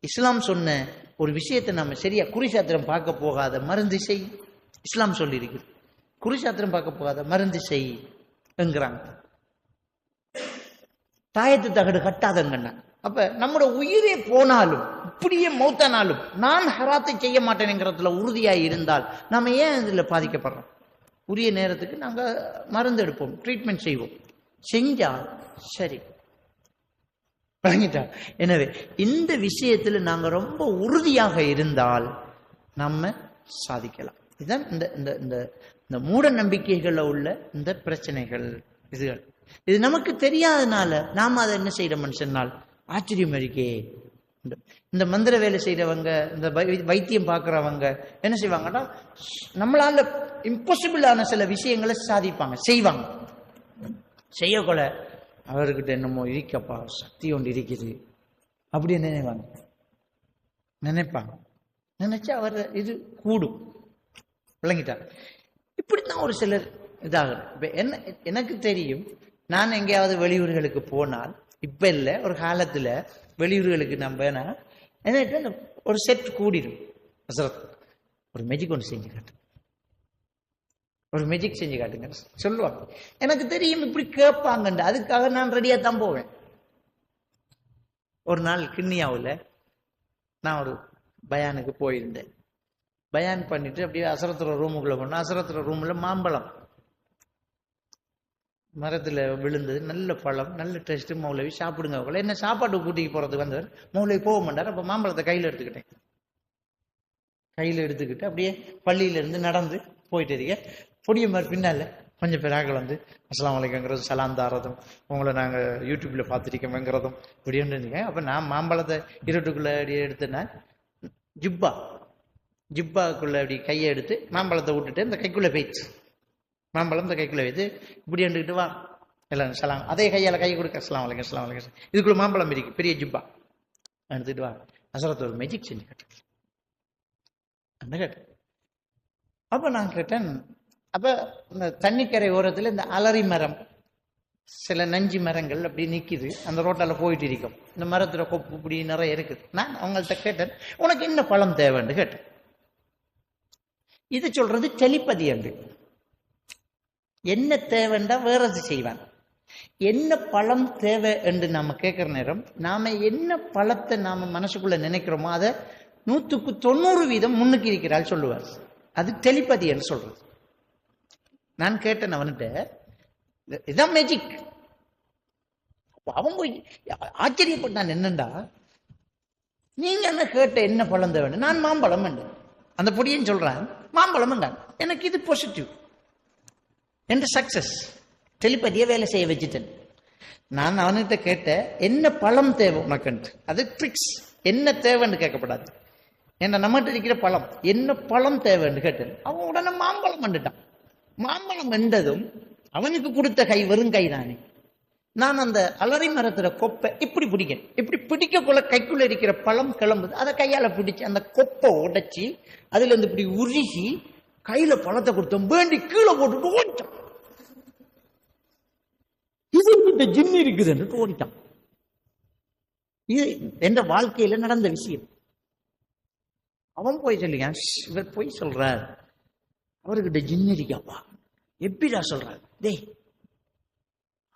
இஸ்லாம் சொன்ன ஒரு விஷயத்தை நாம சரியா குறிசாத்திரம் பார்க்க போகாத மருந்து செய். இஸ்லாம் சொல்லி இருக்குது, குறிசாத்திரம் பார்க்க போகாத மருந்து செய் என்கிறாங்க. தாயத்து தகடு கட்டாதங்கன்னா, அப்ப நம்மளோட உயிரே போனாலும் இப்படியே மௌத்தானாலும் நான் ஹராத்தை செய்ய மாட்டேன்ங்கிறதுல உறுதியாய் இருந்தால் நாம ஏன் இதுல பாதிக்கப்படுறோம்? உரிய நேரத்துக்கு நாங்க மருந்து எடுப்போம், ட்ரீட்மெண்ட் செய்வோம். செஞ்சா சரி. எனவே இந்த விஷயத்துல நாங்க ரொம்ப உறுதியாக இருந்தால் நம்ம சாதிக்கலாம். இதுதான் இந்த மூட நம்பிக்கைகள்ல உள்ள இந்த பிரச்சனைகள். இது நமக்கு தெரியாதனால நாம அதை என்ன செய்யறோம்னு சொன்னால் ஆச்சரியம் இருக்கே. இந்த மந்திர வேலை செய்யறவங்க, இந்த வைத்தியம் பார்க்கறவங்க என்ன செய்வாங்கன்னா, நம்மளால இம்பாசிபிளான சில விஷயங்களை சாதிப்பாங்க, செய்வாங்க. செய்யக்கூட அவர்கிட்ட என்னமோ இருக்கப்பா, சக்தி ஒன்று இருக்குது அப்படின்னு நினைப்பாங்க. நினைச்சா அவர் இது கூடும். விளங்கிட்டாங்க? இப்படித்தான் ஒரு சிலர் இதாகும். எனக்கு தெரியும், நான் எங்கேயாவது வெளியூர்களுக்கு போனால், இப்ப இல்லை ஒரு காலத்துல வெளியூர்களுக்கு நம்ம என்ன ஒரு செட் கூடிடும். ஒரு மெஜிக் ஒன்று செஞ்சு காட்டு, ஒரு மெஜிக் செஞ்சு காட்டுங்க சொல்லுவாங்க. எனக்கு தெரியும் இப்படி கேட்பாங்கண்டு, அதுக்காக நான் ரெடியா தான் போவேன். ஒரு நாள் கிண்ணியாவில் நான் ஒரு பயானுக்கு போயிருந்தேன். பயான் பண்ணிட்டு அப்படியே அசரத்துற ரூமுக்குள்ள போனா அசரத்துற ரூம்ல மாம்பழம் மரத்துல விழுந்தது, நல்ல பழம், நல்ல டேஸ்ட். மௌலவி சாப்பிடுங்க. அவங்கள என்ன சாப்பாடு கூட்டிக்கு போறதுக்கு வந்தவர். மௌலவி போக மாட்டார். அப்ப மாம்பழத்தை கையில எடுத்துக்கிட்டு அப்படியே பள்ளியில இருந்து நடந்து போயிட்டு இருக்க பொடிய மாதிரி பின்னால கொஞ்சம் பேர் ஆக்கள் வந்து அஸ்ஸலாமு அலைக்கும்ங்கிறது, சலாம் தாரதும், உங்களை நாங்க யூடியூப்ல பார்த்துருக்கோங்கிறதும் இப்படின்னு இருந்தீங்க. அப்ப நான் மாம்பழத்தை இருட்டுக்குள்ள அப்படியே எடுத்தேன்னா ஜிப்பாக்குள்ள அப்படி கையை எடுத்து மாம்பழத்தை விட்டுட்டு இந்த கைக்குள்ள போயிடுச்சு. மாம்பழம் இந்த கைக்குள்ள வைத்து இப்படி எடுத்துக்கிட்டு வா எல்லாம் சலாம், அதே கையால கை கொடுக்க அஸ்ஸலாமு அலைக்கும் அஸ்ஸலாமு அலைக்கும், இதுக்குள்ள மாம்பழம் இருக்கு பெரிய ஜிப்பா எடுத்துக்கிட்டு வா. அசரத்து ஒரு மேஜிக் செஞ்சு கேட்டேன். அப்ப நான் கேட்டேன், அப்ப இந்த தண்ணிக்கரை ஓரத்துல இந்த அலரி மரம், சில நஞ்சு மரங்கள் அப்படி நிக்குது, அந்த ரோட்டால போயிட்டு இருக்கும். இந்த மரத்துல கொப்பு இப்படி நிறைய இருக்குது. நான் அவங்கள்ட்ட கேட்டேன், உனக்கு என்ன பழம் தேவைன்னு கேட்டேன். இது சொல்றது டெலிபதி என்று. என்ன தேவைண்டா வேறது செய்வான். என்ன பழம் தேவை என்று நாம கேட்கிற நேரம் நாம என்ன பழத்தை நாம மனசுக்குள்ள நினைக்கிறோமோ அதை 100% முன்னுக்கு இருக்கிறாள் சொல்லுவார். அது டெலிபதி என்று சொல்றது. நான் கேட்டேன் அவன்கிட்ட, இதான் மேஜிக். அவன் போய் ஆச்சரியப்பட்டான். என்னண்டா நீங்க என்ன கேட்ட என்ன பழம் தேவை? நான் மாம்பழம் என்றேன். அந்த பொடியன்னு சொல்றான் மாம்பழம் என்றான். எனக்கு இது பாசிட்டிவ் என்ற சக்சஸ். டெலிபதியை வேலை செய்ய வச்சுட்டேன். நான் அவன்கிட்ட கேட்ட என்ன பழம் தேவை உனக்குன்ட்டு. அது ட்ரிக்ஸ். என்ன தேவைன்னு கேட்கப்படாது. ஏன்னா நம்மகிட்ட இருக்கிற பழம் என்ன பழம் தேவைன்னு கேட்டேன். அவன் உடனே மாம்பழம் வந்துட்டான். மாம்பழம் என்றதும் அவனுக்கு கொடுத்த கை வெறும் கை தானே. நான் அந்த அலரி மரத்துல கொப்பை இப்படி பிடிக்கேன். இப்படி பிடிக்கக்குள்ள கைக்குள்ள இருக்கிற பழம் கிளம்புது. அதை கையால பிடிச்சி அந்த கொப்பை உடைச்சி அதுல இருந்து இப்படி உருகி கையில பழத்தை கொடுத்தோம். வேண்டி கீழே போட்டுட்டு ஓடிட்டான். இது ஜிம் இருக்குதுன்னு ஓடிட்டான். இது என்ற வாழ்க்கையில நடந்த விஷயம். அவன் போய் சொல்லிங்க, இவர் போய் சொல்றார், அவர்கிட்ட ஜின் இருக்காப்பா. எப்படிடா சொல்றாரு? டே,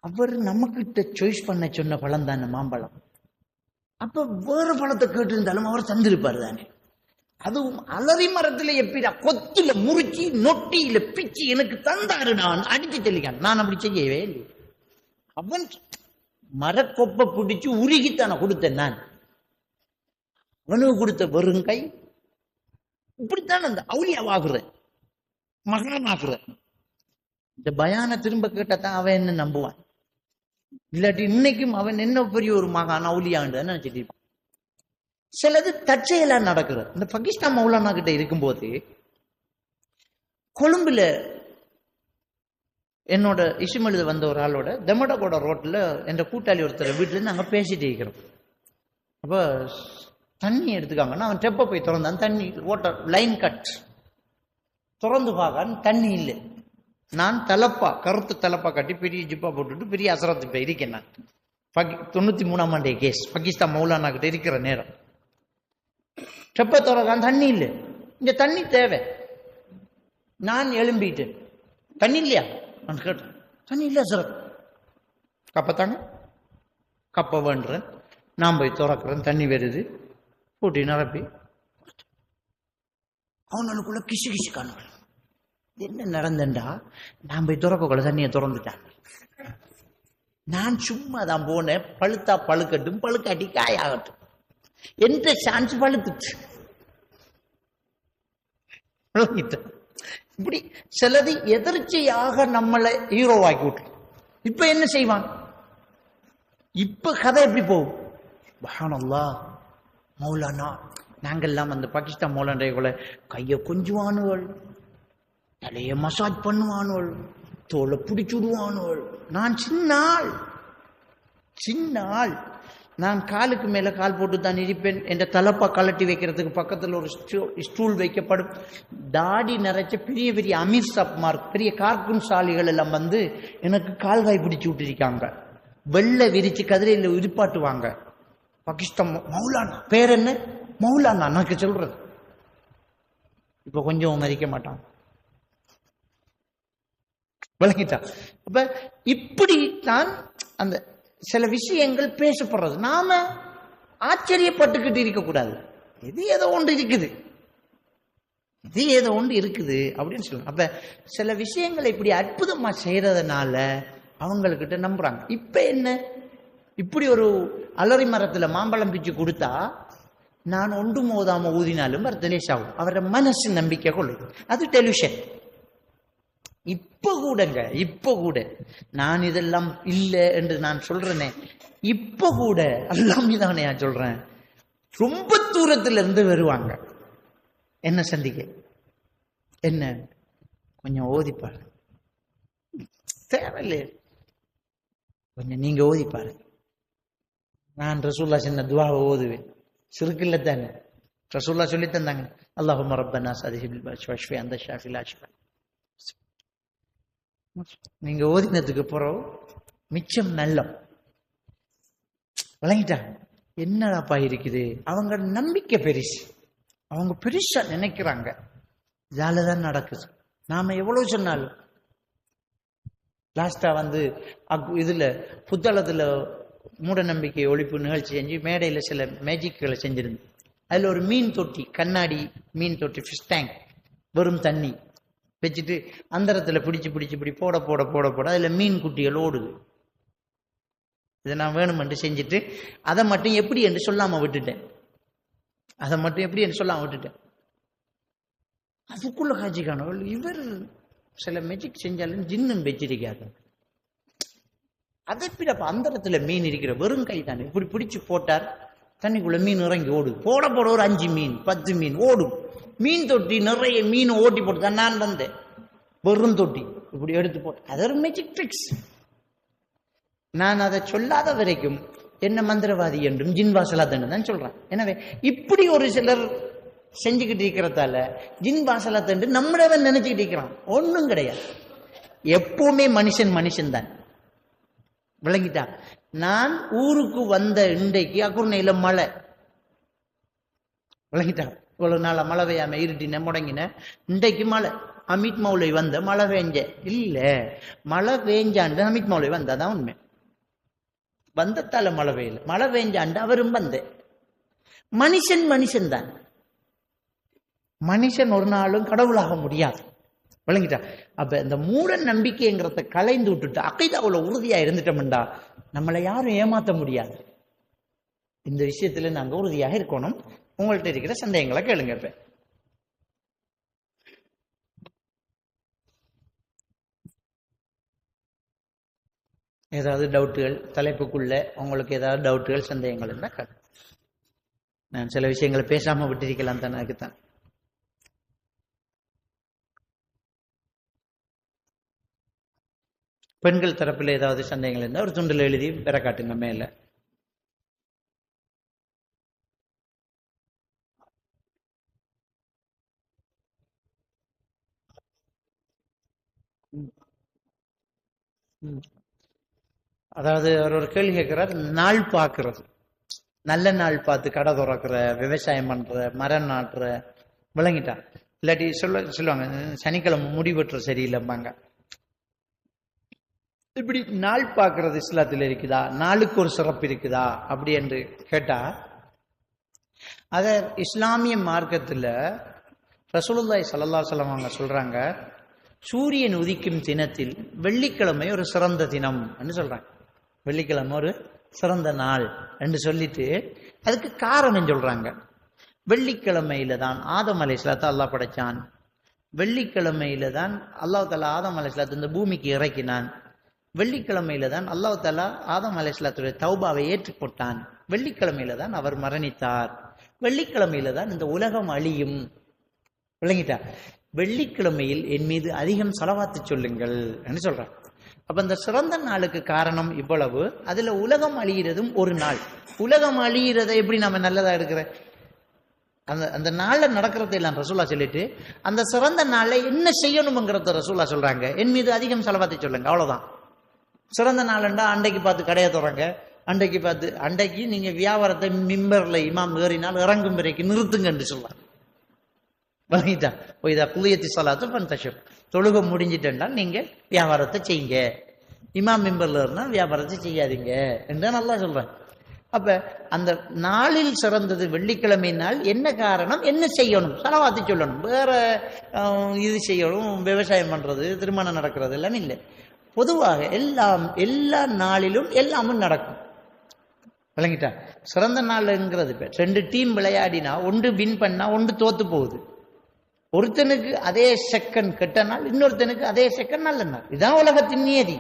அவர் நமக்கிட்ட சாய்ஸ் பண்ண சொன்ன பழம் தானே மாம்பழம். அப்ப வேற பழத்தை கேட்டு இருந்தாலும் அவர் தந்திருப்பாரு தானே. அதுவும் அலரி மரத்துல எப்படிடா கொத்துல முறிச்சி நொட்டியில பிச்சு எனக்கு தந்தாருடான் அடிச்சு தெளிக்கான். நான் அப்படி செய்யவே இல்லை. அவன் மரக்கொப்பை பிடிச்சு உருகித்தான கொடுத்தேன். நான் அவனுக்கு கொடுத்த வெறுங்கை. இப்படித்தான் அந்த அவுளியாவாகுறேன், மகானாக்குறேன். இந்த பயான திரும்ப கேட்டதான் அவன் என்ன நம்புவான். இல்லாட்டி இன்னைக்கும் அவன் என்ன பெரிய ஒரு மகான் அவுளியான்னு நினைச்சிட்டு இருப்பான். சிலது தற்செயலா நடக்கிறது. இந்த பாகிஸ்தான் மௌலானா கிட்ட இருக்கும்போது கொழும்புல என்னோட இசும் எழுத வந்த ஒரு ஆளோட தெமடகோட ரோட்ல என்ற கூட்டாளி ஒருத்தர் வீட்டுல இருந்து நாங்க பேசிட்டு இருக்கிறோம். அப்ப தண்ணி எடுத்துக்காங்கன்னா அவன் டெப்ப போய் திறந்தான். தண்ணி வாட்டர் லைன் கட் திறந்து பார்க்க தண்ணி இல்லை. நான் தலப்பா கருத்து தலப்பா கட்டி பெரிய ஜிப்பா போட்டுட்டு பெரிய அசரத்து போய் இருக்கேன். நான் 93ஆம் ஆண்டே கேஸ் பாகிஸ்தான் மௌலானா கிட்ட இருக்கிற நேரம். டெப்ப திறந்தான், தண்ணி இல்லை. இங்க தண்ணி தேவை. நான் எழும்பிட்டேன். தண்ணி இல்லையா? நான் கேட்டேன். தண்ணி இல்லையா சார்? கப்பத்தாங்க கப்ப வேண்டுறேன். நான் போய் திறக்கிறேன். தண்ணி வருது. போட்டி நிரப்பி அவனுக்குள்ள கிசு கிசு காணுங்கள். என்ன நடந்தா நான் போய் திறக்கக்குள்ள தண்ணியை திறந்துட்டான். நான் சும்மா தான் போனேன். பழுத்தா பழுக்கட்டும், பழுக்காட்டி காயாகட்டும் என்ற சான்ஸ் பழுத்துச்சு. இப்படி சிலது எதிர்ச்சியாக நம்மளை ஹீரோவாக்கி விட்டு. இப்ப என்ன செய்வான்? இப்ப கதை எப்படி போகும்? சுப்ஹானல்லாஹ், மௌலானா நாங்கெல்லாம் அந்த பாகிஸ்தான் மௌலானா கைய கொஞ்சுவானுவள், தலைய மசாஜ் பண்ணுவானுவள், தோலை பிடிச்சுடுவானுவள். நான் சின்ன ஆள். நான் காலுக்கு மேல கால் போட்டு தான் இருப்பேன். என்ற தலப்பா கலட்டி வைக்கிறதுக்கு பக்கத்தில் ஒரு ஸ்டூல் வைக்கப்படும். தாடி நிறைச்ச பெரிய பெரிய அமீர் சப்மார், பெரிய கார்குன் சாலிகள் எல்லாம் வந்து எனக்கு கால்வாய் பிடிச்சு விட்டுருக்காங்க. வெள்ளை விரிச்சு கதிரையில் உரிப்பாட்டுவாங்க. பாகிஸ்தான் மௌலானா. பேர் என்ன? மௌலானா. எனக்கு சொல்றது இப்ப கொஞ்சம் மதிக்க மாட்டான். விளங்கிட்டான். அப்ப இப்படித்தான் அந்த சில விஷயங்கள் பேசப்படுறது. நாம ஆச்சரியப்பட்டுக்கிட்டு இருக்கக்கூடாது. இது ஏதோ ஒன்று இருக்குது. இது ஏதோ ஒன்று இருக்குது அப்படின்னு சொல்லலாம். அப்ப சில விஷயங்களை இப்படி அற்புதமா செய்யறதுனால அவங்கக்கிட்ட நம்புறாங்க. இப்ப என்ன, இப்படி ஒரு அலரி மரத்துல மாம்பழம் பிச்சு கொடுத்தா நான் ஒன்று மோதாம ஊதினாலும் லேஸ் ஆகும். அவரோட மனசு நம்பிக்கை கொள்ளுது. அது டெலிவிஷன். இப்ப கூட நான் இதெல்லாம் இல்லை என்று நான் சொல்றேனே, இப்ப கூட எல்லாமே தானே நான் சொல்றேன், ரொம்ப தூரத்துல இருந்து வருவாங்க என்ன சந்திக்க. என்ன கொஞ்சம் ஓதிப்பாரு, தேவையில்லை கொஞ்சம் நீங்க ஓதிப்பாரு. நான் ரசூல்லா சின்ன துவாவை ஓதுவேன், சிறுக்கில்ல தானே ரசூல்லா சொல்லி தந்தாங்க, அல்லாஹும்ம ரப்பனா ஸதிஹிபில் பஷ்ஃபி அந்த ஷாஃபில் ஆஷிஃபா. நீங்க ஓதினதுக்கு பிறகு மிச்சம் நல்லம் விளங்கிட்டாங்க. என்னடாப்பா இருக்குது, அவங்க நம்பிக்கை பெருசு, அவங்க பெருசா நினைக்கிறாங்க. இதாலதான் நடக்குது. நாம எவ்வளவு சொன்னாலும் லாஸ்டா இதுல புத்தளத்துல மூட நம்பிக்கை ஒழிப்பு நிகழ்ச்சி செஞ்சு மேடையில சில மேஜிக்களை செஞ்சிருந்தேன். அதுல ஒரு மீன் தொட்டி, கண்ணாடி மீன் தொட்டி, ஃபிஷ் டேங்க், வெறும் தண்ணி வச்சுட்டு அந்தரத்துல பிடிச்சி போட அதுல மீன் குட்டிகள் ஓடுது. இதை நான் வேணுமென்று செஞ்சுட்டு அதை மட்டும் எப்படி என்று சொல்லாம விட்டுட்டேன். அதுக்குள்ள காட்சி காணவள் இவர் சில மேஜிக் செஞ்சாலும் ஜின்னும் வச்சிருக்காரு. அதை பிறப்ப அந்தரத்துல மீன் இருக்கிற வெறும் கை தானே, இப்படி பிடிச்சு போட்டார், தண்ணிக்குள்ள மீன் இறங்கி ஓடுது. போட ஒரு 5 மீன் 10 மீன் ஓடும். மீன் தொட்டி நிறைய மீன் ஓட்டி போட்டு நான் வந்தேன். வெறும் தொட்டி இப்படி எடுத்து போட்டு, அது ஒரு மேஜிக் ட்ரிக்ஸ். நான் அதை சொல்லாத வரைக்கும் என்ன மந்திரவாதி என்றும் ஜின் வாசலாத்தன்னு தான் சொல்றேன். எனவே இப்படி ஒரு சிலர் செஞ்சுக்கிட்டு இருக்கிறதால ஜின் வாசலாத்தன்று நம்மளவன் நினைச்சுக்கிட்டு இருக்கிறான். ஒன்றும் கிடையாது. எப்பவுமே மனுஷன் தான். விளங்கிட்டா? நான் ஊருக்கு வந்த இன்றைக்கு அக்குர்ணையில மழை. விளங்கிட்டா? இவ்வளவு நாள மழை பெய்யாம இருட்டின முடங்கின, இன்றைக்கு மழை. அமித் மௌலை வந்த மழை பெஞ்ச இல்ல, மழை பெஞ்சாண்டு அமித் மௌலை வந்தாதான் உண்மை. வந்தத்தால மழை பெய்யல, மழை பெஞ்சாண்டு அவரும் வந்த. மனுஷன் தான். மனுஷன் ஒரு நாளும் கடவுளாக முடியாது. விளங்கிட்டா? அப்ப இந்த மூட நம்பிக்கைங்கிறத கலைந்து விட்டுட்டு அகைதாவுல உறுதியா இருந்துட்டோம்டா நம்மளை யாரும் ஏமாத்த முடியாது. இந்த விஷயத்துல நாங்க உறுதியாக இருக்கணும். உங்கள்கிட்ட இருக்கிற சந்தேகங்களை கேளுங்க. இப்ப ஏதாவது டவுட்டுகள் தலைப்புக்குள்ள உங்களுக்கு ஏதாவது டவுட்டுகள் சந்தேகங்கள் இருந்தா கேளு. நான் சில விஷயங்களை பேசாம விட்டிருக்கலாம் தானே, அதுக்குத்தான். பெண்கள் தரப்பில் ஏதாவது சந்தேகங்கள் இருந்தால் ஒரு துண்டில் எழுதி பெற காட்டுங்க மேல. அதாவது அவர் ஒரு கேள்வி கேட்கிறார், நாள் பார்க்கறது, நல்ல நாள் பார்த்து கடை துறக்கிற, விவசாயம் பண்ற, மரம் நாட்டுற, விளங்கிட்டா? இல்லாட்டி சொல்லுவாங்க சனிக்கிழமை முடிவெட்டுற சரியில்லைம்பாங்க. இப்படி நாள் பார்க்கறது இஸ்லாத்தில் இருக்குதா, நாளுக்கு ஒரு சிறப்பு இருக்குதா அப்படி என்று கேட்டா, அத இஸ்லாமிய மார்க்கத்துல ரசூலுல்லாஹி ஸல்லல்லாஹு அலைஹி வஸல்லம் அவங்க சொல்றாங்க, சூரியன் உதிக்கும் தினத்தில் வெள்ளிக்கிழமை ஒரு சிறந்த தினம் என்று சொல்றாங்க. வெள்ளிக்கிழமை ஒரு சிறந்த நாள் என்று சொல்லிட்டு அதுக்கு காரணம் சொல்றாங்க. வெள்ளிக்கிழமையில தான் ஆதம் அலைஹிஸ்ஸலாத்தை அல்லாஹ் படைச்சான். வெள்ளிக்கிழமையில தான் அல்லாஹ் தஆலா ஆதம் அலைஹிஸ்ஸலாத்தை இந்த பூமிக்கு இறக்கினான். வெள்ளிக்கிழமையில தான் அல்லாஹ் தஆலா ஆதம் அலைஹிஸ்ஸலாத்துடைய தௌபாவை ஏற்றுக்கொண்டான். வெள்ளிக்கிழமையில தான் அவர் மரணித்தார். வெள்ளிக்கிழமையில தான் இந்த உலகம் அழியும். விளங்கிட்டா? வெள்ளிக்கிழமையில் என் மீது அதிகம் ஸலவாத்து சொல்லுங்கள் என்று சொல்றார். அப்ப இந்த சிறந்த நாளுக்கு காரணம் இவ்வளவு. அதுல உலகம் அழிகிறதும் ஒரு நாள். உலகம் அழிகிறதை எப்படி நம்ம நல்லதா எடுக்கிற அந்த நாள்ல நடக்கிறத எல்லாம் ரசூலா சொல்லிட்டு அந்த சிறந்த நாளை என்ன செய்யணும்ங்கிறத ரசூலா சொல்றாங்க, என் மீது அதிகம் ஸலவாத்தை சொல்லுங்க. அவ்வளவுதான். சிறந்த நாள்ண்டா அண்டைக்கு பார்த்து கடையை தொடங்க, அண்டைக்கு நீங்க வியாபாரத்தை மிம்பர்ல இமாம் ஏறினால் இறங்கும் வரைக்கும் நிறுத்துங்க என்று சொல்றாங்க. வணங்கிட்டா? இதா புளியத்தி சொல்லாத்து பந்தஷர், தொழுக முடிஞ்சிட்டா நீங்க வியாபாரத்தை செய்யுங்க, இமாம் மிம்பர்ல இருந்தா வியாபாரத்தை செய்யாதீங்க என்று நல்லா சொல்றேன். அப்ப அந்த நாளில் சிறந்தது வெள்ளிக்கிழமை நாள். என்ன காரணம்? என்ன செய்யணும்? சலவாத்து சொல்லணும். வேற இது செய்யணும், விவசாயம் பண்றது, திருமணம் நடக்கிறது எல்லாம் இல்லை. பொதுவாக எல்லா நாளிலும் எல்லாமும் நடக்கும். விளங்கிட்டா? சிறந்த நாள்ங்கிறது 2 டீம் விளையாடினா ஒன்று வின் பண்ணா ஒன்று தோத்து போகுது. ஒருத்தனுக்கு அதே செகண்ட் கெட்ட நாள், இன்னொருத்தனுக்கு அதே செகண்ட் நல்ல நாள். இதுதான் உலகத்தின் நியதி.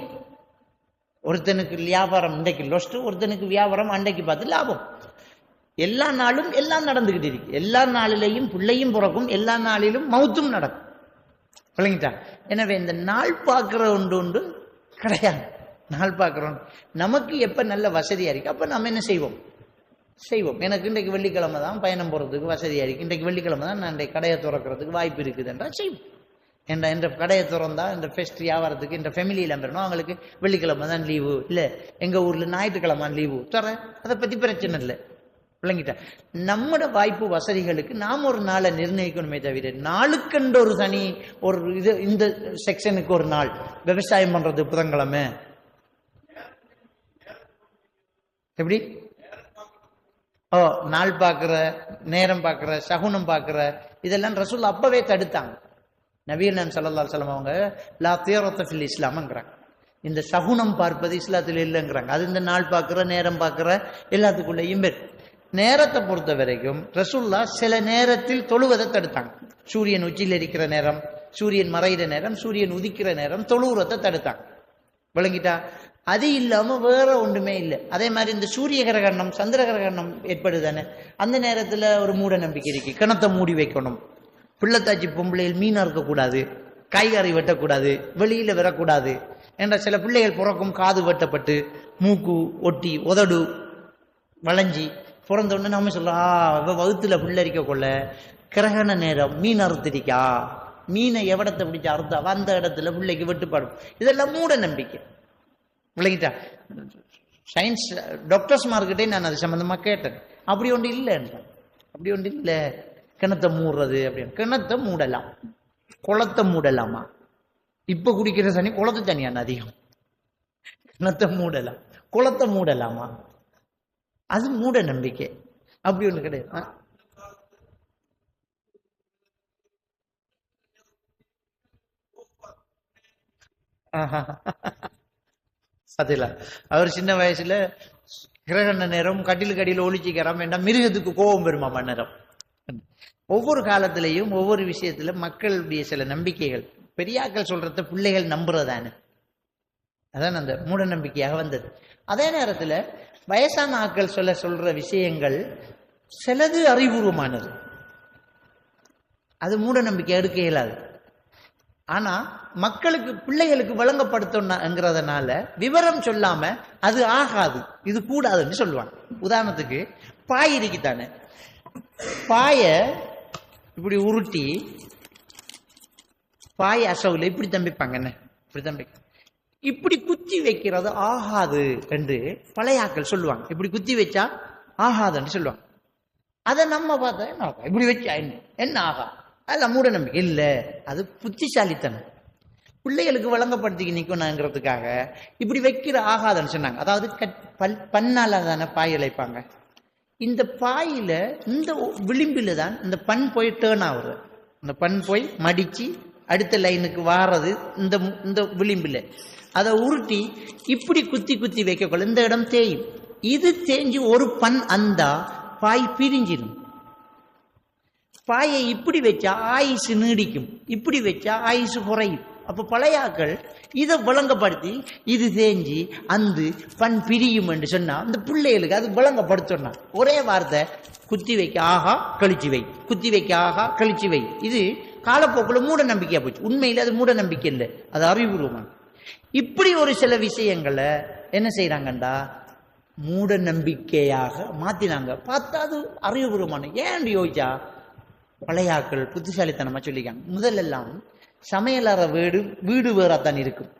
ஒருத்தனுக்கு வியாபாரம் இன்றைக்கு லொஸ்ட், ஒருத்தனுக்கு வியாபாரம் அன்றைக்கு பார்த்து லாபம். எல்லா நாளும் எல்லாம் நடந்துகிட்டு இருக்கு. எல்லா நாளிலையும் பிள்ளையும் பிறக்கும், எல்லா நாளிலும் மௌத்தும் நடக்கும். விளங்கிட்டா? எனவே இந்த நாள் பார்க்கிற ஒன்று கிடையாது. நாள் பார்க்கிறோம், நமக்கு எப்ப நல்ல வசதியா இருக்கு அப்ப நம்ம என்ன செய்வோம். எனக்கு இன்றைக்கு வெள்ளிக்கிழமை தான் பயணம் போறதுக்கு வசதியா இருக்கு, இன்றைக்கு வெள்ளிக்கிழமை தான் நான் இன்றைக்கு கடையை திறக்கிறதுக்கு வாய்ப்பு இருக்குதுன்றா செய்வோம். என்ற கடையை திறந்தா இந்த ஃபெஸ்ட் வியாபாரத்துக்கு இந்த ஃபேமிலியில் பெறணும், அவங்களுக்கு வெள்ளிக்கிழமை தான் லீவு, இல்லை எங்க ஊர்ல ஞாயிற்றுக்கிழமை லீவு தர, அதை பத்தி பிரச்சனை இல்லை. விளங்கிட்டா? நம்மட வாய்ப்பு வசதிகளுக்கு நாம் ஒரு நாளை நிர்ணயிக்கணுமே தவிர நாளுக்கென்று ஒரு தனி ஒரு இது, இந்த செக்ஷனுக்கு ஒரு நாள் விவசாயம் பண்றது புதன்கிழமை எப்படி நாள் பார்க்கிற, நேரம் பார்க்கிற, சகுனம் பார்க்கிற, இதெல்லாம் ரசூல் அப்பவே தடுத்தாங்க. நபிகள் நாயகம் ஸல்லல்லாஹு அலைஹி வஸல்லம் அவங்க லா தியரத ஃபில் இஸ்லாம்ங்கறாங்க. இந்த சகுனம் பார்ப்பது இஸ்லாத்தில் இல்லைங்கிறாங்க. அது இந்த நாள் பார்க்கிற, நேரம் பார்க்கிற எல்லாத்துக்குள்ளேயும் பேர். நேரத்தை பொறுத்த வரைக்கும் ரசூல்லா சில நேரத்தில் தொழுவதை தடுத்தாங்க. சூரியன் உச்சியில் இருக்கிற நேரம், சூரியன் மறைகிற நேரம், சூரியன் உதிக்கிற நேரம் தொழுவுறத்தை தடுத்தாங்க. விளங்கிட்டா? அது இல்லாம வேற ஒன்றுமே இல்லை. அதே மாதிரி இந்த சூரிய கிரகணம், சந்திர கிரகணம் ஏற்படுதானே, அந்த நேரத்துல ஒரு மூட நம்பிக்கை இருக்கு. கிணத்தை மூடி வைக்கணும், பிள்ளைத்தாச்சி பொம்பளையில் மீனா இருக்கக்கூடாது, காய்கறி வெட்டக்கூடாது, வெளியில வரக்கூடாது என்ற சில பிள்ளைகள் பிறக்கும் காது வெட்டப்பட்டு மூக்கு ஒட்டி உதடு வளைஞ்சி பிறந்தோடனே நம்ம சொல்றோம் வகுத்துல பிள்ளரிக்க கொள்ள கிரகண நேரம் மீன் அறுத்திருக்கா, மீனை எவடத்தை பிடிச்ச அறுத்தா அந்த இடத்துல பிள்ளைக்கு வெட்டுப்பாடும். இதெல்லாம் மூட நம்பிக்கை. விளங்கிட்டா? சயின்ஸ் டாக்டர்ஸ் மார்க்கிட்டே நான் அது சம்பந்தமா கேட்டேன். அப்படி ஒன்று இல்லைன்ற, அப்படி ஒன்று இல்லை. கிணத்தை மூடுறது அப்படின்னு, கிணத்தை மூடலாம், குளத்தை மூடலாமா? இப்ப குடிக்கிற தண்ணி குளத்து தண்ணியான அதிகம். கிணத்தை மூடலாம், குளத்தை மூடலாமா? அது மூட நம்பிக்கை. அப்படி ஒண்ணு கிடையாது. அதுல அவர் சின்ன வயசுல கிரகண நேரம் கட்டிலுக்கு அடியில் ஒளிச்சிக்கிறாம வேண்டாம், மிருகத்துக்கு கோபம் பெறுமா நேரம். ஒவ்வொரு காலத்திலையும் ஒவ்வொரு விஷயத்துல மக்களுடைய சில நம்பிக்கைகள், பெரியாக்கள் சொல்றத பிள்ளைகள் நம்புறதானே, அதான் அந்த மூட நம்பிக்கையாக வந்தது. அதே நேரத்துல வயசான ஆக்கள் சொல்ற விஷயங்கள் சிலது அறிவுபூர்வமானது, அது மூட நம்பிக்கை எடுக்க இயலாது. ஆனா மக்களுக்கு பிள்ளைகளுக்கு வழங்கப்படுத்தணுங்கிறதுனால விவரம் சொல்லாம அது ஆகாது, இது கூடாதுன்னு சொல்லுவாங்க. உதாரணத்துக்கு பாய் இருக்குத்தானே, பாய இப்படி உருட்டி பாய் அசவுல இப்படி தம்பிப்பாங்க, என்ன இப்படி தம்பி, இப்படி குத்தி வைக்கிறது ஆகாது என்று பழையாக்கள் சொல்லுவாங்க. இப்படி குத்தி வச்சா ஆகாதுன்னு சொல்லுவாங்க. அதை நம்ம பார்த்தா என்ன ஆகும், இப்படி வச்சா என்ன ஆகா, அதெல்லாம் மூட நம்பிக்கை இல்லை, அது புத்திசாலித்தனம். பிள்ளைகளுக்கு வழங்கப்படுத்திக்கு நிற்கணுங்கிறதுக்காக இப்படி வைக்கிற ஆகாதுன்னு சொன்னாங்க. அதாவது பன்னால தானே பாய் இழைப்பாங்க. இந்த பாயில இந்த விளிம்பில தான் இந்த பண் போய் டேர்ன் ஆகுது, இந்த பண் போய் மடிச்சு அடுத்த லைனுக்கு வாரது இந்த விளிம்பில். அதை உருட்டி இப்படி குத்தி குத்தி வைக்கக்குள்ள இந்த இடம் தேயும். இது தேஞ்சு ஒரு பண் அந்தா பாய் பிரிஞ்சிடும். பாயை இப்படி வச்சா ஆயுசு நீடிக்கும், இப்படி வச்சா ஆயுசு குறையும். அப்ப பழையாக்கள் இதை விளங்கப்படுத்தி இது தேஞ்சி அந்த பண் பிரியும் என்று சொன்னா அந்த பிள்ளைகளுக்கு அது விளங்கப்படுத்தா. ஒரே வார்த்தை, குத்தி வைக்க ஆகா கழிச்சு வை, குத்தி வைக்க ஆகா கழிச்சு வை. இது காலப்போக்கில் மூட நம்பிக்கையா போச்சு. உண்மையில அது மூட நம்பிக்கை இல்லை, அது அறிவுபூர்வமான. இப்படி ஒரு சில விஷயங்களை என்ன செய்யறாங்கண்டா மூட நம்பிக்கையாக மாத்தினாங்க. பார்த்தா அது அறிவுபூர்வமான. ஏன் யோசிச்சா பழையாக்கள் புத்திசாலித்தனமா சொல்லிக்காங்க. முதலெல்லாம் சமையலற வீடு வேறத்தான் இருக்கும்.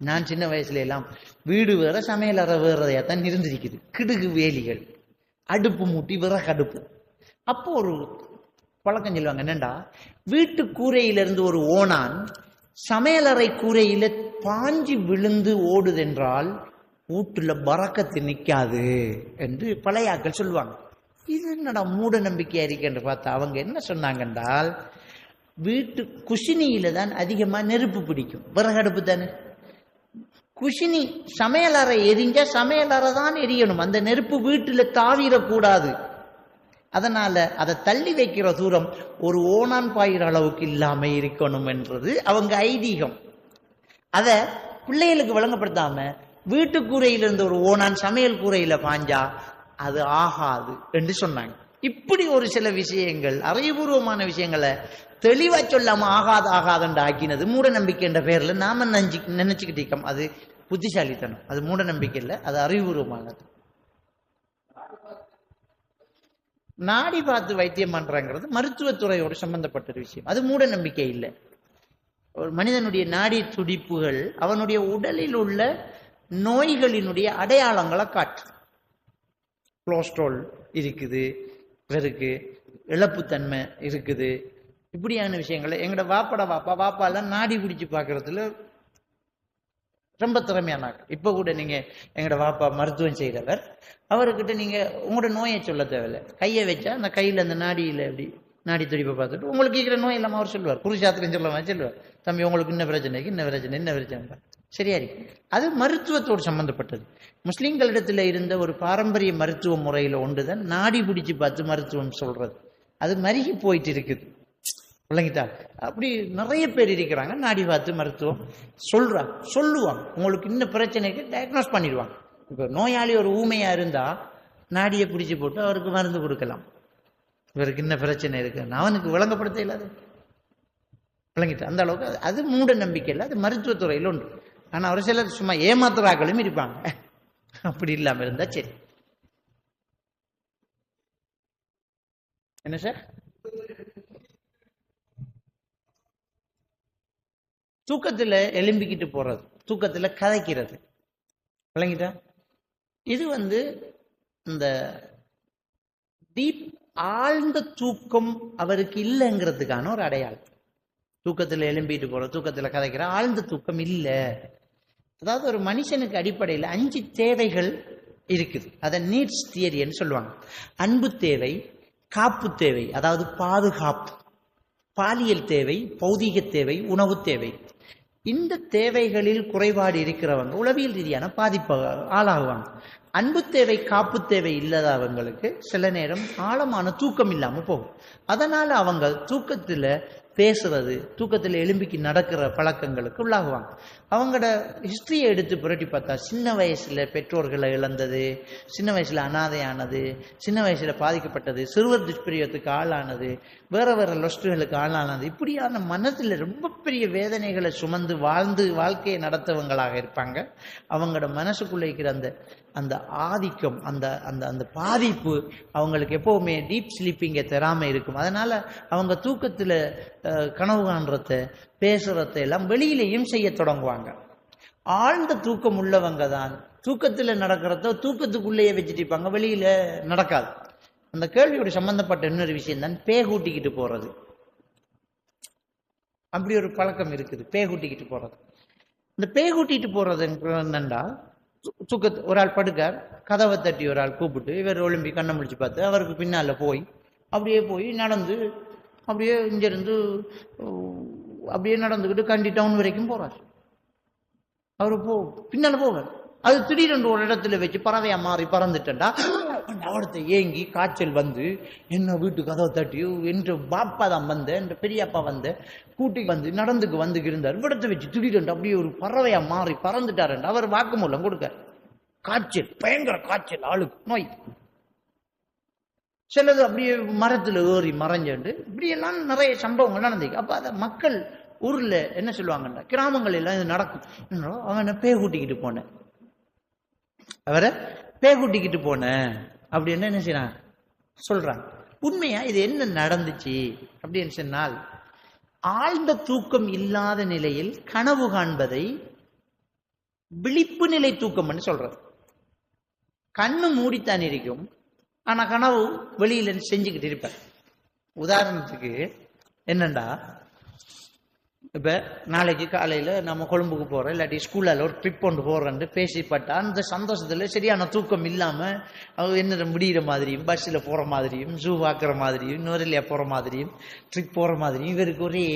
நான் சின்ன வயசுல எல்லாம் வீடு வேற சமையலற வேறதையாத்தான் இருந்திருக்குது. கிடுகு வேலிகள், அடுப்பு மூட்டி விறகு அடுப்பு. அப்போ ஒரு பழக்கம் சொல்லுவாங்க, என்னண்டா வீட்டு கூரையிலிருந்து ஒரு ஓணான் சமையலறை கூரையில பாஞ்சு விழுந்து ஓடுதென்றால் வீட்டுல பறக்கத்து நிக்காது என்று பழையாக்கள் சொல்லுவாங்க. இது என்னடா மூட நம்பிக்கையா இருக்கேன்னு பார்த்தா அவங்க என்ன சொன்னாங்க என்றால், வீட்டு குஷினியில தான் அதிகமா நெருப்பு பிடிக்கும். விறகடுப்பு தானே, குஷினி சமையலறை எரிஞ்சா சமையலறை தான் எரியணும், அந்த நெருப்பு வீட்டுல தாவிடக்கூடாது. அதனால அதை தள்ளி வைக்கிற தூரம் ஒரு ஓனான் பாயிற அளவுக்கு இல்லாம இருக்கணும் என்றது அவங்க ஐதீகம். அத பிள்ளைகளுக்கு விளங்கப்படுத்தாம வீட்டு கூரையில இருந்து ஒரு ஓனான் சமையல் கூரையில பாஞ்சா அது ஆகாது என்று சொன்னாங்க. இப்படி ஒரு சில விஷயங்கள், அறிவுபூர்வமான விஷயங்களை தெளிவா சொல்லாம ஆகாதுன்னு ஆக்கினது மூட நம்பிக்கை என்ற பெயர்ல நாம நினைச்சுக்கிட்டு இருக்கோம். அது புத்திசாலித்தனம், அது மூட நம்பிக்கை இல்லை, அது அறிவுபூர்வமானது. நாடி பார்த்து வைத்தியம் பண்றாங்கிறது மருத்துவத்துறையோடு சம்பந்தப்பட்ட ஒரு விஷயம், அது மூட நம்பிக்கை இல்லை. ஒரு மனிதனுடைய நாடி துடிப்புகள் அவனுடைய உடலில் உள்ள நோய்களினுடைய அடையாளங்களை காட்டு. கொலஸ்ட்ரால் இருக்குது, இவருக்கு இழப்புத்தன்மை இருக்குது, இப்படியான விஷயங்களை எங்கட வாப்பாலாம் நாடி பிடிச்சு பார்க்கறதுல ரொம்ப திறமையானாங்க. இப்ப கூட நீங்க எங்கட வாப்பா மருத்துவம் செய்தவர், அவர்கிட்ட நீங்க உங்களோட நோயை சொல்ல தேவையில்லை, கையை வச்சா அந்த கையில அந்த நாடியில அப்படி நாடி துடிப்பை பார்த்துட்டு உங்களுக்கு இருக்கிற நோய் இல்லாம அவர் சொல்லுவார். புருஷாத்திரம் சொல்லுவார், தம்பி உங்களுக்கு இன்ன பிரச்சனை சரியா இருக்கு. அது மருத்துவத்தோடு சம்பந்தப்பட்டது. முஸ்லிம்களிடத்துல இருந்த ஒரு பாரம்பரிய மருத்துவ முறையில ஒன்றுதான் நாடி பிடிச்சு பார்த்து மருத்துவம் சொல்றது. அது மருகி போயிட்டு இருக்குது, விளங்கிட்டா? அப்படி நிறைய பேர் இருக்கிறாங்க, நாடி பார்த்து மருத்துவம் சொல்லுவாங்க. உங்களுக்கு இன்னும் பிரச்சனைக்கு டயக்னோஸ் பண்ணிடுவாங்க. இப்போ நோயாளி ஒரு ஊமையா இருந்தா நாடியை பிடிச்சி போட்டு அவருக்கு மருந்து கொடுக்கலாம். இவருக்கு இன்னும் பிரச்சனை இருக்குன்னு அவனுக்கு விளங்கப்படுத்த இல்லாது, விளங்கிட்டா? அந்த அளவுக்கு அது மூட நம்பிக்கை இல்லை, அது மருத்துவத்துறையில் உண்டு. ஆனா ஒரு சிலர் சும்மா ஏமாத்துறாக்களும் இருப்பாங்க. அப்படி இல்லாம இருந்தா சரி. என்ன சார்? தூக்கத்துல எலும்பிக்கிட்டு போறது, தூக்கத்துல கதைக்கிறது, விளங்கிட்டா? இது இந்த டீப் ஆழ்ந்த தூக்கம் அவருக்கு இல்லைங்கிறதுக்கான ஒரு அடையாளம். தூக்கத்துல எலும்பிட்டு போற, தூக்கத்துல கதைக்கிற ஆழ்ந்த தூக்கம் இல்லை. அதாவது ஒரு மனுஷனுக்கு அடிப்படையில் 5 தேவைகள் இருக்குது. அதை நீட்ஸ் தியரின்னு சொல்லுவாங்க. அன்பு தேவை, காப்பு தேவை அதாவது பாதுகாப்பு, பாலியல் தேவை, பௌதீக தேவை, உணவு தேவை. இந்த தேவைகளில் குறைபாடு இருக்கிறவங்க உளவியல் ரீதியான பாதிப்பு ஆளாகுவாங்க. அன்பு தேவை, காப்பு தேவை இல்லாதவங்களுக்கு சில நேரம் ஆழமான தூக்கம் இல்லாம போகும். அதனால அவங்க தூக்கத்துல பேசுறது, தூக்கத்துல எலும்பிக்கு நடக்கிற பழக்கங்களுக்கு உள்ளாகுவாங்க. அவங்களோட ஹிஸ்டரியை எடுத்து புரட்டி பார்த்தா சின்ன வயசுல பெற்றோர்களை இழந்தது, சின்ன வயசுல அனாதையானது, சின்ன வயசுல பாதிக்கப்பட்டது, சிறுவர் துஷ்பிரியத்துக்கு ஆளானது, வேற லொஸ்டுகளுக்கு ஆளானது, இப்படியான மனத்துல ரொம்ப பெரிய வேதனைகளை சுமந்து வாழ்க்கையை நடத்தவங்களாக இருப்பாங்க. அவங்களோட மனசுக்குள்ள இருக்கிற அந்த ஆதிக்கம், அந்த பாதிப்பு அவங்களுக்கு எப்பவுமே டீப் ஸ்லீப்பிங்கை தராம இருக்கும். அதனால அவங்க தூக்கத்துல கனவு காண்றத, பேசுறத எல்லாம் வெளியிலையும் செய்ய தொடங்குவாங்க. ஆழ்ந்த தூக்கம் உள்ளவங்க தான் தூக்கத்துல நடக்கிறத தூக்கத்துக்குள்ளேயே வச்சுட்டு இருப்பாங்க, வெளியில நடக்காது. அந்த கேள்வியோட சம்பந்தப்பட்ட இன்னொரு விஷயம் தான் பேகூட்டிக்கிட்டு போறது. அப்படி ஒரு பழக்கம் இருக்குது, பேகூட்டிக்கிட்டு போறது. இந்த பேகூட்டிட்டு போறது என்னண்டா, ஒரு ஆள் படுக்கார், கதவை தட்டி ஒரு ஆள் கூப்பிட்டு இவர் ஒலிம்பி கண்ணை முடிச்சு பார்த்து அவருக்கு பின்னால போய் நடந்து அப்படியே இங்கிருந்து அப்படியே நடந்துக்கிட்டு கண்டி டவுன் வரைக்கும் போறார். அவரு பின்னால போவார். அது திடீரென்று ஒரு இடத்துல வச்சு பறவையா மாறி பறந்துட்டா அவடத்தை ஏங்கி காய்ச்சல் என்ன வீட்டு கதவை தட்டி என்று பாப்பா தான் என்ற பெரியப்பா கூட்டிக்கு நடந்துக்கு இருந்தார். இவ்விடத்தை வச்சு திடீரென்று அப்படியே ஒரு பறவையா மாறி பறந்துட்டார். அவர் வாக்குமூலம் கொடுக்க, காய்ச்சல், பயங்கர காய்ச்சல், ஆளுக்கு நோய். சிலது அப்படியே மரத்துல ஏறி மறைஞ்சு இப்படியெல்லாம் நிறைய சம்பவங்கள் நடந்தது. அப்ப அத மக்கள் ஊர்ல என்ன சொல்லுவாங்கன்னா, கிராமங்கள் எல்லாம் இது நடக்கும். அவனை பேகூட்டிக்கிட்டு போனேன், அவரை பேகூட்டிக்கிட்டு போனேன் அப்படின்னு என்ன செய்யறான் சொல்றாங்க. உண்மையா இது என்ன நடந்துச்சு அப்படின்னு சொன்னால், ஆழ்ந்த தூக்கம் இல்லாத நிலையில் கனவு காண்பதை விழிப்பு நிலை தூக்கம் சொல்றது. கண்ணு மூடித்தான் இருக்கும், ஆனா கனவு வெளியில செஞ்சுக்கிட்டு இருப்பேன். உதாரணத்துக்கு என்னண்டா, இப்போ நாளைக்கு காலையில் நம்ம கொழும்புக்கு போகிறோம், இல்லாட்டி ஸ்கூலில் ஒரு ட்ரிப் கொண்டு போகிறோன்னு பேசிப்பட்டா அந்த சந்தோஷத்தில் சரியான தூக்கம் இல்லாமல் அவங்க என்ன முடிகிற மாதிரியும், பஸ்ஸில் போகிற மாதிரியும், ஜூ பார்க்குற மாதிரியும், நுரலியா போகிற மாதிரியும், ட்ரிப் போகிற மாதிரியும் இவருக்கு ஒரே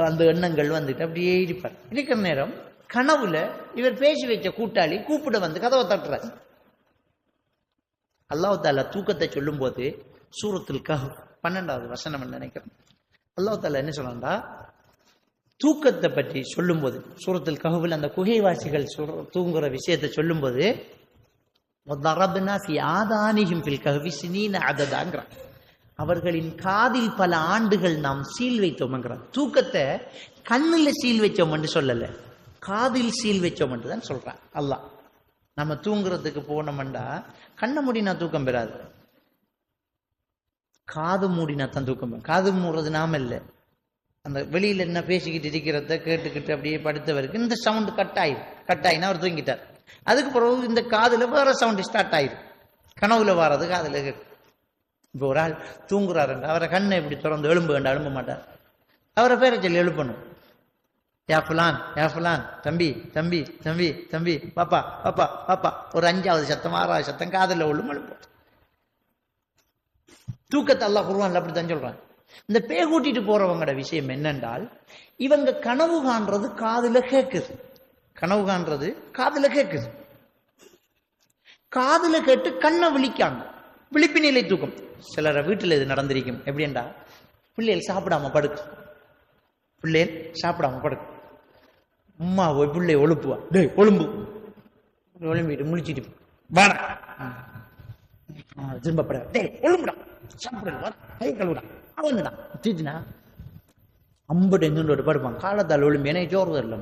அந்த எண்ணங்கள் வந்துட்டு அப்படியே இருப்பார். இருக்கிற நேரம் கனவுல இவர் பேசி வச்ச கூட்டாளி கூப்பிட வந்து கதவை தட்டுறாரு. அல்லாஹ் தாலா தூக்கத்தை சொல்லும் போது சூரத்துல் கஹ்ஃப் 12வது வசனம் நினைக்கிறேன். அல்லாஹ் தாலா என்ன சொன்னா, தூக்கத்தை பற்றி சொல்லும் போது சூரத்துல் கஹ்ஃபில் அந்த குகைவாசிகள் தூங்குற விஷயத்தை சொல்லும் போது அவர்களின் காதில் பல ஆண்டுகள் நாம் சீல் வைத்தோம்ங்கிறார். தூக்கத்தை கண்ணுல சீல் வச்சோம் என்று சொல்லல, காதில் சீல் வச்சோம் என்று தான் சொல்றான் அல்லாஹ். நம்ம தூங்குறதுக்கு போனோம்டா கண்ணை மூடினா தூக்கம் பெறாது, காது மூடினா தான் தூக்கம் பெறும். காது மூடுறது நாம இல்லை, அந்த வெளியில என்ன பேசிக்கிட்டு இருக்கிறத கேட்டுக்கிட்டு அப்படியே படுத்தவருக்கு இந்த சவுண்டு கட்டாயினா அவர் தூங்கிட்டார். அதுக்கு பிறகு இந்த காதுல வேற சவுண்டு ஸ்டார்ட் ஆயிரும், கனவுல வர்றது காதுல கேட்கும். இப்போ ஒரு ஆள் தூங்குறாருண்டா அவரை கண்ணை இப்படி திறந்து எழும்ப மாட்டார், அவரை பேரை சொல்லி எழுப்பணும். யா ஃபுலான், தம்பி தம்பி தம்பி தம்பி, பாப்பா பாப்பா பாப்பா, ஒரு 5வது சத்தம் 6வது சத்தம் காதுல ஒழுங்கு எழுப்போம். தூக்கத்தை அல்லாஹ் குர்ஆன்ல அப்படித்தான் சொல்றான். இந்த பேய் கூட்டிட்டு போறவங்களோட விஷயம் என்னென்றால், இவங்க கனவு காண்றது காதுல கேட்குது, காதுல கேட்டு கண்ணை விழிக்காங்க, விழிப்பு நிலை தூக்கம். சிலர வீட்டில் இது நடந்திருக்கும். எப்படின்னா, பிள்ளைகள் சாப்பிடாம படுக்கும், அம்மா போய் பிள்ளைய ஒழுப்புவா, டேய் ஒழும்பிட்டு முழிச்சிட்டு வாடா, திரும்ப டேய் ஒழும்புடா, சாப்பிடுடா, கை கழுவுடா, அவனுடா தீச்சுனா 50 எண்ணோடு படுப்பான். காலத்தால் ஒழும்பு எனக்கு சோறு தரல,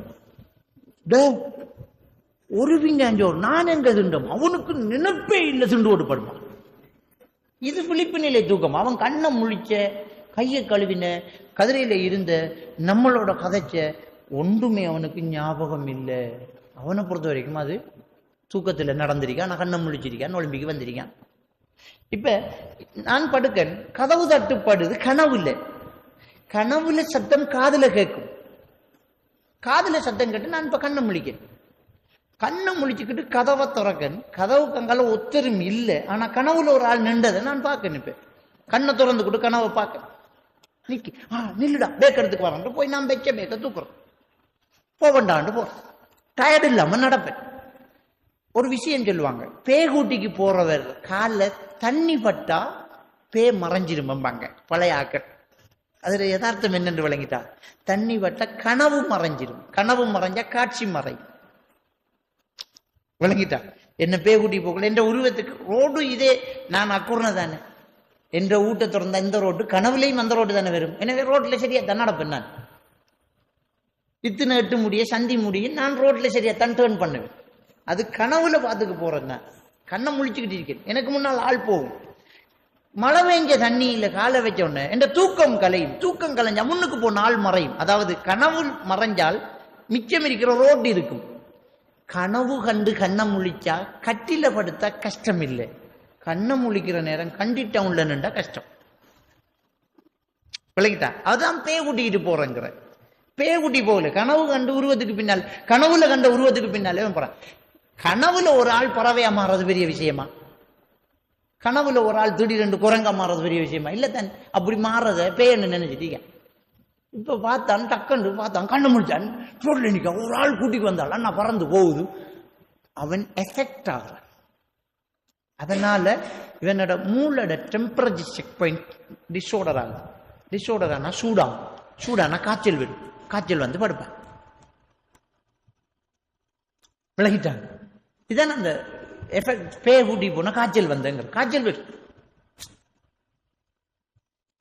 டே ஒரு விஞ்ஞாஞ்சோறு நான் எங்க திண்டோம், அவனுக்கு நினைப்பே இல்லை, திண்டோடு படுப்பான். இது விழிப்பு நிலை தூக்கம். அவன் கண்ணை முழிச்ச, கையை கழுவின, கதிரையில இருந்த, நம்மளோட கதைச்ச ஒன்றுமே அவனுக்கு ஞாபகம் இல்லை. அவனை பொறுத்த வரைக்கும் அது தூக்கத்தில் நடந்திருக்கான், நான் கண்ணை முழிச்சிருக்கான், ஒலிம்பிக்கு வந்திருக்கான். இப்ப நான் படுக்கன், கதவு தட்டுப்படுது, கனவு இல்லை, கனவுல சத்தம் காதுல கேட்கும், காதுல சத்தம் கேட்டு நான் இப்ப கண்ணை முழிச்சுக்கிட்டு கதவை திறக்கன், கதவு கங்கால ஒத்தரும் இல்லை, ஆனா கனவுல ஒரு ஆள் நின்றதை நான் பார்க்கணும். இப்ப கண்ணை திறந்துக்கிட்டு கனவை பார்க்க நிக்கி, நில்லுடா பேக் எடுத்துக்கு வரான் போய் நான் வச்ச பேக்க தூக்குறோம், போவண்டாண்டு போறேன், டயர்டு இல்லாம நடப்பேன். ஒரு விஷயம் சொல்லுவாங்க, பேகூட்டிக்கு போறவர் காலில் தண்ணி பட்டா பே மறைஞ்சிரும்பாங்க பழைய ஆக்கள். அதுல யதார்த்தம் என்னென்று விளங்கிட்டா, தண்ணி பட்டா கனவு மறைஞ்சிரும், கனவு மறைஞ்சா காட்சி மறையும். விளங்கிட்டா? என்ன பேகூட்டி போகல, என்ற உருவத்துக்கு ரோடு இதே, நான் அக்குறன தானே, என்ற ஊட்ட திறந்த இந்த ரோட்டு கனவுலையும் அந்த ரோட்டு தானே வரும். எனவே ரோட்ல சரியா தான் நடப்பேன். நான் இத்தனை 8 முடிய சந்தி முடிய நான் ரோட்ல சரியா தான் டேர்ன் பண்ணுவேன். அது கனவுல பார்த்துக்கு போறேன். நான் கண்ணை முழிச்சுக்கிட்டு இருக்கேன், எனக்கு முன்னால் ஆள் போகும். மழை பெஞ்ச தண்ணியில காலை வச்ச உடனே என்ற தூக்கம் கலையும், தூக்கம் கலைஞ்சா முன்னுக்கு போன ஆள் மறையும். அதாவது கனவு மறைஞ்சால் மிச்சம் இருக்கிற ரோடு இருக்கும். கனவு கண்டு கண்ணை முழிச்சா கட்டில படுத்தா கஷ்டம் இல்லை, கண்ணை முழிக்கிற நேரம் கண்டிட்டவுன்ல நின்றா கஷ்டம். விளக்கிட்டா? அதுதான் பேய் கூட்டிக்கிட்டு போறேங்கிற. பேய் கூட்டி போகல, கனவு கண்டு உருவத்துக்கு பின்னால், கனவுல கண்ட உருவத்துக்கு பின்னாலே போறான். கனவுல ஒரு ஆள் பறவையா மாறது பெரிய விஷயமா? கனவுல ஒரு ஆள் திடீரென்று குரங்கா மாறது பெரிய விஷயமா? இல்ல தான். அப்படி மாறத பேயன்னு நினைச்சிட்டீங்க. இப்ப பார்த்தான், டக்குன்னு பார்த்தான், கண்ணு முடிச்சான், ரோட்ல நிக்க ஒரு ஆள் கூட்டிக்கு வந்தாள், நான் பறந்து போகுது, அவன் எஃபெக்ட் ஆகுறான். அதனால இவனோட மூளோட டெம்பரேச்சர் செக் பாயிண்ட் டிஸார்டர் ஆகுது. டிஸார்டர் ஆனா சூடானா காய்ச்சல் வரும், காய்ச்சல் வந்து படுப்பான். விலகிட்டாங்க. இதான் அந்த எஃபெக்ட். பேய கூட்டி போனா காய்ச்சல் வந்தேங்கிற, காய்ச்சல் வரும்.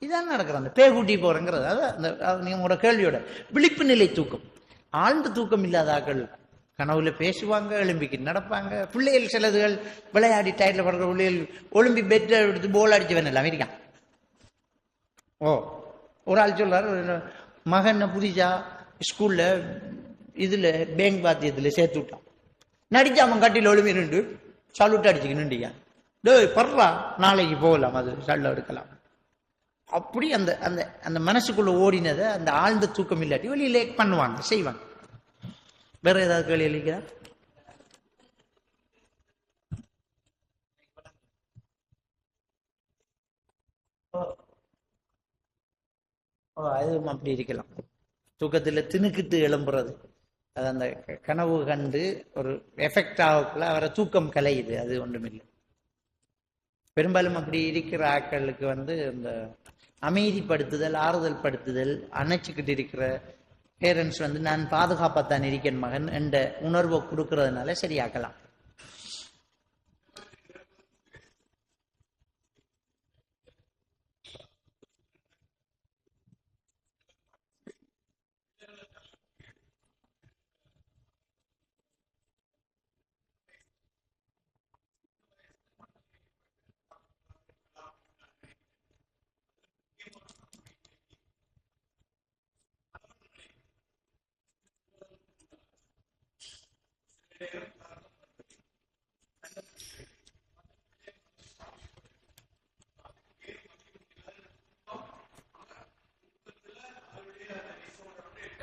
இதான் நடக்கிற அந்த பேய் கூட்டி போறேங்கிறது. அதான் நீங்களோட கேள்வியோட விழிப்பு நிலை தூக்கம். ஆழ்ந்த தூக்கம் இல்லாத ஆக்கள் கனவுல பேசுவாங்க, ஒலிம்பிக்கு நடப்பாங்க. பிள்ளைகள் சிலதுகள் விளையாடி டயர்ல படுற பிள்ளைகள் ஒலிம்பி பெட் எடுத்து போல் அடிச்சவன் எல்லாம் இருக்கான். ஒரு ஆள் சொல்றாரு, மகன் புதுசா ஸ்கூல்ல இதுல பேங்க் பாத்தியத்துல சேர்த்து விட்டான், நடிச்சு அவன் கட்டில ஒளிமி நின்று சல்யூட் அடிச்சுக்கு நின்றுக்கான். டேய் பர்றா, நாளைக்கு போகலாம், அது சல்ல எடுக்கலாம். அப்படி அந்த அந்த அந்த மனசுக்குள்ள ஓடினதை அந்த ஆழ்ந்த தூக்கம் இல்லாட்டி வெளியிலே பண்ணுவாங்க, செய்வாங்க. வேற ஏதாவது கேள்வி எழுதிக்கிறா? அதுவும் அப்படி இருக்கலாம். தூக்கத்துல திணுக்கிட்டு எழும்புறது, அது அந்த கனவு கண்டு ஒரு எஃபெக்ட் ஆகக்குள்ள அவரை தூக்கம் கலையுது, அது ஒன்றுமில்லை. பெரும்பாலும் அப்படி இருக்கிற ஆட்களுக்கு இந்த அமைதிப்படுத்துதல், ஆறுதல் படுத்துதல், அணைச்சிக்கிட்டு இருக்கிற பேரண்ட்ஸ் நான் பாதுகாப்பாத்தான் இருக்கேன் மகன் என்ற உணர்வை கொடுக்கறதுனால சரியாக்கலாம்.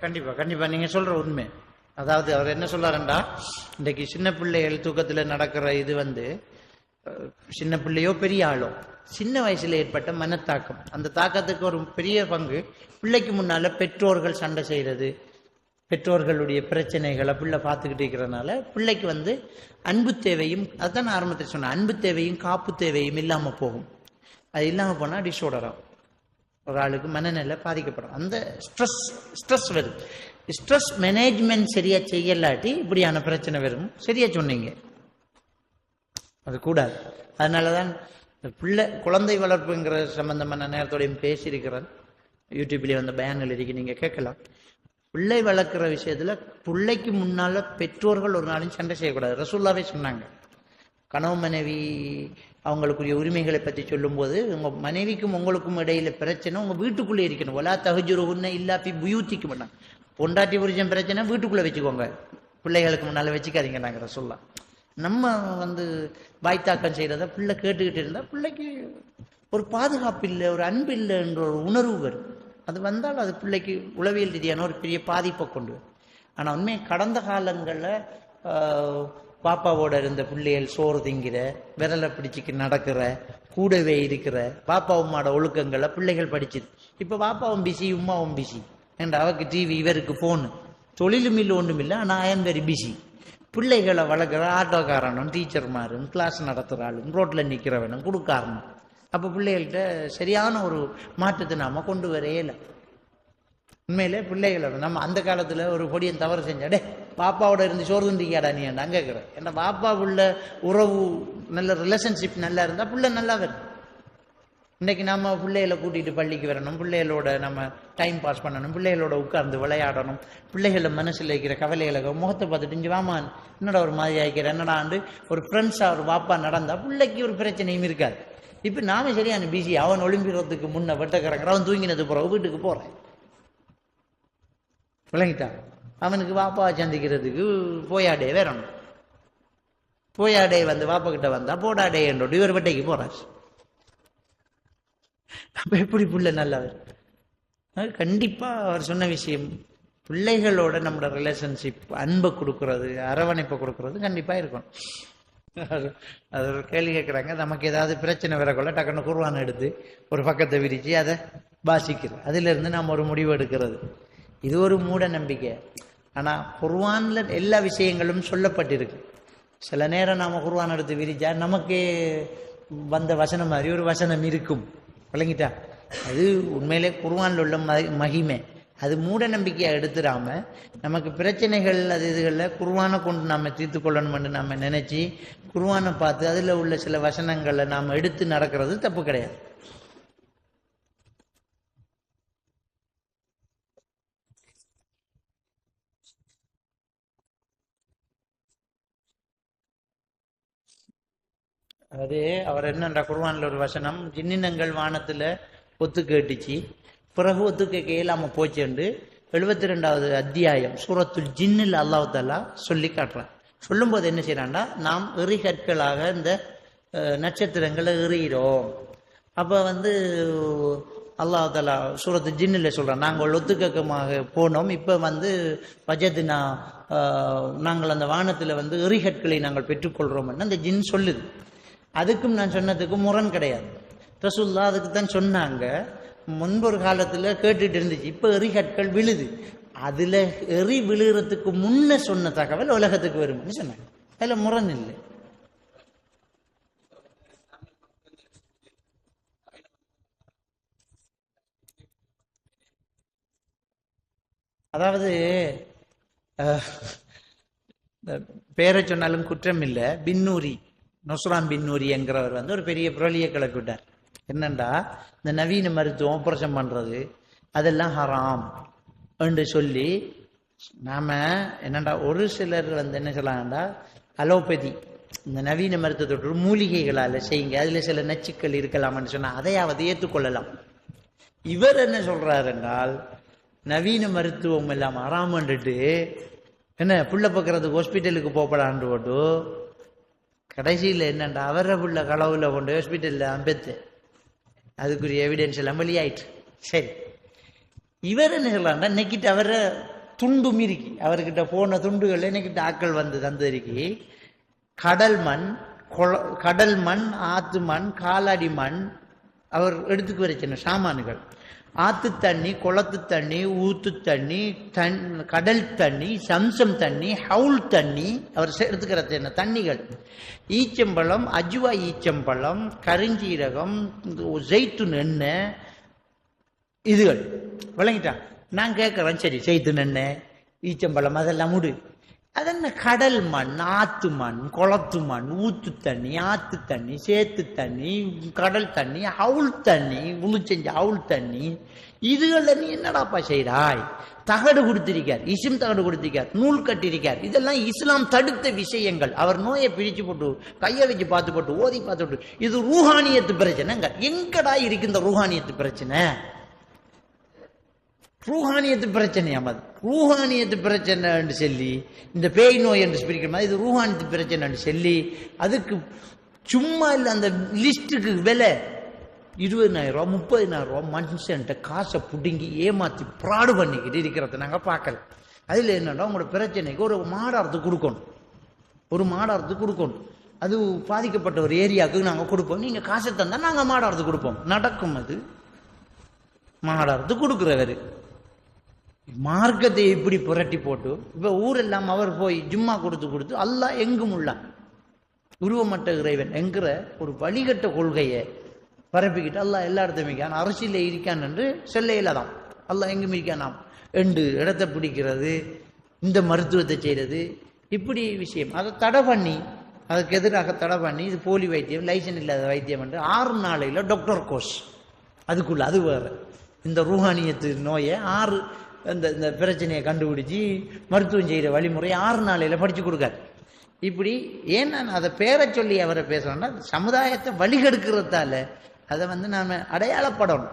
கண்டிப்பா கண்டிப்பா நீங்க சொல்ற உண்மை. அதாவது அவர் என்ன சொல்றாருண்டா, இன்றைக்கு சின்ன பிள்ளைகள் தூக்கத்துல நடக்கிற இது சின்ன பிள்ளையோ பெரிய ஆளோ சின்ன வயசுல ஏற்பட்ட மனத்தாக்கம், அந்த தாக்கத்துக்கு ஒரு பெரிய பங்கு பிள்ளைக்கு முன்னால பெற்றோர்கள் சண்டை செய்யறது, பெற்றோர்களுடைய பிரச்சனைகளை பிள்ளை பார்த்துக்கிட்டு இருக்கிறதுனால பிள்ளைக்கு அன்பு தேவையும், அதுதான் நான் ஆரம்பத்தில் சொன்னேன், அன்பு தேவையும் காப்பு தேவையும் இல்லாம போகும். அது இல்லாம போனா டிஸார்டர் ஆகும், ஒரு ஆளுக்கு மனநிலை பாதிக்கப்படும். அந்த ஸ்ட்ரெஸ் வரும். ஸ்ட்ரெஸ் மேனேஜ்மெண்ட் சரியா செய்யலாட்டி இப்படியான பிரச்சனை வரும். சரியா சொன்னீங்க, அது கூடாது. அதனாலதான் குழந்தை வளர்ப்புங்கிற சம்பந்தமான நேரத்தோடையும் பேசியிருக்கிறேன். யூடியூப்லேயே பயான்கள் இருக்கு, நீங்க கேட்கலாம். பிள்ளை வளர்க்குற விஷயத்துல பிள்ளைக்கு முன்னால பெற்றோர்கள் ஒரு நாளையும் சண்டை செய்யக்கூடாது. ரசூலுல்லாஹே சொன்னாங்க, கணவன் மனைவி அவங்களுக்குரிய உரிமைகளை பற்றி சொல்லும் போது, உங்க மனைவிக்கும் உங்களுக்கும் இடையில பிரச்சனை உங்க வீட்டுக்குள்ளே இருக்கணும். ஒலா தஹஜுருஹுன்ன இல்லா ஃபி புயூத்திக்கும் பண்ணாங்க. பொண்டாட்டி புரிச்சன் பிரச்சனை வீட்டுக்குள்ள வச்சுக்கோங்க, பிள்ளைகளுக்கு முன்னால வச்சுக்காதீங்க. நாங்கள் ரசூலுல்லாஹ் நம்ம வாய்த்தாக்கம் செய்யறத பிள்ளை கேட்டுக்கிட்டு இருந்தா பிள்ளைக்கு ஒரு பாதுகாப்பு இல்லை, ஒரு அன்பு இல்லை என்ற ஒரு உணர்வு வரும். அது வந்தால் அது பிள்ளைக்கு உளவியல் ரீதியான ஒரு பெரிய பாதிப்பை கொண்டு வரும். ஆனால் உண்மையை கடந்த காலங்களில் பாப்பாவோட இருந்த பிள்ளைகள் சோறு திங்கிற, விரலை பிடிச்சிக்கு நடக்கிற, கூடவே இருக்கிற பாப்பா உம்மாவோட ஒழுக்கங்களை பிள்ளைகள் படிச்சுது. இப்போ பாப்பாவும் பிஸி, உம்மாவும் பிஸி. என்ற அவருக்கு டிவி, இவருக்கு ஃபோனு, தொழிலும் இல்லை ஒன்றும் இல்லை. ஆனால் ஐ எம் வெரி பிஸி. பிள்ளைகளை வளர்க்குற ஆட்டோக்காரனும், டீச்சர்மாரும், கிளாஸ் நடத்துகிற ஆளும், ரோட்டில் நிற்கிறவனும், கொடுக்காரனும். அப்போ பிள்ளைகள்கிட்ட சரியான ஒரு மாற்றத்தை நாம கொண்டு வரையில. உண்மையிலே பிள்ளைகளை நம்ம அந்த காலத்தில் ஒரு பொடியன் தவறு செஞ்சாடே பாப்பாவோட இருந்து சோறு துண்டிக்காடா நீ அங்கே இருக்கிற, ஏன்னா பாப்பா உள்ள உறவு நல்ல ரிலேஷன்ஷிப் நல்லா இருந்தால் பிள்ளை நல்லா வரும். இன்றைக்கி நம்ம பிள்ளைகளை கூட்டிகிட்டு பள்ளிக்கு வரணும், பிள்ளைகளோட நம்ம டைம் பாஸ் பண்ணணும், பிள்ளைகளோட உட்கார்ந்து விளையாடணும், பிள்ளைகள மனசில் இருக்கிற கவலைகளை முகத்தை பார்த்துட்டு இஞ்சி வாமா என்னடா ஒரு மாதிரி ஆகிக்கிற என்னடாண்டு ஒரு ஃப்ரெண்ட்ஸாக ஒரு பாப்பா நடந்தால் பிள்ளைக்கு ஒரு பிரச்சனையும் இருக்காது. இப்போ நாம சரியான பிஸி, அவன் ஒளிம்பிடுறதுக்கு முன்ன வெட்டக்கிறங்கிற, அவன் தூங்கினது போகிற வீட்டுக்கு போகிறேன் விளங்கிட்டான். அவனுக்கு வாப்பா சந்திக்கிறதுக்கு போயாடே வரணும், போயாடே வாப்பா கிட்ட வந்தா போடாடே என்றோடு இவர் வெட்டைக்கு போறாச்சு. அப்ப எப்படி பிள்ளை நல்லவர்? கண்டிப்பா அவர் சொன்ன விஷயம், பிள்ளைகளோட நம்மளோட ரிலேஷன்ஷிப், அன்பை கொடுக்கறது, அரவணைப்பை கொடுக்கறது கண்டிப்பா இருக்கணும். அது ஒரு கேள்வி கேட்குறாங்க, நமக்கு ஏதாவது பிரச்சனை வரக்குள்ள டக்குன்னு குர்ஆன் எடுத்து ஒரு பக்கத்தை விரிச்சு அதை வாசிக்கிறது, அதுல இருந்து நாம் ஒரு முடிவு எடுக்கிறது. இது ஒரு மூட நம்பிக்கை. ஆனா குர்ஆன்ல எல்லா விஷயங்களும் சொல்லப்பட்டிருக்கு. சில நேரம் நாம குர்ஆன் எடுத்து விரிச்சா நமக்கே வந்த வசனம் மாதிரி ஒரு வசனம் இருக்கும், விளங்கிட்டா? அது உண்மையிலே குர்ஆன்ல உள்ள மகிமை. அது மூட நம்பிக்கையா எடுத்துடாம நமக்கு பிரச்சனைகள் அது இதுகளில் குர்ஆனை கொண்டு நாம தீர்த்து கொள்ளணும்னு நாம நினைச்சு குர்ஆனை பார்த்து அதுல உள்ள சில வசனங்களை நாம எடுத்து நடக்கிறது தப்பு கிடையாது. அது அவர் என்னன்ற குர்ஆன்ல ஒரு வசனம், ஜின்னினங்கள் வானத்துல ஒத்து கேட்டுச்சு, பிறகு ஒத்து கேட்க இயலாம போச்சுண்டு 72வது அத்தியாயம் சூரத்துல் ஜின்னில் அல்லாஹ் தஆலா சொல்லி காட்டுறான். சொல்லும் போது என்ன செய்யறான்னா, நாம் எறிகற்களாக இந்த நட்சத்திரங்களை எறிகிறோம். அப்ப அல்லாஹ் தஆலா சூரத்து ஜின்னில் சொல்றான், நாங்கள் ஒத்துக்கமாக போனோம், இப்ப வஜத்னா நாங்கள் அந்த வானத்தில் எரிகற்களை நாங்கள் பெற்றுக்கொள்றோம் அந்த ஜின் சொல்லுது. அதுக்கும் நான் சொன்னதுக்கும் முரண் கிடையாது. ரசூலுல்லாஹ் அதுக்கு தான் சொன்னாங்க. முன்பொரு காலத்தில் கேட்டுட்டு இருந்துச்சு, இப்ப எரிகற்கள் விழுது, அதுல எரி விழுகிறதுக்கு முன்ன சொன்ன தகவல் உலகத்துக்கு வரும்னு சொன்னாங்க. அதுல முரண் இல்லை. அதாவது பேரை சொன்னாலும் குற்றம் இல்லை. பின்னூரி, நொஸ்ரான் பின்னூரி என்கிறவர் ஒரு பெரிய புரளியை கிளப்பிவிட்டார். என்னண்டா, இந்த நவீன மருத்துவம் ஆபரேஷன் பண்றது அதெல்லாம் ஹராம் என்று சொல்லி, நாம என்னண்டா ஒரு சிலர் என்ன சொல்லலாம்டா, அலோபதி இந்த நவீன மருத்துவத்தோட மூலிகைகளால் செய்யுங்க, அதுல சில நச்சுக்கள் இருக்கலாம்னு சொன்னா அதையாவது ஏற்றுக்கொள்ளலாம். இவர் என்ன சொல்றாரு என்றால், நவீன மருத்துவம் எல்லாம் ஹராமன்ட்டு என்ன புள்ள பக்கிறதுக்கு ஹாஸ்பிட்டலுக்கு போப்படான்னு போட்டு கடைசியில் என்னண்டா அவரை புள்ள களவுல கொண்டு ஹாஸ்பிட்டலில் அம்பெத்து அதுக்குரிய எவிடன்ஸ் எல்லாம் வெளியாயிட்டு. சரி, இவர் என்ன சொல்லலாம்டா, இன்னைக்கிட்ட அவரை துண்டு மீறிக்கி அவர்கிட்ட போன துண்டுகள் இன்னைக்கிட்ட ஆக்கள் தந்தரிக்கி கடல் மண் ஆத்து மண் காலாடி மண் அவர் எடுத்துக்கு வரைச்சன சாமான்கள், ஆத்து தண்ணி, குளத்து தண்ணி, ஊத்து தண்ணி, கடல் தண்ணி, சம்சம் தண்ணி, ஹவுல் தண்ணி அவர் எடுத்துக்கிறது என்ன தண்ணிகள், ஈச்சம்பழம், அஜுவா ஈச்சம்பழம், கருஞ்சீரகம், ஜெய்துன் எண்ணெய், இதுகள் விளங்கிட்டா. நான் கேட்கறேன், சரி ஜெய்துன் எண்ணெய், ஈச்சம்பழம் அதெல்லாம் முடு, அதென்ன கடல் மண், ஆத்து மண், குளத்து மண், ஊத்து தண்ணி, ஆத்து தண்ணி, சேத்து தண்ணி, கடல் தண்ணி, ஹவுல் தண்ணி, உளுச்செஞ்ச ஹவுல் தண்ணி, இதுகள நீ என்னடாப்பா செய்றாய்? தகடு கொடுத்திருக்கார், தகடு கொடுத்திருக்கார், நூல் கட்டிருக்கார், இதெல்லாம் இஸ்லாம் தடுத்த விஷயங்கள். அவர் நோயை பிரிச்சு போட்டு கையை வச்சு பார்த்து போட்டு ஓதி பார்த்து போட்டு இது ரூஹானியத்து பிரச்சனைங்க. எங்கடா இருக்கு இந்த ரூஹானியத்து பிரச்சனை? ரூஹானியத்து பிரச்சனை, ரூஹானியத்து பிரச்சனை சொல்லி இந்த பேய் நோய் என்று பிரிக்கிற மாதிரி இது ரூஹானியத்து பிரச்சனை சொல்லி அதுக்கு சும்மா இல்லை, அந்த லிஸ்ட்டுக்கு விலை 20,000 ரூபா 30,000 ரூபா மனுஷன்ட்ட காசை பிடுங்கி ஏமாத்தி ப்ராடு பண்ணிக்கிட்டு இருக்கிறத நாங்கள் பார்க்கல. அதில் என்னன்னா, உங்களோட பிரச்சனைக்கு ஒரு மாடாரத்துக்கு கொடுக்கணும், ஒரு மாடாரத்துக்கு கொடுக்கணும், அது பாதிக்கப்பட்ட ஒரு ஏரியாவுக்கு நாங்கள் கொடுப்போம், நீங்கள் காசை தந்தால் நாங்கள் மாடாரத்துக்கு கொடுப்போம். நடக்கும், அது மாடாரத்துக்கு கொடுக்குறவர் மார்க்கத்தை இப்படி புரட்டி போட்டு இப்ப ஊரெல்லாம் அவர் போய் ஜும்மா கொடுத்து அல்லாஹ் எங்கும் உள்ளான், உருவமற்ற இறைவன் என்கிற ஒரு வழிகட்ட கொள்கையை பரப்பிக்கிட்டு அல்லாஹ் எல்லா இடத்தையும் இருக்கான், அரசியல இருக்கான் என்று செல்லையில்தான், அல்லாஹ் எங்கும் இருக்கானாம் என்று இடத்தை பிடிக்கிறது, இந்த மருத்துவத்தை செய்யறது, இப்படி விஷயம். அதை தடை பண்ணி, அதுக்கு எதிராக தடை பண்ணி, இது போலி வைத்தியம், லைசன்ஸ் இல்லாத வைத்தியம் என்று 6 நாளையில் டாக்டர் கோர்ஸ் அதுக்குள்ள, அது வேற. இந்த ரூஹானியத்து நோயை 6 இந்த பிரச்சனையை கண்டுபிடிச்சி மருத்துவம் செய்கிற வழிமுறை 6 நாளையில் படிச்சு கொடுக்காரு. இப்படி ஏன் நான் அதை பேரை சொல்லி அவரை பேசுறேன்னா, சமுதாயத்தை வழிகெடுக்கிறதால அதை நாம அடையாளப்படணும்,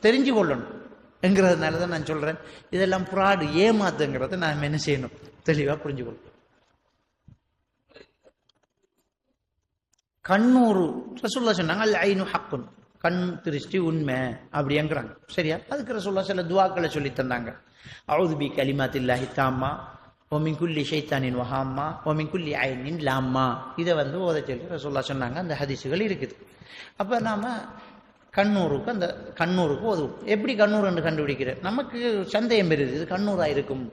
தெரிஞ்சு கொள்ளணும் என்கிறதுனால தான் நான் சொல்றேன். இதெல்லாம் புராடு, ஏமாத்துங்கிறத நாம் என்ன செய்யணும், தெளிவா புரிஞ்சுக்கணும். கண்ணூறு ரசூலுல்லாஹ் சொன்னாங்க, அல் ஐனு ஹக்குன், கண் திருஷ்டி உண்மை அப்படிங்கிறாங்க. சரியா? அதுக்கு ரசூலுல்லாஹ் சில துஆக்களை சொல்லி தந்தாங்க. அஊது பி கலிமாத்தில்லாஹி தாம்மா வ மின் குல்லி ஷைத்தானின் வஹாம்மா வ மின் குல்லி ஐனின் லாம்மா, இதை ஓத சொல்லி ரசூலுல்லாஹ் சொன்னாங்க. அந்த ஹதீஸுகள் இருக்குது. அப்ப நாம கண்ணூருக்கு, அந்த கண்ணூருக்கு ஓதுவோம். எப்படி கண்ணூர் என்று கண்டுபிடிக்கிற? நமக்கு சந்தேகம் பெறுது, இது கண்ணூரா இருக்கும்,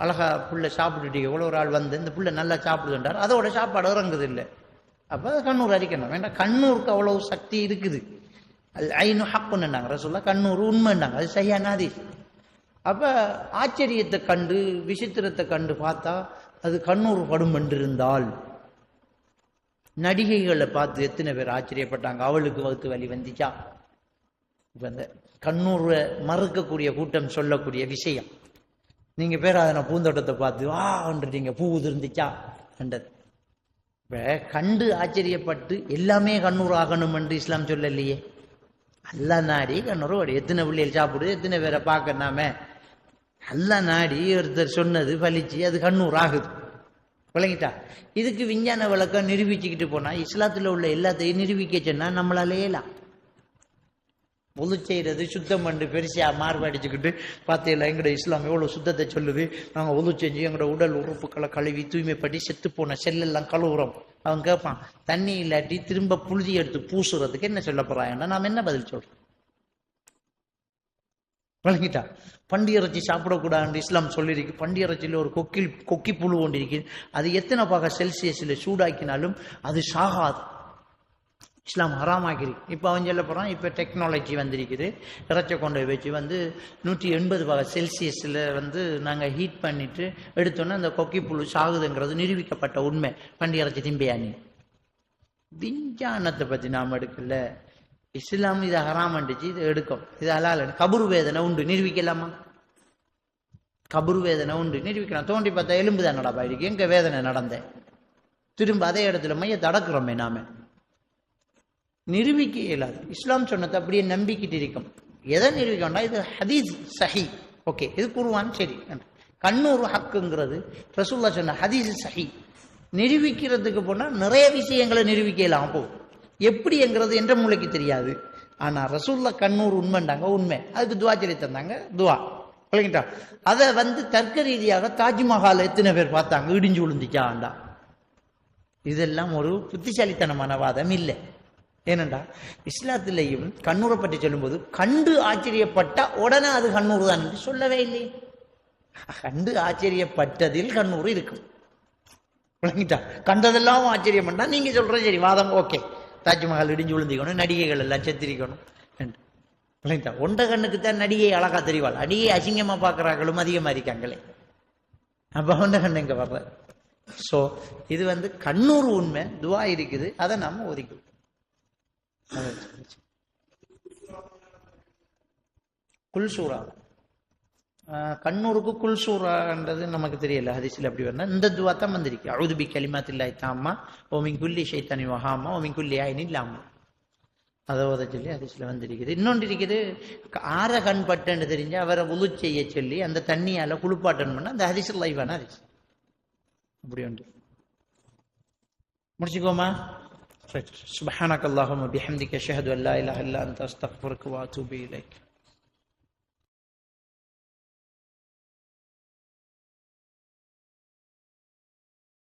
அழகா புள்ள சாப்பிட்டுட்டு எவ்வளோ ஒரு ஆள் இந்த புள்ள நல்லா சாப்பிடுதுன்றார், அதோட சாப்பாடு இறங்குது இல்லை, அப்ப கண்ணூர் அரிக்கணும் வேண்டாம். கண்ணூருக்கு அவ்வளவு சக்தி இருக்குது. அது ஐனு ஹக்குன்னாங்க ரசூலுல்லாஹ், கண்ணூர் உண்மைன்னாங்க, அது சரியான ஹதீஸ். அப்ப ஆச்சரியத்தை கண்டு, விசித்திரத்தை கண்டு பார்த்தா அது கண்ணூர் படும் என்றிருந்தால், நடிகைகளை பார்த்து எத்தனை பேர் ஆச்சரியப்பட்டாங்க, அவளுக்கு வகுத்து வலி வந்துச்சா. இப்ப இந்த கண்ணூரை மறுக்கக்கூடிய கூட்டம் சொல்லக்கூடிய விஷயம், நீங்க பேர் அதன பூந்தோட்டத்தை பார்த்து வான்றீங்க, பூ உதிர்ந்துச்சா என்றது. இப்ப கண்டு ஆச்சரியப்பட்டு எல்லாமே கண்ணூர் ஆகணும் என்று இஸ்லாம் சொல்லலையே. அல்லா நாடி கண்ணூர் எத்தனை பிள்ளைகள் சாப்பிடுது, எத்தனை பேரை பார்க்கணாமே, அல்லா நாடி ஒருத்தர் சொன்னது பலிச்சு அது கண்ணூர் ஆகுது. விளங்கிட்டா? இதுக்கு விஞ்ஞான விளக்கம் நிரூபிச்சுக்கிட்டு போனா, இஸ்லாத்துல உள்ள எல்லாத்தையும் நிரூபிக்க சொன்னா நம்மளால இயலாம். ஒழு செய்யறது சுத்தம் பண்ணு பெருசா மார்படிச்சுக்கிட்டு பார்த்தீங்களா எங்கட இஸ்லாம் எவ்வளவு சுத்தத்தை சொல்லுது. நாங்க ஒழு செஞ்சு எங்களோட உடல் உறுப்புகளை கழுவி தூய்மைப்படி செத்து போன செல்லெல்லாம் கழுவுறோம். அவன் கேட்பான், தண்ணி இல்லாட்டி திரும்ப புழுதி எடுத்து பூசுறதுக்கு என்ன சொல்ல போறாங்கன்னா நாம் என்ன பதில் சொல்றோம்? விளங்கிட்டா? பண்டி இறைச்சி சாப்பிடக்கூடாது இஸ்லாம் சொல்லியிருக்கு. பண்டி இறைச்சியில் ஒரு கொக்கி புழு கொண்டு இருக்கு. அது எத்தனை பாக செல்சியஸ்ல சூடாக்கினாலும் அது சாகாது. இஸ்லாம் ஹராமாக்கிருக்கு. இப்போ அவன் சொல்ல போறான், இப்போ டெக்னாலஜி வந்திருக்குது, இறைச்சை கொண்டு வச்சு 180 பாக செல்சியஸில் நாங்கள் ஹீட் பண்ணிட்டு எடுத்தோன்னா அந்த கொக்கி புழு சாகுதுங்கிறது நிரூபிக்கப்பட்ட உண்மை. பண்டி இறைச்சி திம்பையானி விஞ்ஞானத்தை பற்றி நாம் எடுக்கல. இஸ்லாம் இதை ஹராம் பண்ணிச்சு, இதை எடுக்கும். இது ஹலால். கபுரு வேதனை உண்டு, நிரூபிக்கலாமா? கபுரு வேதனை உண்டு, நிரூபிக்கலாம். தோண்டி பார்த்தா எலும்பு தான் நடப்பா இருக்கு. எங்க வேதனை நடந்த திரும்ப அதே இடத்துல மையத்தை அடக்குறோமே நாம, நிரூபிக்க இயலாது. இஸ்லாம் சொன்னது அப்படியே நம்பிக்கிட்டு இருக்கும். எதை நிரூபிக்கணும்னா இது ஹதீஸ் சஹி, ஓகே, இது குர்ஆன் சரி. கண்ணூர் ஹக்குங்கிறது ரசூலுல்லாஹ் சொன்ன ஹதீஸ் சஹி. நிரூபிக்கிறதுக்கு போனா நிறைய விஷயங்களை நிரூபிக்கலாம். அப்போ எப்படிங்கிறது என்ற மூளைக்கு தெரியாது. ஆனா ரசூலுல்லாஹ் கண்ணூர் உண்மைண்டாங்க, உண்மை. அதுக்கு துவா சொல்லி தந்தாங்க, துவா. விளங்கிட்டா? அதை தர்க்க ரீதியாக தாஜ்மஹால் எத்தனை பேர் பார்த்தாங்க, இடிஞ்சு விழுந்துச்சாண்டா. இதெல்லாம் ஒரு புத்திசாலித்தனமான வாதம் இல்லை. ஏனண்டா இஸ்லாத்திலையும் கண்ணூரை பற்றி சொல்லும்போது கண்டு ஆச்சரியப்பட்ட உடனே அது கண்ணூர் தான் என்று சொல்லவே இல்லை. கண்டு ஆச்சரியப்பட்டதில் கண்ணூர் இருக்கும். விளங்கிட்டா? கண்டதெல்லாம் ஆச்சரியம் பண்ணா நீங்க சொல்ற சரி வாதம் ஓகே, தாஜ்மஹால் இடிஞ்சு விழுந்திக்கணும், நடிகைகள் எல்லாம் செத்திரிக்கணும். விளங்கிட்டா? ஒண்ட கண்ணுக்கு தான் நடிகை அழகா தெரிவாள், நடிகை அசிங்கமா பார்க்கறாங்களும் அதிகமா இருக்காங்களே. அப்ப ஒண்ட கண்ணு எங்க வர்ற? சோ இது கண்ணூர் உண்மை, துவா இருக்குது, அதை நாம ஒதுக்கணும். குல்சூரா கண்ணூருக்கு குல்சூரான்றது நமக்கு தெரியல, ஹதீஸ்ல அப்படி வரணும். இந்த துவா தான் வந்திருக்கு, அஊது பி கலிமாத்தில்லாஹி தாம்மா வ மின் குல்லி ஷைத்தானின் வஹாமா வ மின் குல்லி ஐனின் லாமா. அதை ஓத சொல்லி ஹதீஸ்ல வந்திருக்குது. இன்னொன்று இருக்குது, ஆற கண் பட்டுன்னு தெரிஞ்சு அவரை உது செய்ய சொல்லி அந்த தண்ணியால குளிப்பாட்டன் பண்ண அந்த ஹதீஸ் லைவான ஹதீஸ். அப்படி ஒன்று முடிச்சுக்கோமா? سبحانك اللهم وبحمدك أشهد أن لا إله إلا أنت أستغفرك وأتوب إليك.